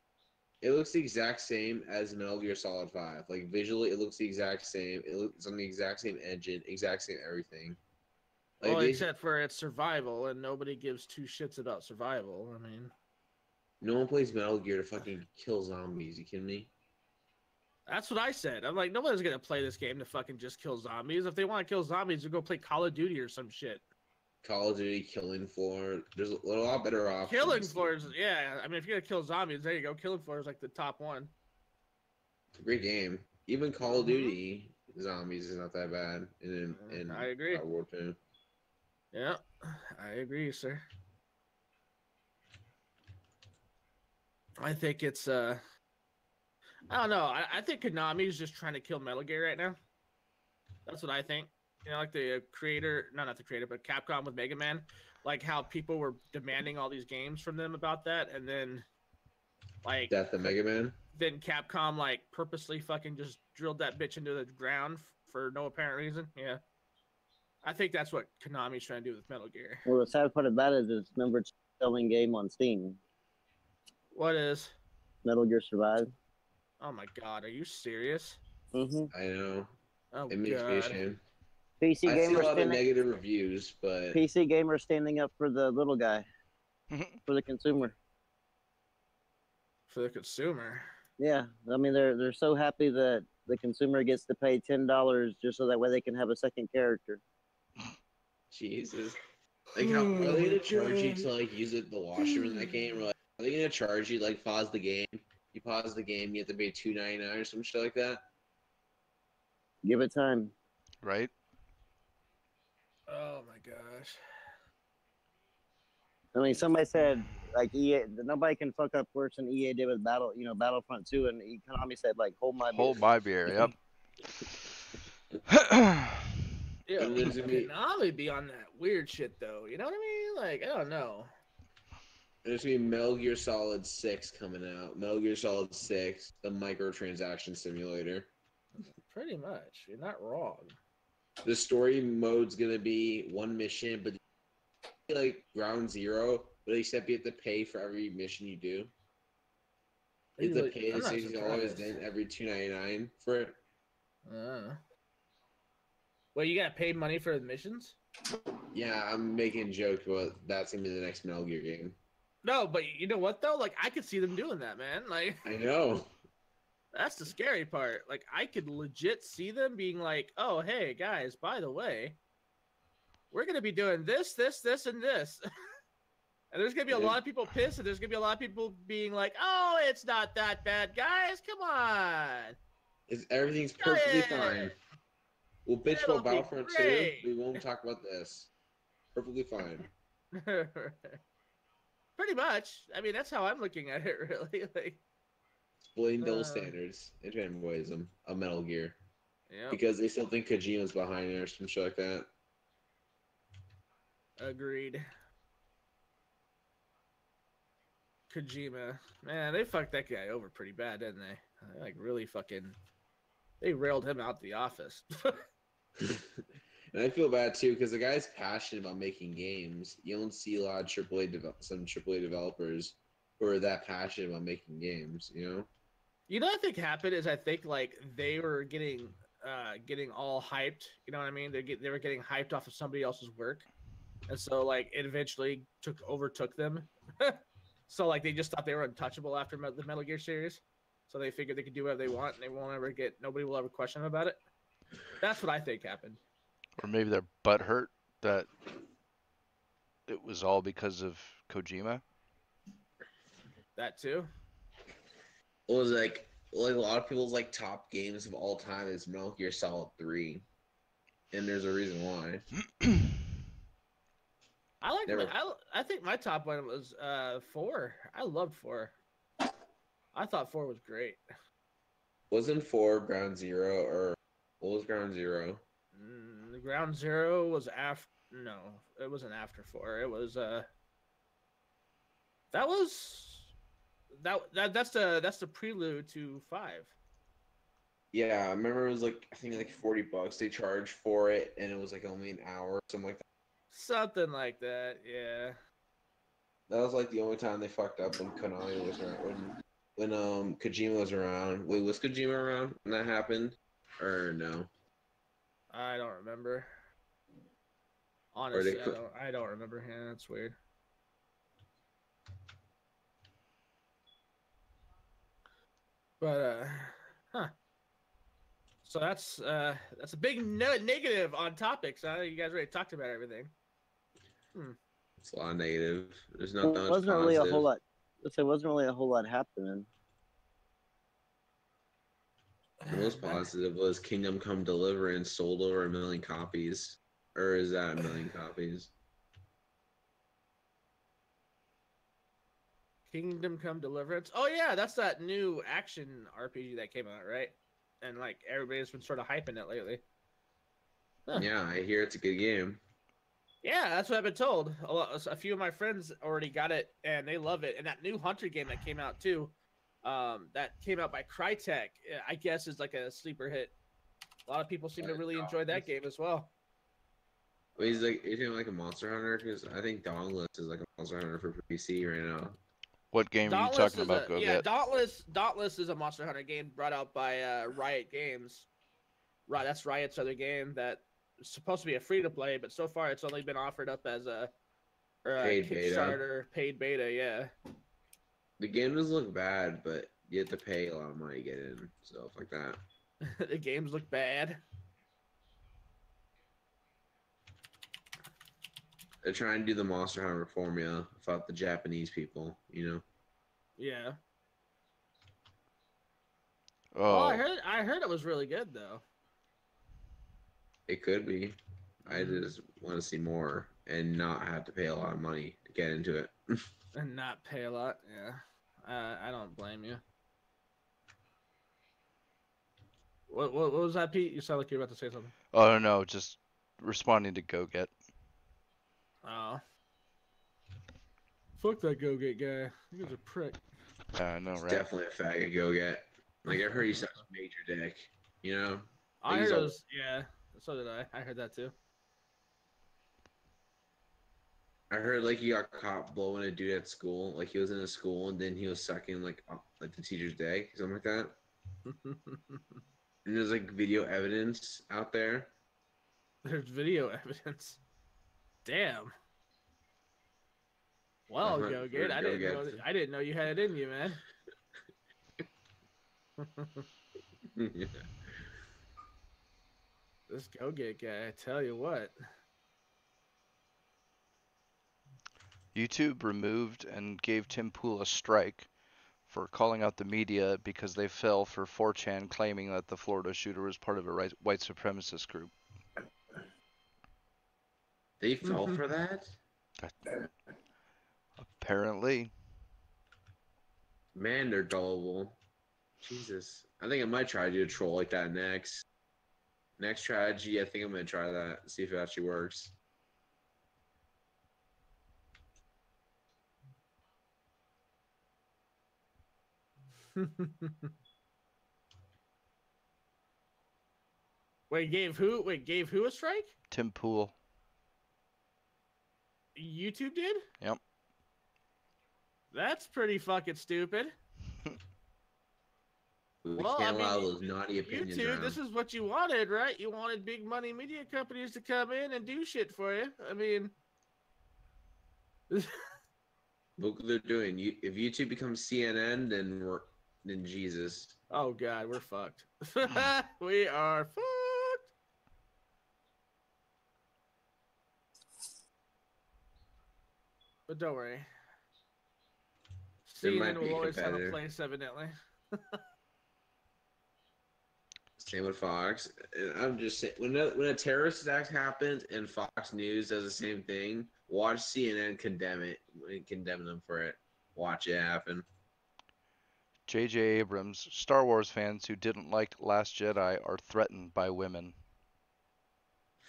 It looks the exact same as Metal Gear Solid 5. Like, visually, it looks the exact same. It looks on the exact same engine, exact same everything. Like, well, except for its survival, and nobody gives two shits about survival. I mean, no one plays Metal Gear to fucking kill zombies. You kidding me? That's what I said. I'm like, nobody's gonna play this game to fucking just kill zombies. If they want to kill zombies, they'll go play Call of Duty or some shit. Call of Duty, Killing Floor. There's a lot better options. Killing Floors, yeah. I mean, if you're gonna kill zombies, there you go. Killing Floor is like the top one. It's a great game. Even Call of Duty Zombies is not that bad in I agree. World War II. Yeah, I agree, sir. I think it's I don't know. I think Konami's just trying to kill Metal Gear right now. That's what I think. You know, like the creator, no, not the creator, but Capcom with Mega Man. Like how people were demanding all these games from them about that, and then like Death of Mega Man. Then Capcom like purposely fucking just drilled that bitch into the ground for no apparent reason. Yeah, I think that's what Konami's trying to do with Metal Gear. Well, the sad part about it is it's number 2 selling game on Steam. What is? Metal Gear Survive. Oh my god, are you serious? Mm-hmm. I know. Oh It makes me god. ashamed. PC I see a Gamer lot of negative reviews, but PC Gamer standing up for the little guy, for the consumer. For the consumer. Yeah, I mean they're so happy that the consumer gets to pay $10 just so that way they can have a second character. Jesus. Like, how are they gonna charge you to like use it the washroom in that game? Or like, are they gonna charge you like pause the game? You pause the game, you have to pay $2.99 or some shit like that. Give it time. Right? Oh my gosh. I mean, somebody said like EA, nobody can fuck up worse than EA did with Battlefront 2, and Konami said like hold my beer. Hold my beer. Yep. Yeah, And there's gonna be- Konami be on that weird shit though. You know what I mean? Like, I don't know. There's gonna be Metal Gear Solid 6 coming out. Metal Gear Solid 6, the microtransaction simulator. Pretty much. You're not wrong. The story mode's gonna be one mission, but like Ground Zero, but except you have to pay for every mission you do. You have to pay I'm the not $60 surprised. then every $2.99 for it. Well, you gotta pay money for the missions? Yeah, I'm making a joke, but that's gonna be the next Metal Gear game. No, but you know what though? Like, I could see them doing that, man. Like, I know. that's the scary part. Like, I could legit see them being like, "Oh, hey guys, by the way, we're gonna be doing this, this, this, and this." And there's gonna be a lot of people pissed, and there's gonna be a lot of people being like, "Oh, it's not that bad, guys. Come on." Everything's perfectly fine. We'll bitch It'll about be Battlefront 2. great. We won't talk about this. Perfectly fine. Pretty much. I mean, that's how I'm looking at it, really. Like, Splitting double standards in fanboyism of Metal Gear. yeah, Because they still think Kojima's behind it or some shit like that. agreed. Kojima, man, they fucked that guy over pretty bad, didn't they? They like really fucking, they railed him out the office. And I feel bad too because the guy's passionate about making games. You don't see a lot of some AAA developers who are that passionate about making games. You know? You know what I think happened is I think like they were getting all hyped. You know what I mean? They were getting hyped off of somebody else's work, and so like it eventually overtook them. So like they just thought they were untouchable after the Metal Gear series. So they figured they could do whatever they want, and nobody will ever question them about it. That's what I think happened. Or maybe they're butthurt that it was all because of Kojima. That too. It was like a lot of people's like top games of all time is Metal Gear Solid 3, and there's a reason why. I think my top one was 4. I loved 4. I thought 4 was great. Wasn't 4 Ground Zero, or what was Ground Zero? Ground Zero was after. No, it wasn't after 4. It was that's the prelude to 5. Yeah, I remember it was like I think like $40 they charged for it, and it was like only an hour or something like that. Something like that, yeah. That was like the only time they fucked up when Konami was around. When Kojima was around. Wait, was Kojima around when that happened? Or no? I don't remember. Honestly, I don't remember. Yeah, that's weird. But So that's a big negative on topics. Huh? You guys already talked about everything. It's a lot of negative. There's not that It much wasn't really a whole positive. lot. It wasn't really a whole lot happening. The most positive was Kingdom Come Deliverance sold over 1 million copies. Or is that 1 million copies? Kingdom Come Deliverance. Oh yeah, that's that new action RPG that came out, right? And like everybody's been sort of hyping it lately. Huh. Yeah, I hear it's a good game. Yeah, that's what I've been told. A few of my friends already got it and they love it. And that new Hunter game that came out too, that came out by Crytek, I guess is like a sleeper hit. A lot of people seem to really enjoy that game as well. Wait, is it like a Monster Hunter? Because I think Dauntless is like a Monster Hunter for PC right now. What game are you Dauntless talking about? Dauntless is a Monster Hunter game brought out by Riot Games. Right, that's Riot's other game that is supposed to be a free to play, but so far it's only been offered up as a Paid Kickstarter paid beta. Yeah. The game doesn't look bad, but you have to pay a lot of money to get in, stuff like that. The games look bad. They're trying to do the Monster Hunter formula without the Japanese people, you know? Yeah. Oh, Well, I heard it was really good though. It could be. I just want to see more and not have to pay a lot of money to get into it. And not pay a lot. Yeah. I don't blame you. What was that, Pete? You sound like you were about to say something. oh no, just responding to Go Get. Oh. Fuck that Go Get guy. You guys are prick. Yeah, I know, It's right? definitely a faggot go get. Like, I've heard he sucks major dick, you know? I He's heard a- those. Yeah. So did I. I heard that too. I heard, like, he got caught blowing a dude at school. Like, he was in a school, and then he was sucking, like the teacher's dick, something like that. And there's, like, video evidence out there. There's video evidence. Damn. Well, Go Get. I didn't know you had it in you, man. This Go Get guy, I tell you what. YouTube removed and gave Tim Pool a strike for calling out the media because they fell for 4chan claiming that the Florida shooter was part of a white supremacist group. They fell for that? Apparently. Man, they're gullible. Jesus. I think I might try to do a troll like that next. Next strategy, I think I'm going to try that. See if it actually works. Wait, gave who a strike? Tim Pool. YouTube did? Yep. That's pretty fucking stupid. We Well, can't I mean, allow those naughty opinions YouTube, around. this is what you wanted, right? You wanted big money media companies to come in and do shit for you. I mean, Look what they're doing. If YouTube becomes CNN, then Jesus. oh god, we're fucked. We are fucked. But don't worry. There might CNN be will a always have a competitor. place, evidently. Same with Fox. And I'm just saying, when a terrorist attack happens and Fox News does the same thing, watch CNN condemn it and condemn them for it. Watch it happen. J.J. Abrams, Star Wars fans who didn't like Last Jedi are threatened by women.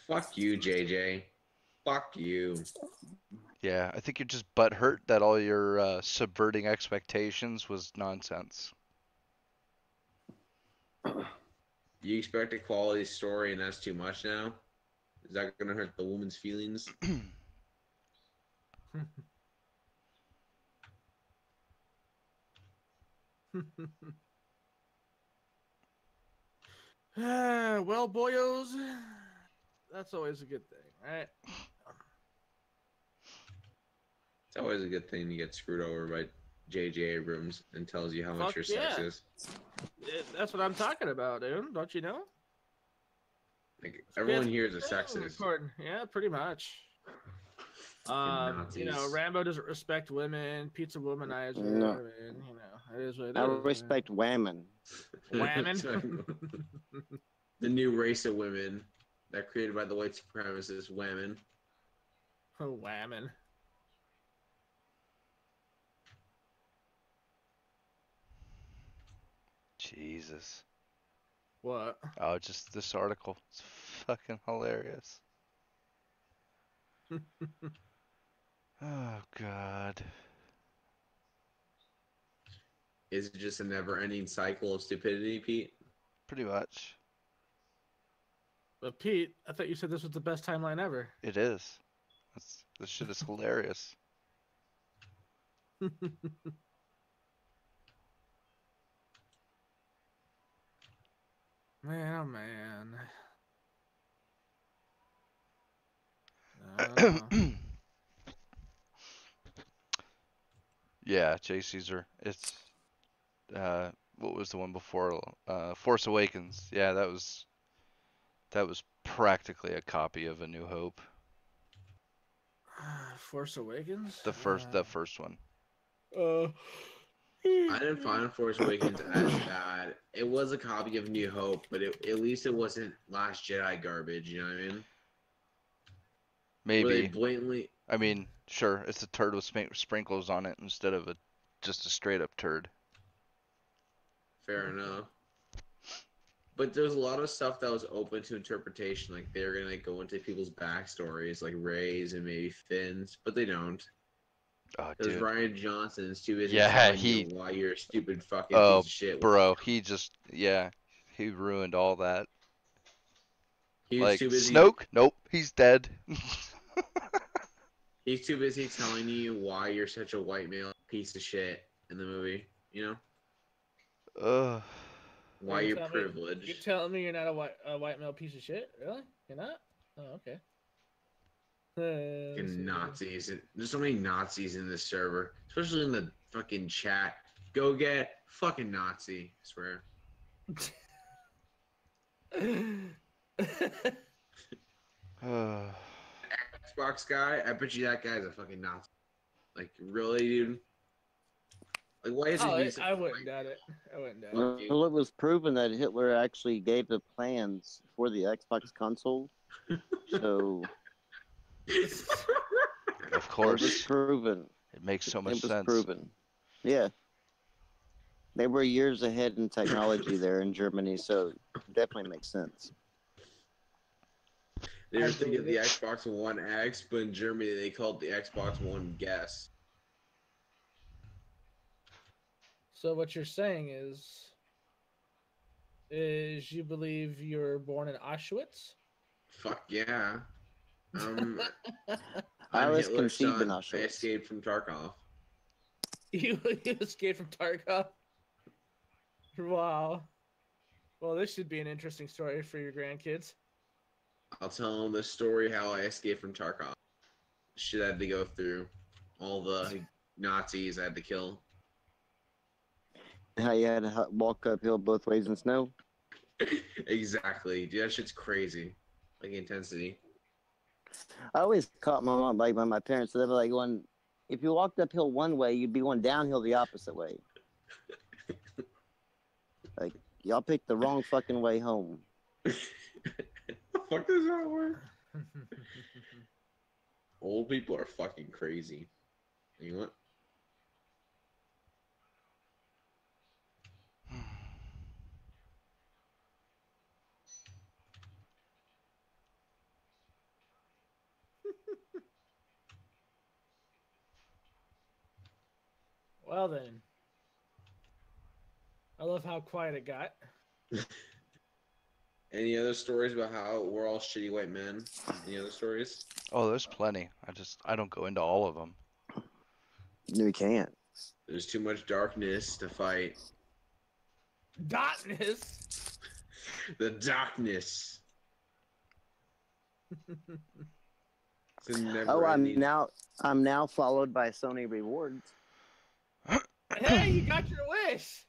Fuck you, JJ. Fuck you. Yeah, I think you're just butthurt that all your subverting expectations was nonsense. You expect a quality story and that's too much now? Is that going to hurt the woman's feelings? Well, boyos, that's always a good thing, right? It's always a good thing to get screwed over by J.J. Abrams and tells you how much Fuck your sex yeah. is. That's what I'm talking about, dude. Don't you know? Like everyone here is a sexist. Yeah, pretty much. You know, Rambo doesn't respect women, pizza womanizer, No. and you know, it is what it I is. respect whammon. Whammon. The new race of women that created by the white supremacists, women. Oh, whammon. Jesus. What? Oh, just this article. It's fucking hilarious. Oh, God. Is it just a never-ending cycle of stupidity, Pete? Pretty much. But Pete, I thought you said this was the best timeline ever. It is. This shit is hilarious. Man, oh man. I don't know. Yeah, J. Caesar. It's what was the one before? Force Awakens. Yeah, that was practically a copy of A New Hope. Force Awakens? The first one. I didn't find Force Awakens as bad. It was a copy of New Hope, but at least it wasn't Last Jedi garbage, you know what I mean? Maybe. Where they blatantly... I mean, sure, it's a turd with sprinkles on it instead of just a straight up turd. Fair enough. But there's a lot of stuff that was open to interpretation. Like, they're going to go into people's backstories, like Rey's and maybe Finn's, but they don't. Oh, Because dude. Ryan Johnson's too busy Yeah, telling you why you're a stupid fucking piece of shit. Bro, he ruined all that. He was Like, too busy. Snoke? Nope, he's dead. He's too busy telling you why you're such a white male piece of shit in the movie, you know? Ugh. Why you're privileged. You're telling me you're not a white male piece of shit? Really? You're not? Oh, okay. Fucking Nazis. There's so many Nazis in this server, especially in the fucking chat. Go get fucking Nazi, I swear. Xbox guy, I bet you that guy's a fucking Nazi. Like, really, dude? Like, why is it? I wouldn't doubt it. Well, it was proven that Hitler actually gave the plans for the Xbox console. So, Of course. it was proven. It makes so much It was sense. proven. Yeah. They were years ahead in technology there in Germany, so it definitely makes sense. They were thinking the Xbox One X, but in Germany they called the Xbox One Guess. So what you're saying is you believe you were born in Auschwitz? Fuck yeah. I I'm was Hitler's conceived in son. I Auschwitz. escaped from Tarkov. You escaped from Tarkov? Wow. Well, this should be an interesting story for your grandkids. I'll tell them the story how I escaped from Tarkov. Shit I had to go through. All the Nazis I had to kill. How you had to walk uphill both ways in snow? Exactly. Dude, that shit's crazy. Like intensity. I always caught my mom, like my parents, they were like going, if you walked uphill one way, you'd be going downhill the opposite way. Like, y'all picked the wrong fucking way home. The fuck does that work? Old people are fucking crazy. You know what? Well then. I love how quiet it got. Any other stories about how we're all shitty white men? Any other stories? Oh, there's plenty. I don't go into all of them. You can't. There's too much darkness to fight. Darkness. The darkness. Oh, I'm now followed by Sony rewards. Hey, you got your wish.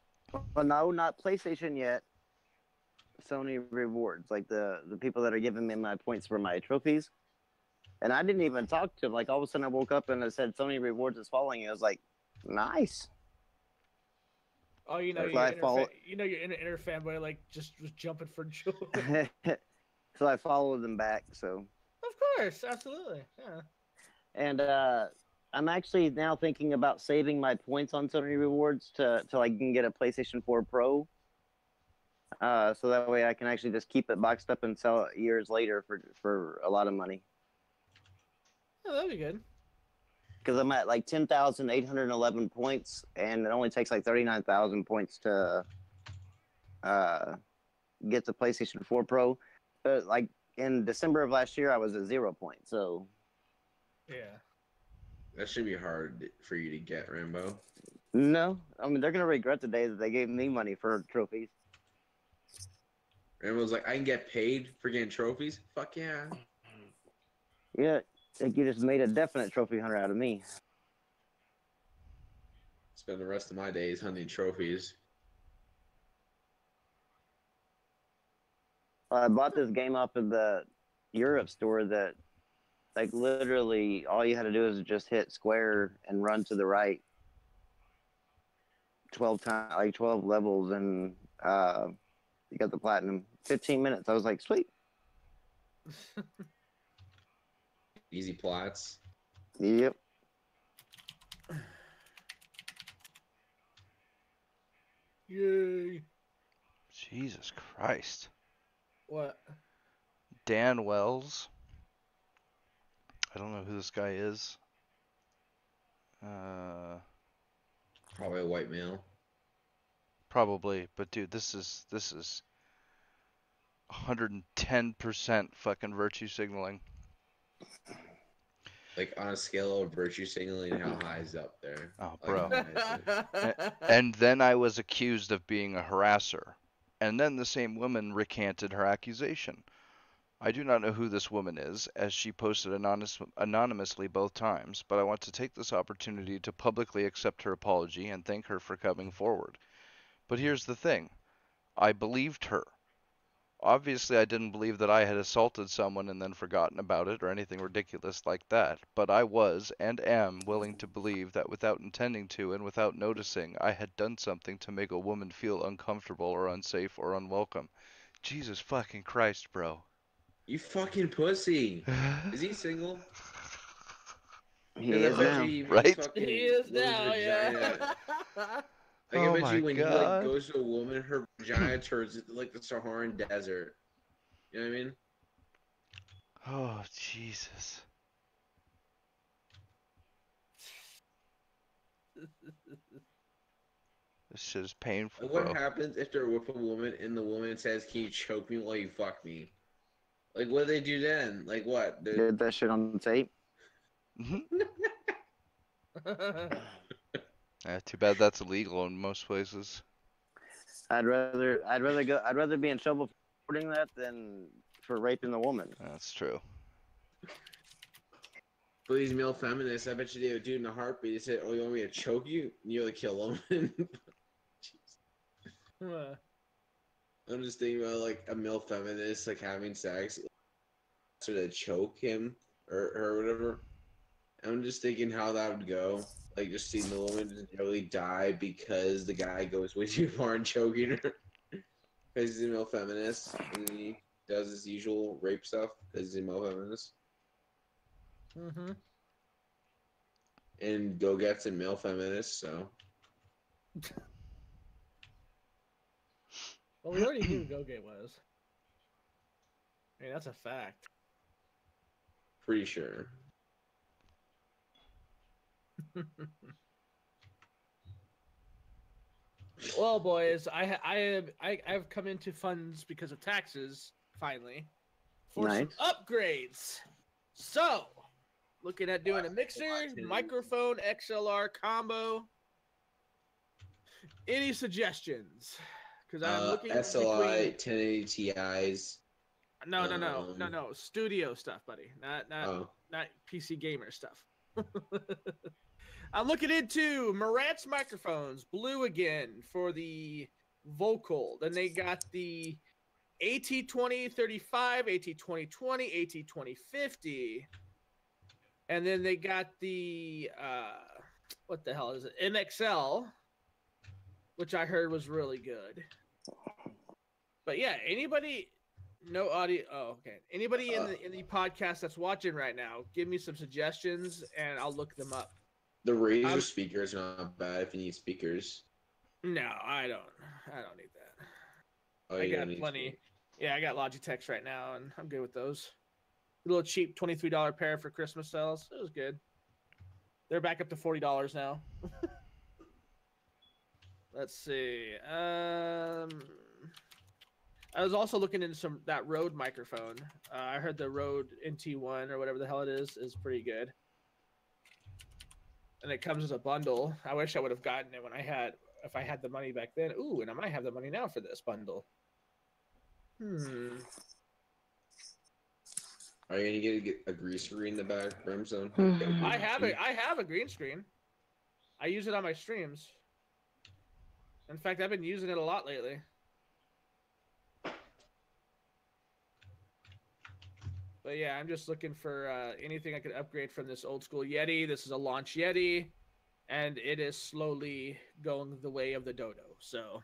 Well, no, not PlayStation yet. Sony rewards, like the people that are giving me my points for my trophies. And I didn't even talk to him. Like all of a sudden I woke up and it said Sony rewards is following. I was like, nice. Oh, you know, So I follow. your inner fanboy like just was jumping for joy. So I followed them back. So. Of course, absolutely, yeah. And I'm actually now thinking about saving my points on Sony rewards till I can get a PlayStation 4 Pro. So that way I can actually just keep it boxed up and sell it years later for a lot of money. Oh, that'd be good. Because I'm at like 10,811 points, and it only takes like 39,000 points to get the PlayStation 4 Pro. But like in December of last year, I was at 0 points. So yeah, That should be hard for you to get, Rambo. no, I mean they're gonna regret the day that they gave me money for trophies. Rambo's like, I can get paid for getting trophies? Fuck yeah. Yeah, like you just made a definite trophy hunter out of me. Spend the rest of my days hunting trophies. I bought this game off of the Europe store that, like, literally all you had to do is just hit square and run to the right 12 times, like 12 levels, and you got the platinum. 15 minutes. I was like, sweet. Easy plots. Yep. yay. Jesus Christ. What? Dan Wells. I don't know who this guy is. Probably a white male. Probably, but dude, this is 110% fucking virtue signaling. Like on a scale of virtue signaling, how high is up there? Oh, Like, bro. how high is it? And then I was accused of being a harasser. And then the same woman recanted her accusation. I do not know who this woman is, as she posted anonymously both times, but I want to take this opportunity to publicly accept her apology and thank her for coming forward. But here's the thing. I believed her. Obviously, I didn't believe that I had assaulted someone and then forgotten about it or anything ridiculous like that, but I was and am willing to believe that without intending to and without noticing, I had done something to make a woman feel uncomfortable or unsafe or unwelcome. Jesus fucking Christ, bro. You fucking pussy. Is he single? He 'Cause is I bet now. you he Right? fucking He is with his now, yeah. vagina. Like, Oh I bet my you when he like God. goes to a woman, her vagina turns into like the Saharan desert. You know what I mean? Oh, Jesus. This shit is painful, Like, what bro. happens if they're with a woman and the woman says, "Can you choke me while you fuck me?" Like, what do they do then? Like, what? Did that shit on tape. Yeah, too bad that's illegal in most places. I'd rather be in trouble for reporting that than for raping the woman. That's true. For these male feminists, I bet you they would do it in a heartbeat. They say, "Oh, you want me to choke you?" And you like kill them. I'm just thinking about like a male feminist like having sex, so to choke him or her or whatever. I'm just thinking how that would go. Like just seeing the woman just really die because the guy goes way too far in choking her. Because he's a male feminist and he does his usual rape stuff because he's a male feminist. Mm-hmm. And go gets a male feminist, so Well, we already knew who Go-Gate was. I mean, that's a fact. pretty sure. Well, boys, I've come into funds because of taxes finally for some Nice. upgrades. So, looking at doing a mixer, microphone, XLR combo. Any suggestions? Because I'm looking SLI 1080 Ti's. No. Studio stuff, buddy. Not Oh, not PC gamer stuff. I'm looking into Marantz microphones, blue again for the vocal. Then they got the AT2035, AT2020, AT2050. And then they got the, what the hell is it? MXL, which I heard was really good. But yeah, anybody, no audio. Oh, okay. Anybody in the podcast that's watching right now, give me some suggestions and I'll look them up. The Razer speakers are not bad if you need speakers. No, I don't need that. Oh, I got plenty. Yeah, I got Logitechs right now, and I'm good with those. A little cheap $23 pair for Christmas sales. It was good. They're back up to $40 now. Let's see. I was also looking into that Rode microphone. I heard the Rode NT1 or whatever the hell it is pretty good. And it comes as a bundle. I wish I would have gotten it if I had the money back then. Ooh, and I might have the money now for this bundle. Are you gonna get a green screen in the back, Brimstone? I have a green screen. I use it on my streams. In fact, I've been using it a lot lately. But yeah, I'm just looking for anything I could upgrade from this old school Yeti. This is a launch Yeti, and it is slowly going the way of the Dodo. So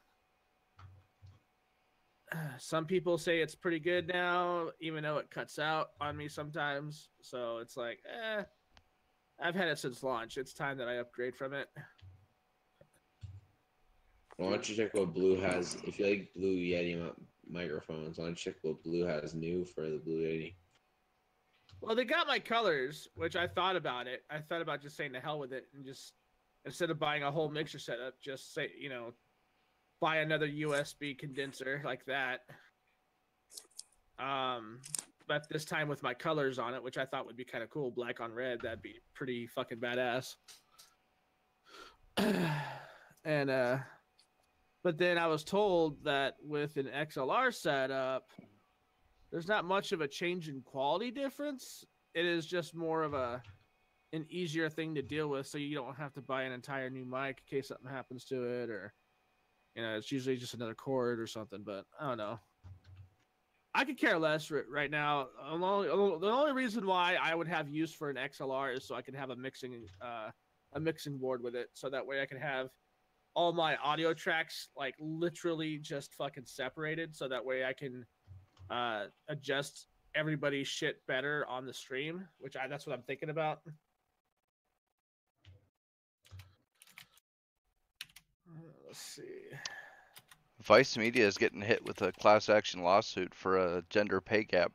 some people say it's pretty good now, even though it cuts out on me sometimes. So it's like, I've had it since launch. It's time that I upgrade from it. Why don't you check what Blue has? If you like Blue Yeti microphones, why don't you check what Blue has new for the Blue Yeti? Well, they got my colors, which I thought about it. I thought about just saying the hell with it and just, instead of buying a whole mixer setup, just say, buy another USB condenser like that. But this time with my colors on it, which I thought would be kind of cool, black on red, that'd be pretty fucking badass. And, but then I was told that with an XLR setup, there's not much of a change in quality difference. It is just more of an easier thing to deal with, so you don't have to buy an entire new mic in case something happens to it, or it's usually just another cord or something. But I don't know. I could care less right now. The only reason why I would have use for an XLR is so I can have a mixing board with it, so that way I can have all my audio tracks like literally just fucking separated, so that way I can adjust everybody's shit better on the stream, that's what I'm thinking about. Let's see. Vice Media is getting hit with a class action lawsuit for a gender pay gap.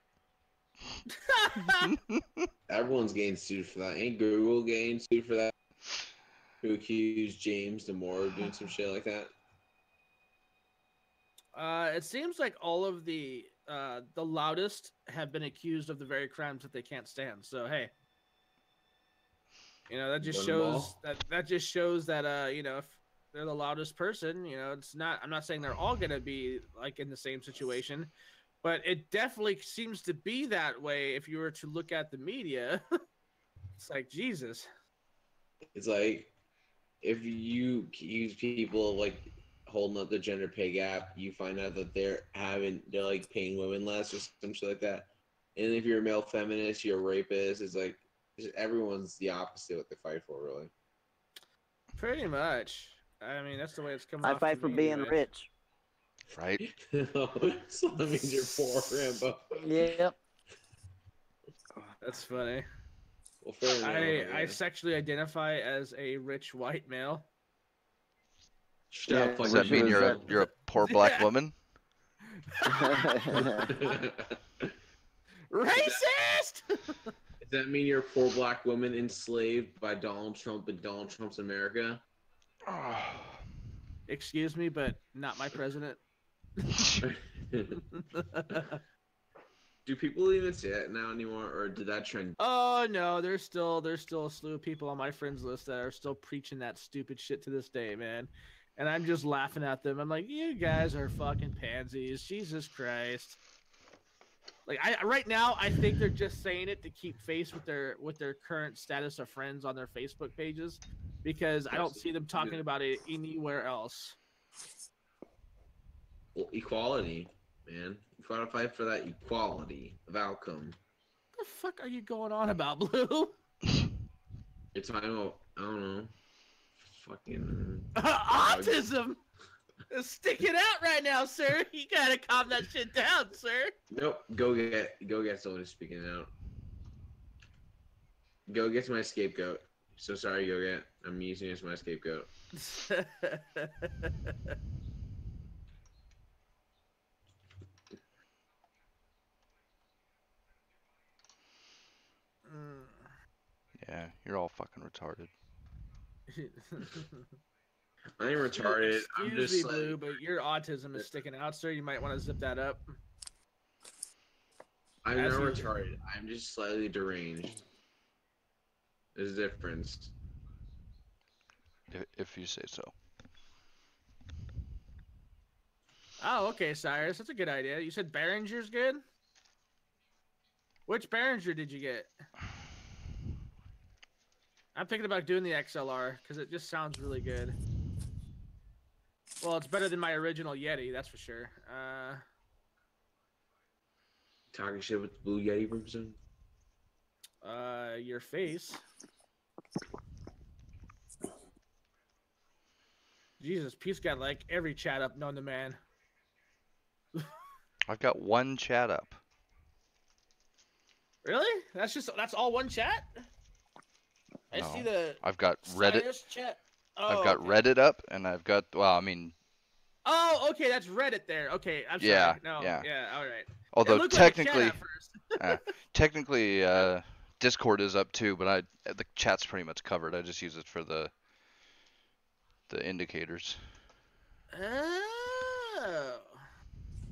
Everyone's getting sued for that. Ain't Google getting sued for that? Who accused James Damore of doing some shit like that? It seems like all of the loudest have been accused of the very crimes that they can't stand. So hey, that just shows that if they're the loudest person, it's not. I'm not saying they're all gonna be like in the same situation, but it definitely seems to be that way. If you were to look at the media, it's like Jesus. It's like if you use people like holding up the gender pay gap, you find out that they're like paying women less or some shit like that. And if you're a male feminist, you're a rapist. It's like everyone's the opposite what they fight for, really. Pretty much. I mean, that's the way it's coming. I fight for being rich. Right. So that means you're poor, Rambo. Yep. That's funny. Well, fair enough, I sexually identify as a rich white male. Shut up, Does that mean you're a poor black woman? Racist! Does that mean you're a poor black woman enslaved by Donald Trump in Donald Trump's America? Excuse me, but not my president. Do people even say that now anymore, or did that trend? Oh no, there's still a slew of people on my friends list that are still preaching that stupid shit to this day, man. And I'm just laughing at them. I'm like, you guys are fucking pansies. Jesus Christ. Like right now, I think they're just saying it to keep face with their current status of friends on their Facebook pages, because I don't see them talking about it anywhere else. Well, equality. man. You gotta fight for that equality of outcome. What the fuck are you going on about, Blue? You're talking about, I don't know, fucking Autism is sticking out right now, sir. You gotta calm that shit down, sir. Nope. Go get someone who's speaking out. Go get my scapegoat. So sorry, Go get. I'm using you as my scapegoat. Yeah, you're all fucking retarded. I ain't retarded. I'm Excuse just me, Blue, but your autism is sticking out, sir. You might want to zip that up. I'm As not you- retarded. I'm just slightly deranged. There's a difference. If you say so. Oh, okay, Cyrus. That's a good idea. You said Behringer's good? Which Behringer did you get? I'm thinking about doing the XLR because it just sounds really good. Well, it's better than my original Yeti, that's for sure. Talking shit with the Blue Yeti person. Your face. Jesus, Pete's got like every chat up known to man. I've got one chat up. Really? That's all one chat? I No, see the I've got Reddit. Cyrus chat. I've Oh, got okay. Reddit up, and I've got. Well, I mean, Oh, okay, that's Reddit there. Okay, I'm sorry. Yeah, No, yeah. all right. although It looked like a chat technically, at first. technically, Discord is up too, but the chat's pretty much covered. I just use it for the indicators. Oh.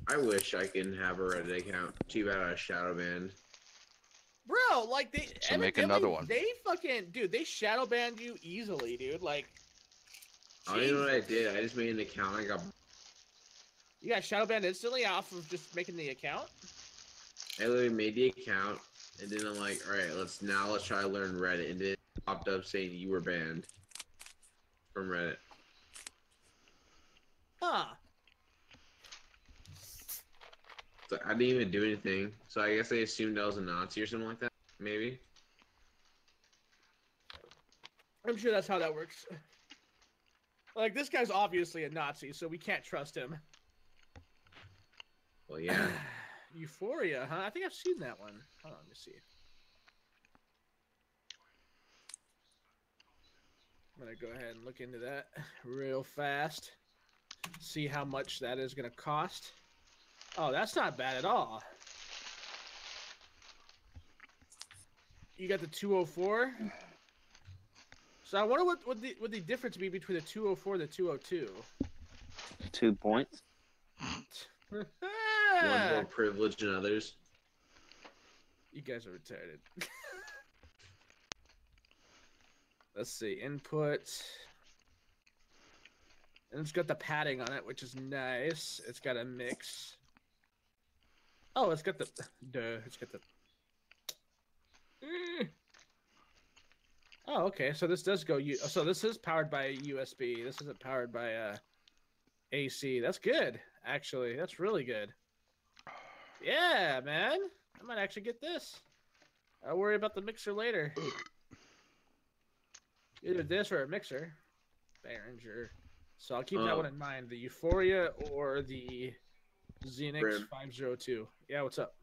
I wish I can have a Reddit account. Too bad I shadow banned. Bro, like they So make evidently, another one. They fucking dude, they shadow banned you easily, dude. Like I don't even know what I Jesus. did. I just made an account. I got. You got shadow banned instantly off of just making the account? I literally made the account, and then I'm like, all right, let's try to learn Reddit, and then it popped up saying you were banned from Reddit. Huh. So I didn't even do anything. So I guess they assumed I was a Nazi or something like that. Maybe. I'm sure that's how that works. Like this guy's obviously a Nazi, so we can't trust him. Well, yeah. Euphoria, huh? I think I've seen that one. Hold on, let me see. I'm gonna go ahead and look into that real fast. See how much that is gonna cost. Oh, that's not bad at all. You got the 204. So I wonder what would the difference be between the 204 and the 202. 2 points. One more privileged than others. You guys are retarded. Let's see, input. And it's got the padding on it, which is nice. It's got a mix. Oh, it's got the it's got the Oh, okay. So this does go so this is powered by USB. This isn't powered by AC. That's good, actually. That's really good. Yeah, man. I might actually get this. I'll worry about the mixer later. Either this or a mixer. Behringer. So I'll keep that one in mind. The Euphoria or the Xenix Grim. 502. Yeah, what's up?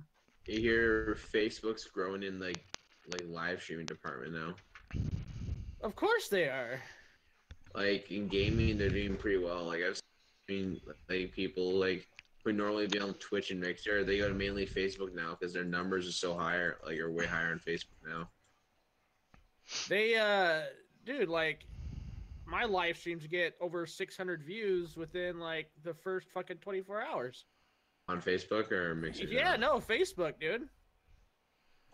You hear Facebook's growing in like live streaming department now. Of course they are. Like in gaming, they're doing pretty well. Like I've seen like people like who normally be on Twitch and Mixer, they go to mainly Facebook now because their numbers are so higher, like are way higher on Facebook now. They dude, like my live streams get over 600 views within like the first fucking 24 hours. On Facebook or Mixer? Yeah, no, Facebook, dude.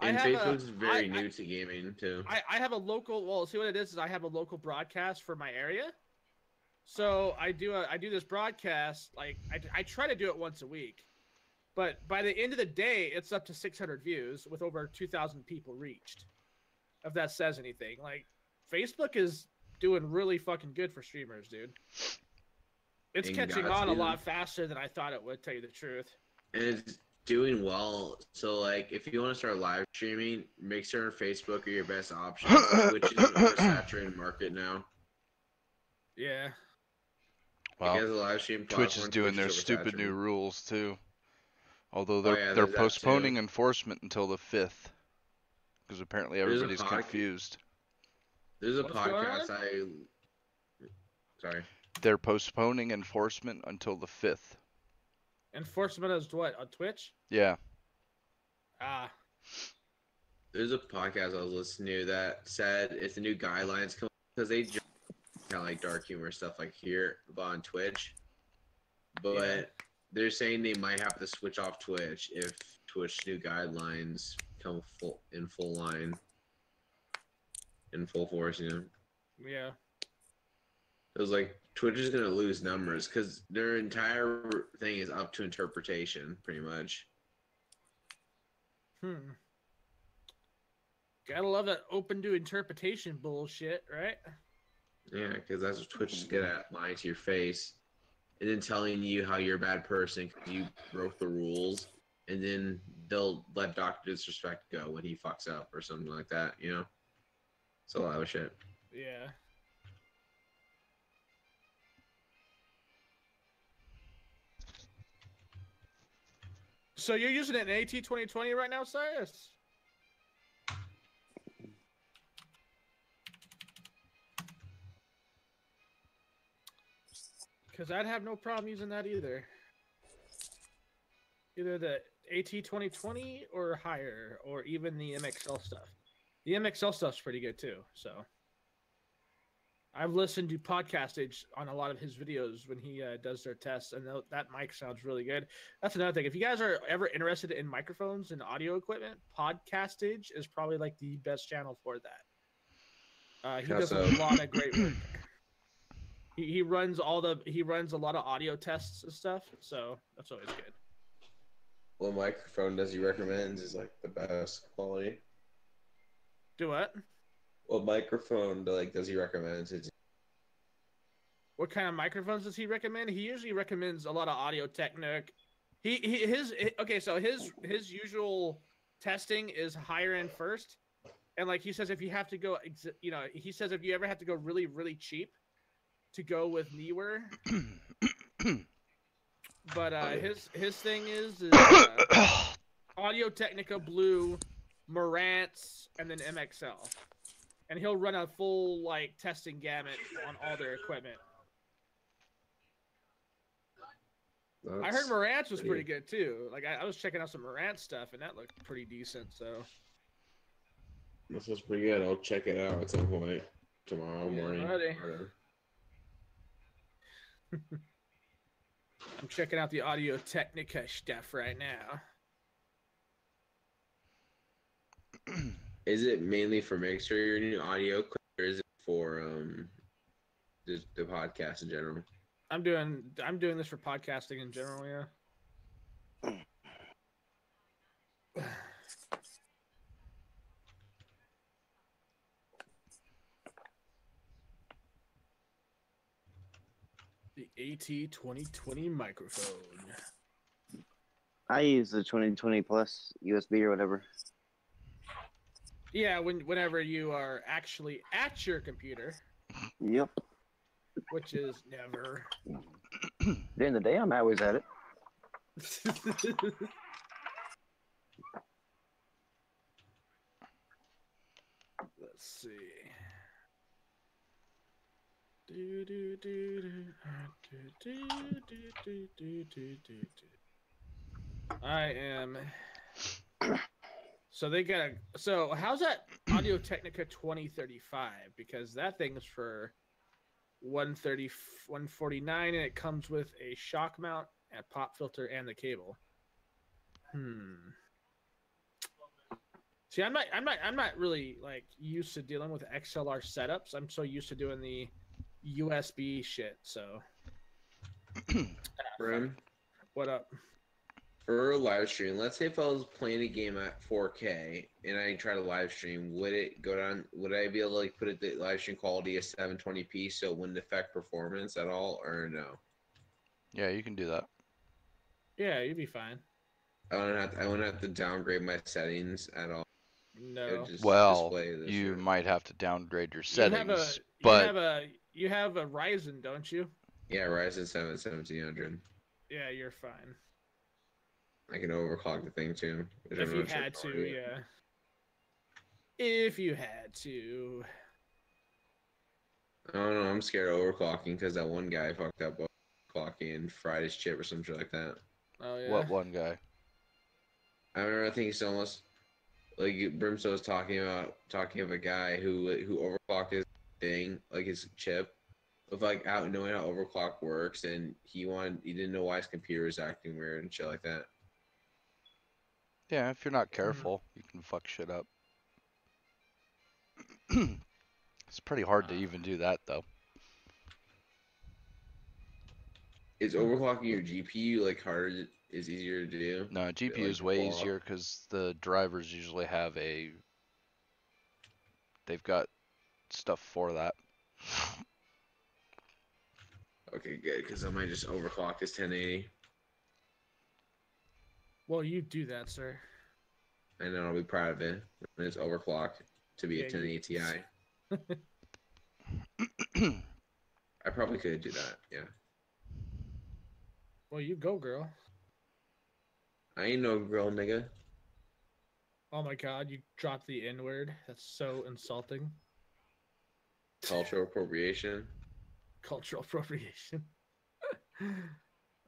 And Facebook's very new to gaming too. I have a local. Well, see what it is I have a local broadcast for my area. So I do this broadcast. Like I try to do it once a week, but by the end of the day, it's up to 600 views with over 2,000 people reached. If that says anything, like Facebook is doing really fucking good for streamers, dude. It's catching on a lot faster than I thought it would. Tell you the truth. and it's doing well. So like, if you want to start live streaming, make sure Facebook are your best options. Twitch is an oversaturated market now. Yeah. Like, Well, as a live stream Twitch is platform, doing their is stupid new oversaturated. rules too. Although Oh, yeah, they're there's that postponing too. enforcement until the 5th, because apparently There's a everybody's confused. There's a What's going podcast on? Sorry. They're postponing enforcement until the 5th. Enforcement is what, on Twitch? Yeah. Ah. There's a podcast I was listening to that said if the new guidelines come, because they just kind of like dark humor stuff like here on Twitch, but Yeah. they're saying they might have to switch off Twitch if Twitch new guidelines come in full force. You know, Yeah. it was like Twitch is gonna lose numbers because their entire thing is up to interpretation, pretty much. Gotta love that open to interpretation bullshit, right? Yeah, because that's what Twitch is good at, lying to your face, and then telling you how you're a bad person because you broke the rules, and then they'll let Dr. Disrespect go when he fucks up or something like that, you know? It's a lot of shit. Yeah. So you're using an AT2020 right now, Cyrus? Because I'd have no problem using that either. Either the AT2020 or higher, or even the MXL stuff. The MXL stuff's pretty good too, so. I've listened to Podcastage on a lot of his videos when he does their tests, and that mic sounds really good. That's another thing. If you guys are ever interested in microphones and audio equipment, Podcastage is probably like the best channel for that. He does a lot of great work. He runs a lot of audio tests and stuff, so that's always good. What microphone does he recommend is like the best quality? Do what? What microphone does he recommend? What kind of microphones does he recommend? He usually recommends a lot of Audio Technica. So his usual testing is higher end first, and like he says, if you have to go, he says if you ever have to go really really cheap, to go with Newer. But his thing is Audio Technica Blue, Marantz, and then MXL. And he'll run a full like testing gamut on all their equipment. I heard Marantz was pretty good too. Like I was checking out some Marantz stuff, and that looked pretty decent. So this was pretty good. I'll check it out at some point tomorrow morning. I'm checking out the Audio Technica stuff right now. Is it mainly for mixer your new audio, or is it for the podcast in general? I'm doing this for podcasting in general, yeah. The AT2020 microphone. I use the 2020 plus USB or whatever. Yeah, whenever you are actually at your computer. Yep. Which is never. During the day, I'm always at it. Let's see. I am. So they got a. So how's that Audio Technica 2035? Because that thing's for 149, and it comes with a shock mount, a pop filter, and the cable. See, I'm not really like used to dealing with XLR setups. I'm so used to doing the USB shit. So, Brim, what up? for a live stream, let's say if I was playing a game at 4K and I try to live stream, would it go down? Would I be able to like put it the live stream quality as 720p so it wouldn't affect performance at all, or no? Yeah, you can do that. Yeah, you'd be fine. I wouldn't have to downgrade my settings at all. It No. would just Well, display the you shit. might have to downgrade your You have a settings, you but have a you have a Ryzen, don't you? Yeah, Ryzen 7 1700. Yeah, you're fine. I can overclock the thing too. which If I'm you not sure had to, how yeah. If you had to. I don't know. I'm scared of overclocking because that one guy fucked up overclocking and fried his chip or some shit like that. Oh yeah. what one guy? I remember I think it's almost like Brimstone was talking of a guy who overclocked his thing, like his chip, with like out knowing how overclock works, and he didn't know why his computer was acting weird and shit like that. Yeah, if you're not careful, you can fuck shit up. It's pretty hard to even do that, though. Is overclocking your GPU like harder? Is easier to do? No, GPU Like is way fall easier off? because the drivers usually have they've got stuff for that. Okay, good, because I might just overclock this 1080. Well, you do that, sir. And then I'll be proud of it when it's overclocked to be a Yeah, 1080 Ti. I probably could do that, yeah. Well, you go, girl. I ain't no girl, nigga. Oh my god, you dropped the N word. That's so insulting. Cultural appropriation. Cultural appropriation. I'm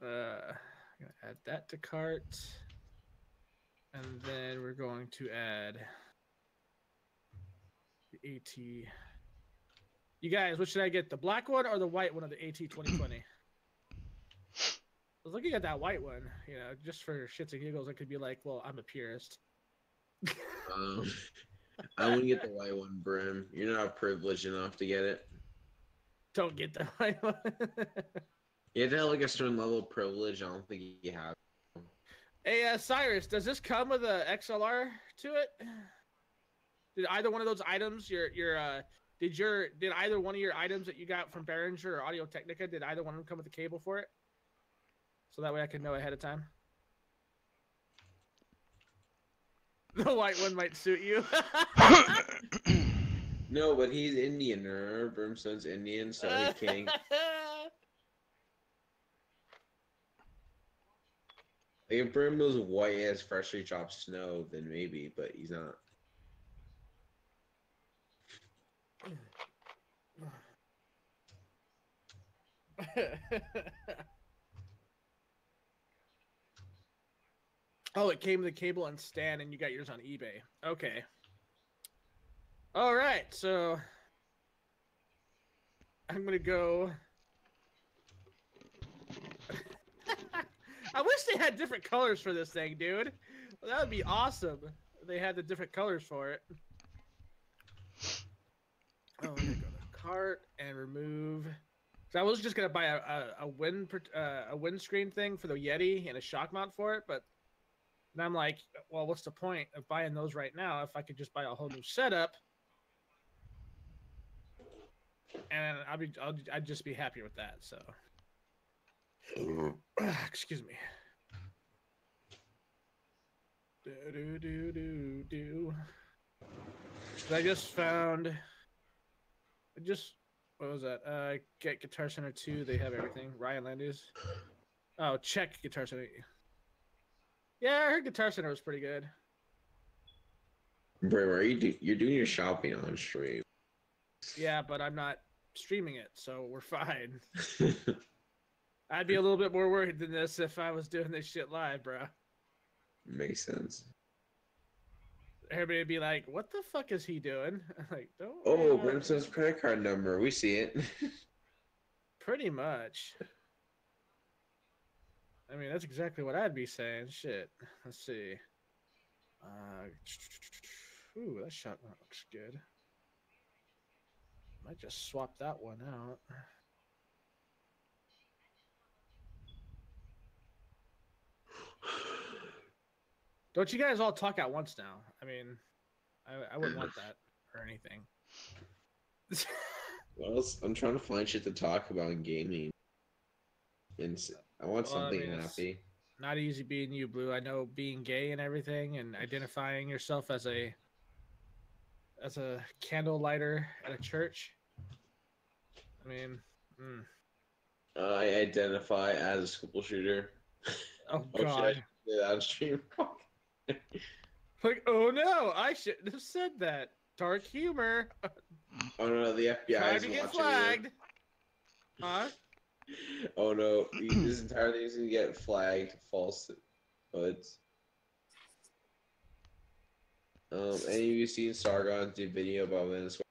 gonna add that to cart. And then we're going to add the AT. You guys, what should I get? The black one or the white one of the AT 2020? I was looking at that white one, just for shits and giggles. I could be like, well, I'm a purist. I wouldn't get the white one, Brim. You're not privileged enough to get it. Don't get the white one. You have to have like a certain level of privilege. I don't think you have. Hey, Cyrus, does this come with a XLR to it? Did either one of those items, did either one of your items that you got from Behringer or Audio Technica, did either one of them come with a cable for it? So that way I can know ahead of time. The white one might suit you. No, but he's Indian, or Brimstone's Indian, so he can't. Like if Brim was white as freshly chopped snow, then maybe, but he's not. Oh, it came with the cable and stand, and you got yours on eBay. Okay. All right, so I'm gonna go. I wish they had different colors for this thing, dude. That would be awesome. If they had the different colors for it. Oh, I'm gonna go to cart and remove. So I was just gonna buy a windscreen thing for the Yeti and a shock mount for it, but then I'm like, well, what's the point of buying those right now if I could just buy a whole new setup? And I'd just be happy with that. So, excuse me. I just found. What was that? Get Guitar Center 2. They have everything. Ryan Landis. Oh, check Guitar Center. Yeah, I heard Guitar Center was pretty good. Brim, you're doing your shopping on stream? Yeah, but I'm not streaming it, so we're fine. I'd be a little bit more worried than this if I was doing this shit live, bro. Makes sense. Everybody would be like, what the fuck is he doing? Like, don't Oh, Brimstone's credit card number. We see it. Pretty much. I mean, that's exactly what I'd be saying. Shit. Let's see. Ooh, that shotgun looks good. Might just swap that one out. Don't you guys all talk at once now? I mean, I wouldn't want that or anything. Well, I'm trying to find shit to talk about in gaming. And I want something happy. Not easy being you, Blue. I know being gay and everything, and identifying yourself as a candle lighter at a church. I mean, I identify as a school shooter. oh Oh shit! I God. should say that on stream. Like, oh no, I shouldn't have said that. Dark humor. Oh no, the FBI Time is to get watching flagged. Huh? you. Oh no, this entire thing is gonna get flagged. Falsehoods. Any of you seen Sargon's video about Venezuela?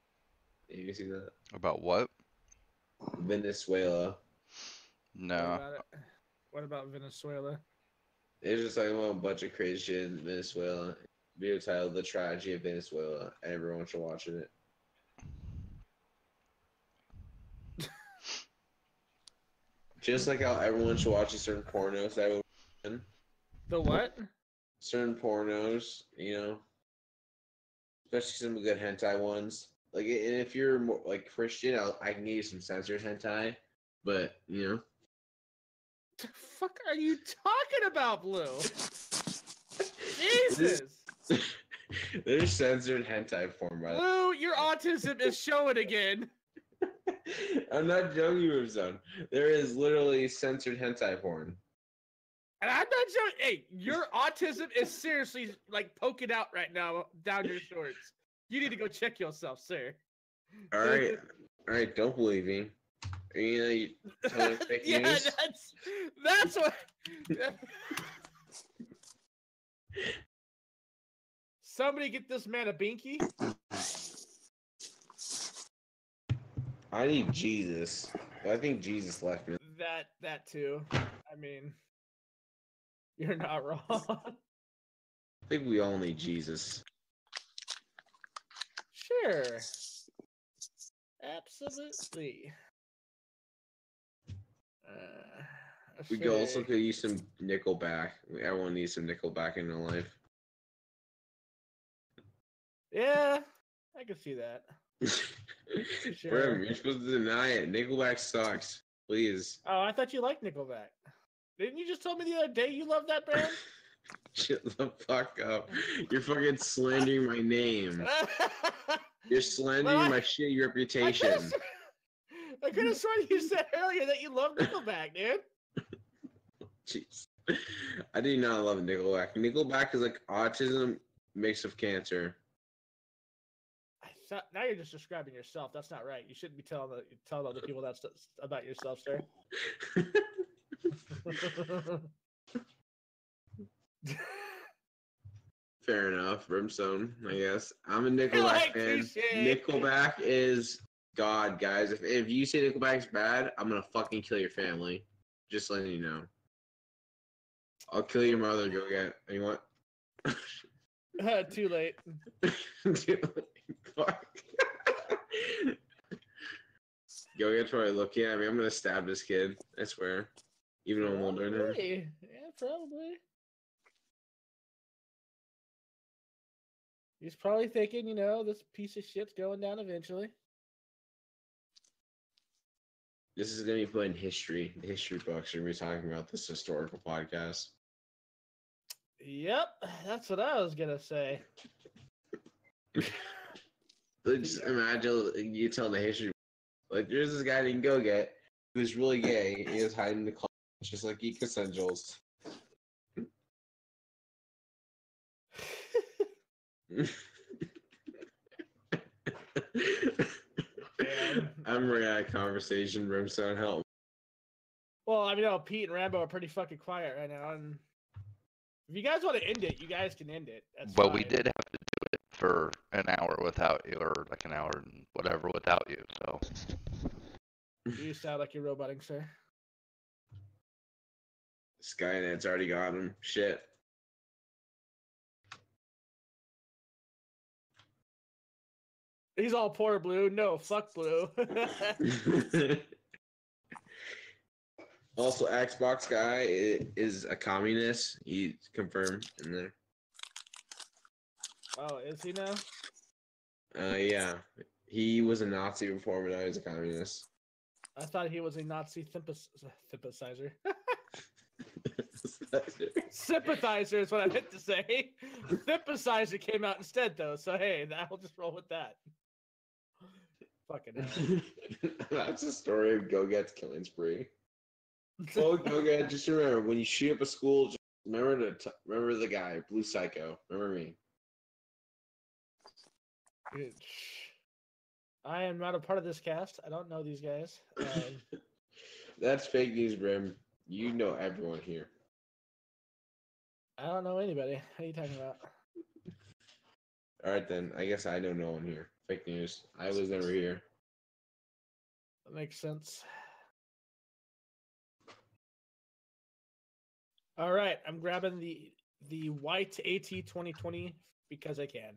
Have you seen that? About what? Venezuela. What No. about it? What about Venezuela? It's just talking about a bunch of crazy shit in Venezuela. Video titled "The Tragedy of Venezuela." Everyone should watch it. Just like how everyone should watch certain pornos that would The what? certain pornos, especially some good hentai ones. Like, and if you're more like Christian, I can give you some censored hentai, but The fuck are you talking about, Blue? Jesus! There's censored hentai porn, by the way. Blue, your autism is showing again. I'm not joking, Rubzone. There is literally censored hentai porn. And I'm not joking. Hey, your autism is seriously like poking out right now down your shorts. You need to go check yourself, sir. All right. Don't believe me. You telling fake Yeah, news? that's what. Somebody get this man a binky. I need Jesus. I think Jesus left me. That too. I mean, you're not wrong. I think we all need Jesus. Sure. Absolutely. We could also use some Nickelback. Everyone needs some Nickelback in their life. Yeah, I can see that. Sure. Bro, you're supposed to deny it. Nickelback sucks. Please. Oh, I thought you liked Nickelback. Didn't you just tell me the other day you love that band? Shut the fuck up. You're fucking slandering my name. You're slandering my shitty reputation. I could have sworn you said earlier that you love Nickelback, dude. Jeez. I do not love Nickelback. Nickelback is like autism mixed with cancer. Now you're just describing yourself. That's not right. You shouldn't be telling other people that's about yourself, sir. Fair enough, Brimstone, I guess. I'm a Nickelback fan. Touche. Nickelback is God, guys. If you say Nickelback's bad, I'm gonna fucking kill your family. Just letting you know. I'll kill your mother. Go get. You want? Too late. Fuck. Go get Troy. Look, yeah. I mean, I'm gonna stab this kid. I swear. Even though I'm older than him. Yeah, probably. He's probably thinking, this piece of shit's going down eventually. This is gonna be put in history. The history books are gonna be talking about this historical podcast. Yep, that's what I was gonna say. Just imagine you tell the history, like, there's this guy named Go Get who's really gay. He is hiding in the closet, just like Geek Angels. I'm running out of conversation, Brimstone. Help. Well, I mean, Pete and Rambo are pretty fucking quiet right now, and if you guys want to end it, you guys can end it. That's Well, fine. we did have to do it for an hour without you, or like an hour and whatever without you, so. You sound like you're roboting, sir. Skynet's already got him. Shit. He's all poor Blue. No, fuck Blue. Also, Xbox guy is a communist. He's confirmed in there. Oh, is he now? Yeah. He was a Nazi before, but now he's a communist. I thought he was a Nazi sympathizer. Sympathizer is what I meant to say. Sympathizer came out instead, though. So hey, I'll just roll with that. Fucking hell. That's the story of Goget's killing spree. Oh, Goget, just remember when you shoot up a school, just remember the guy, Blue Psycho. Remember me. I am not a part of this cast. I don't know these guys. That's fake news, Brim. You know everyone here. I don't know anybody. What are you talking about? All right, then. I guess I know no one here. Fake news. I was never here. That makes sense. All right, I'm grabbing the white AT 2020 because I can.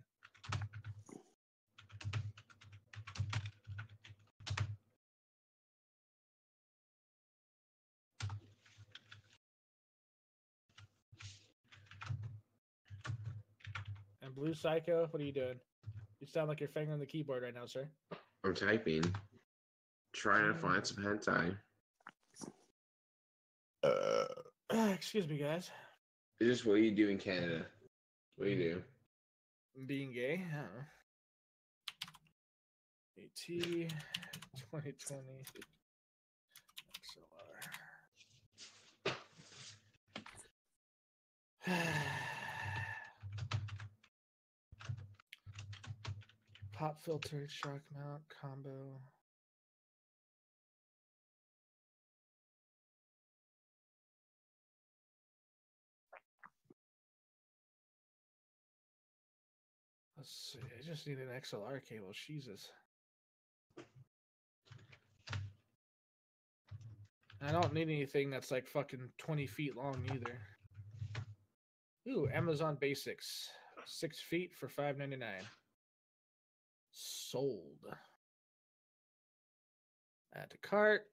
And Blue Psycho, what are you doing? You sound like you're fingering the keyboard right now, sir. I'm typing. Trying to find some hentai. Excuse me, guys. It's just what you do in Canada. What do you do? Being gay. I don't know. AT 2020 XLR. Pop filter, shark mount, combo. Let's see. I just need an XLR cable. Jesus. I don't need anything that's like fucking 20 feet long either. Ooh, Amazon Basics. 6 feet for $5.99. Sold. Add to cart.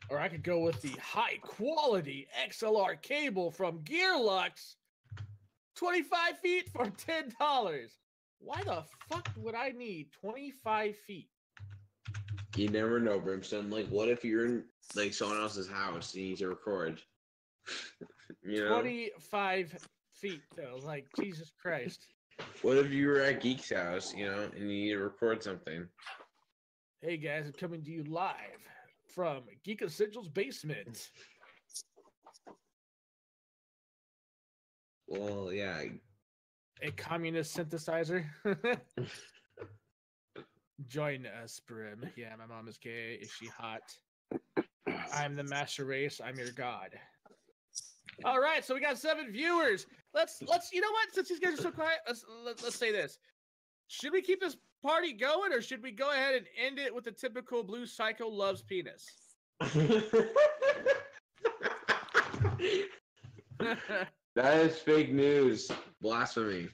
Or I could go with the high quality XLR cable from Gearlux. 25 feet for $10. Why the fuck would I need 25 feet? You never know, Brimstone. Like, what if you're in like someone else's house and you need to record? You know? 25 feet though. Like, Jesus Christ. What if you were at Geek's house, you know, and you need to record something? Hey guys, I'm coming to you live from Geek Essentials basement. Well, yeah. A communist synthesizer. Join us, Brim. Yeah, my mom is gay. Is she hot? I'm the master race. I'm your god. All right, so we got 7 viewers. Let's you know what? Since these guys are so quiet, let's say this. Should we keep this party going, or should we go ahead and end it with the typical Blue Psycho loves penis? That is fake news. Blasphemy.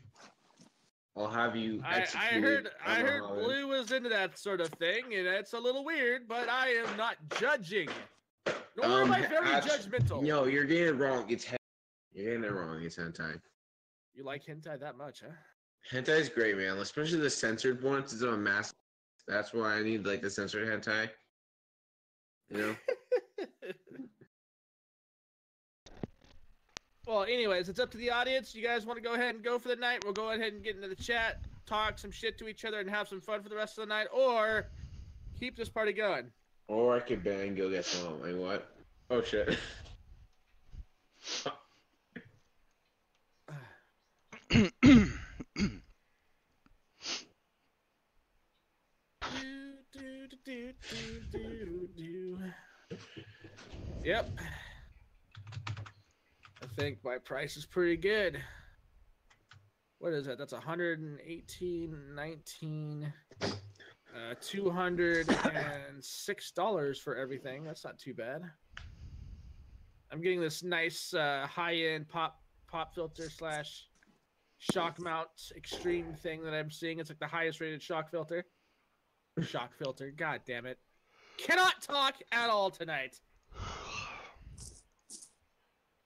I'll have you I executed. heard Blue was into that sort of thing, and it's a little weird, but I am not judging. Nor am I very judgmental. No, you're getting it wrong. You're getting it wrong. It's hentai. You like hentai that much, huh? Hentai is great, man. Especially the censored ones. It's a mass. That's why I need like the censored hentai. You know. Well, anyways, it's up to the audience. You guys want to go ahead and go for the night? We'll go ahead and get into the chat, talk some shit to each other, and have some fun for the rest of the night, or keep this party going. Or I could bang, go get some. Like what? Oh shit. Yep. I think my price is pretty good. What is that? That's 118.19. $206 for everything. That's not too bad. I'm getting this nice high-end pop filter slash shock mount extreme thing that I'm seeing. It's like the highest rated shock filter. Shock filter. God damn it. Cannot talk at all tonight.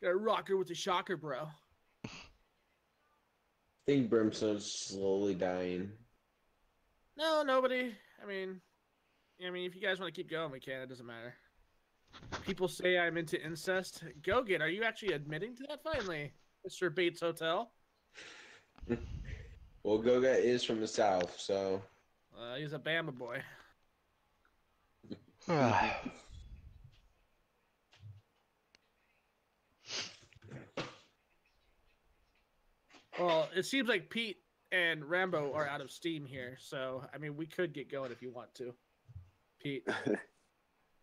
Got a rocker with the shocker, bro. I think Brimstone's slowly dying. No, nobody. I mean, I mean, if you guys want to keep going, we can. It doesn't matter. People say I'm into incest. Gogan, are you actually admitting to that finally, Mr. Bates Hotel? Well, Goga is from the South, so. He's a Bama boy. Well, it seems like Pete and Rambo are out of steam here, so I mean, we could get going if you want to. Pete.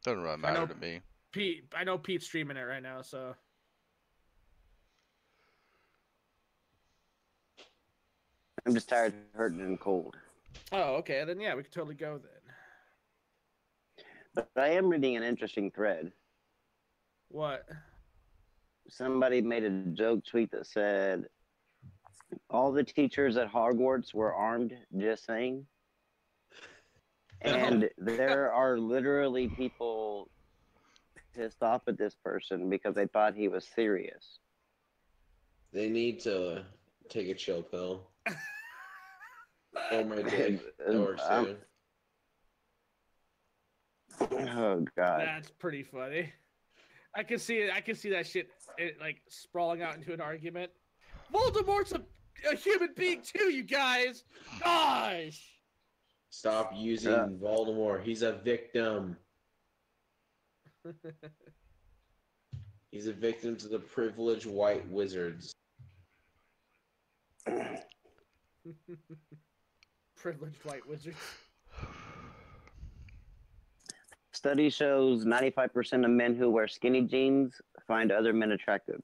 Doesn't really matter to me. Pete, I know Pete's streaming it right now, so. I'm just tired, hurting, and cold. Oh, okay. Then yeah, we could totally go then. But I am reading an interesting thread. What? Somebody made a joke tweet that said, all the teachers at Hogwarts were armed, just saying. And there are literally people pissed off at this person because they thought he was serious. They need to take a chill pill. Or my dick. That works too. Oh God. That's pretty funny. I can see it. I can see that shit like sprawling out into an argument. Voldemort's a human being too, you guys. Gosh. Stop using Voldemort. He's a victim. He's a victim to the privileged white wizards. Privileged white wizards. Study shows 95% of men who wear skinny jeans find other men attractive.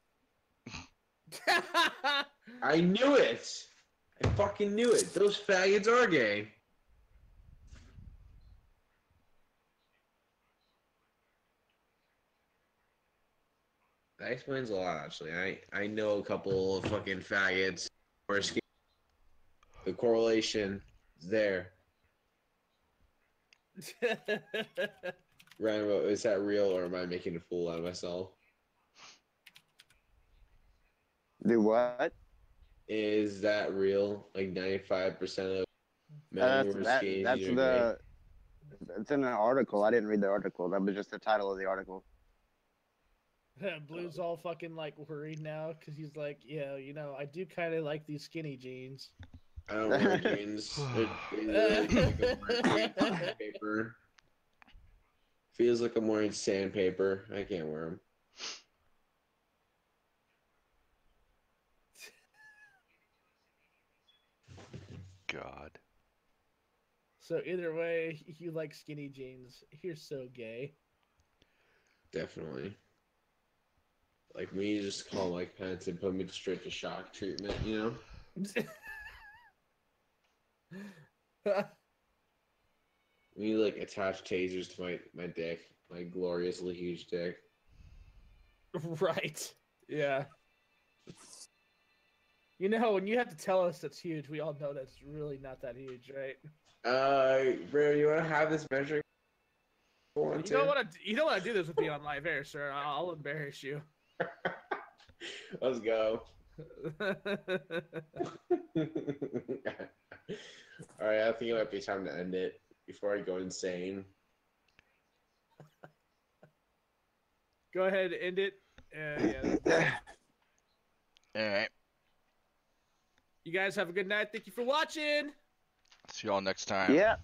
I knew it. I fucking knew it. Those faggots are gay. That explains a lot, actually. I know a couple of fucking faggots. The correlation is there. Random, is that real, or am I making a fool out of myself? Do what? Is that real? Like 95% of men who are skinny that's are the. It's in an article. I didn't read the article. That was just the title of the article. Blue's all fucking like worried now because he's like, yeah, you know, I do kind of like these skinny jeans. I don't wear jeans. Sandpaper. Feels like I'm wearing sandpaper. I can't wear them. God. So either way, you like skinny jeans. You're so gay. Definitely. Like me, you just call like pants and put me straight to shock treatment, you know? We like attach tasers to my dick, my gloriously huge dick. Right. Yeah. You know, when you have to tell us it's huge, we all know that's really not that huge, right? Bro, you want to have this measuring? You don't want to do this with me on live air, sir. I'll embarrass you. Let's go. All right, I think it might be time to end it before I go insane. Go ahead, end it. Yeah. All right. You guys have a good night. Thank you for watching. See y'all next time. Yeah.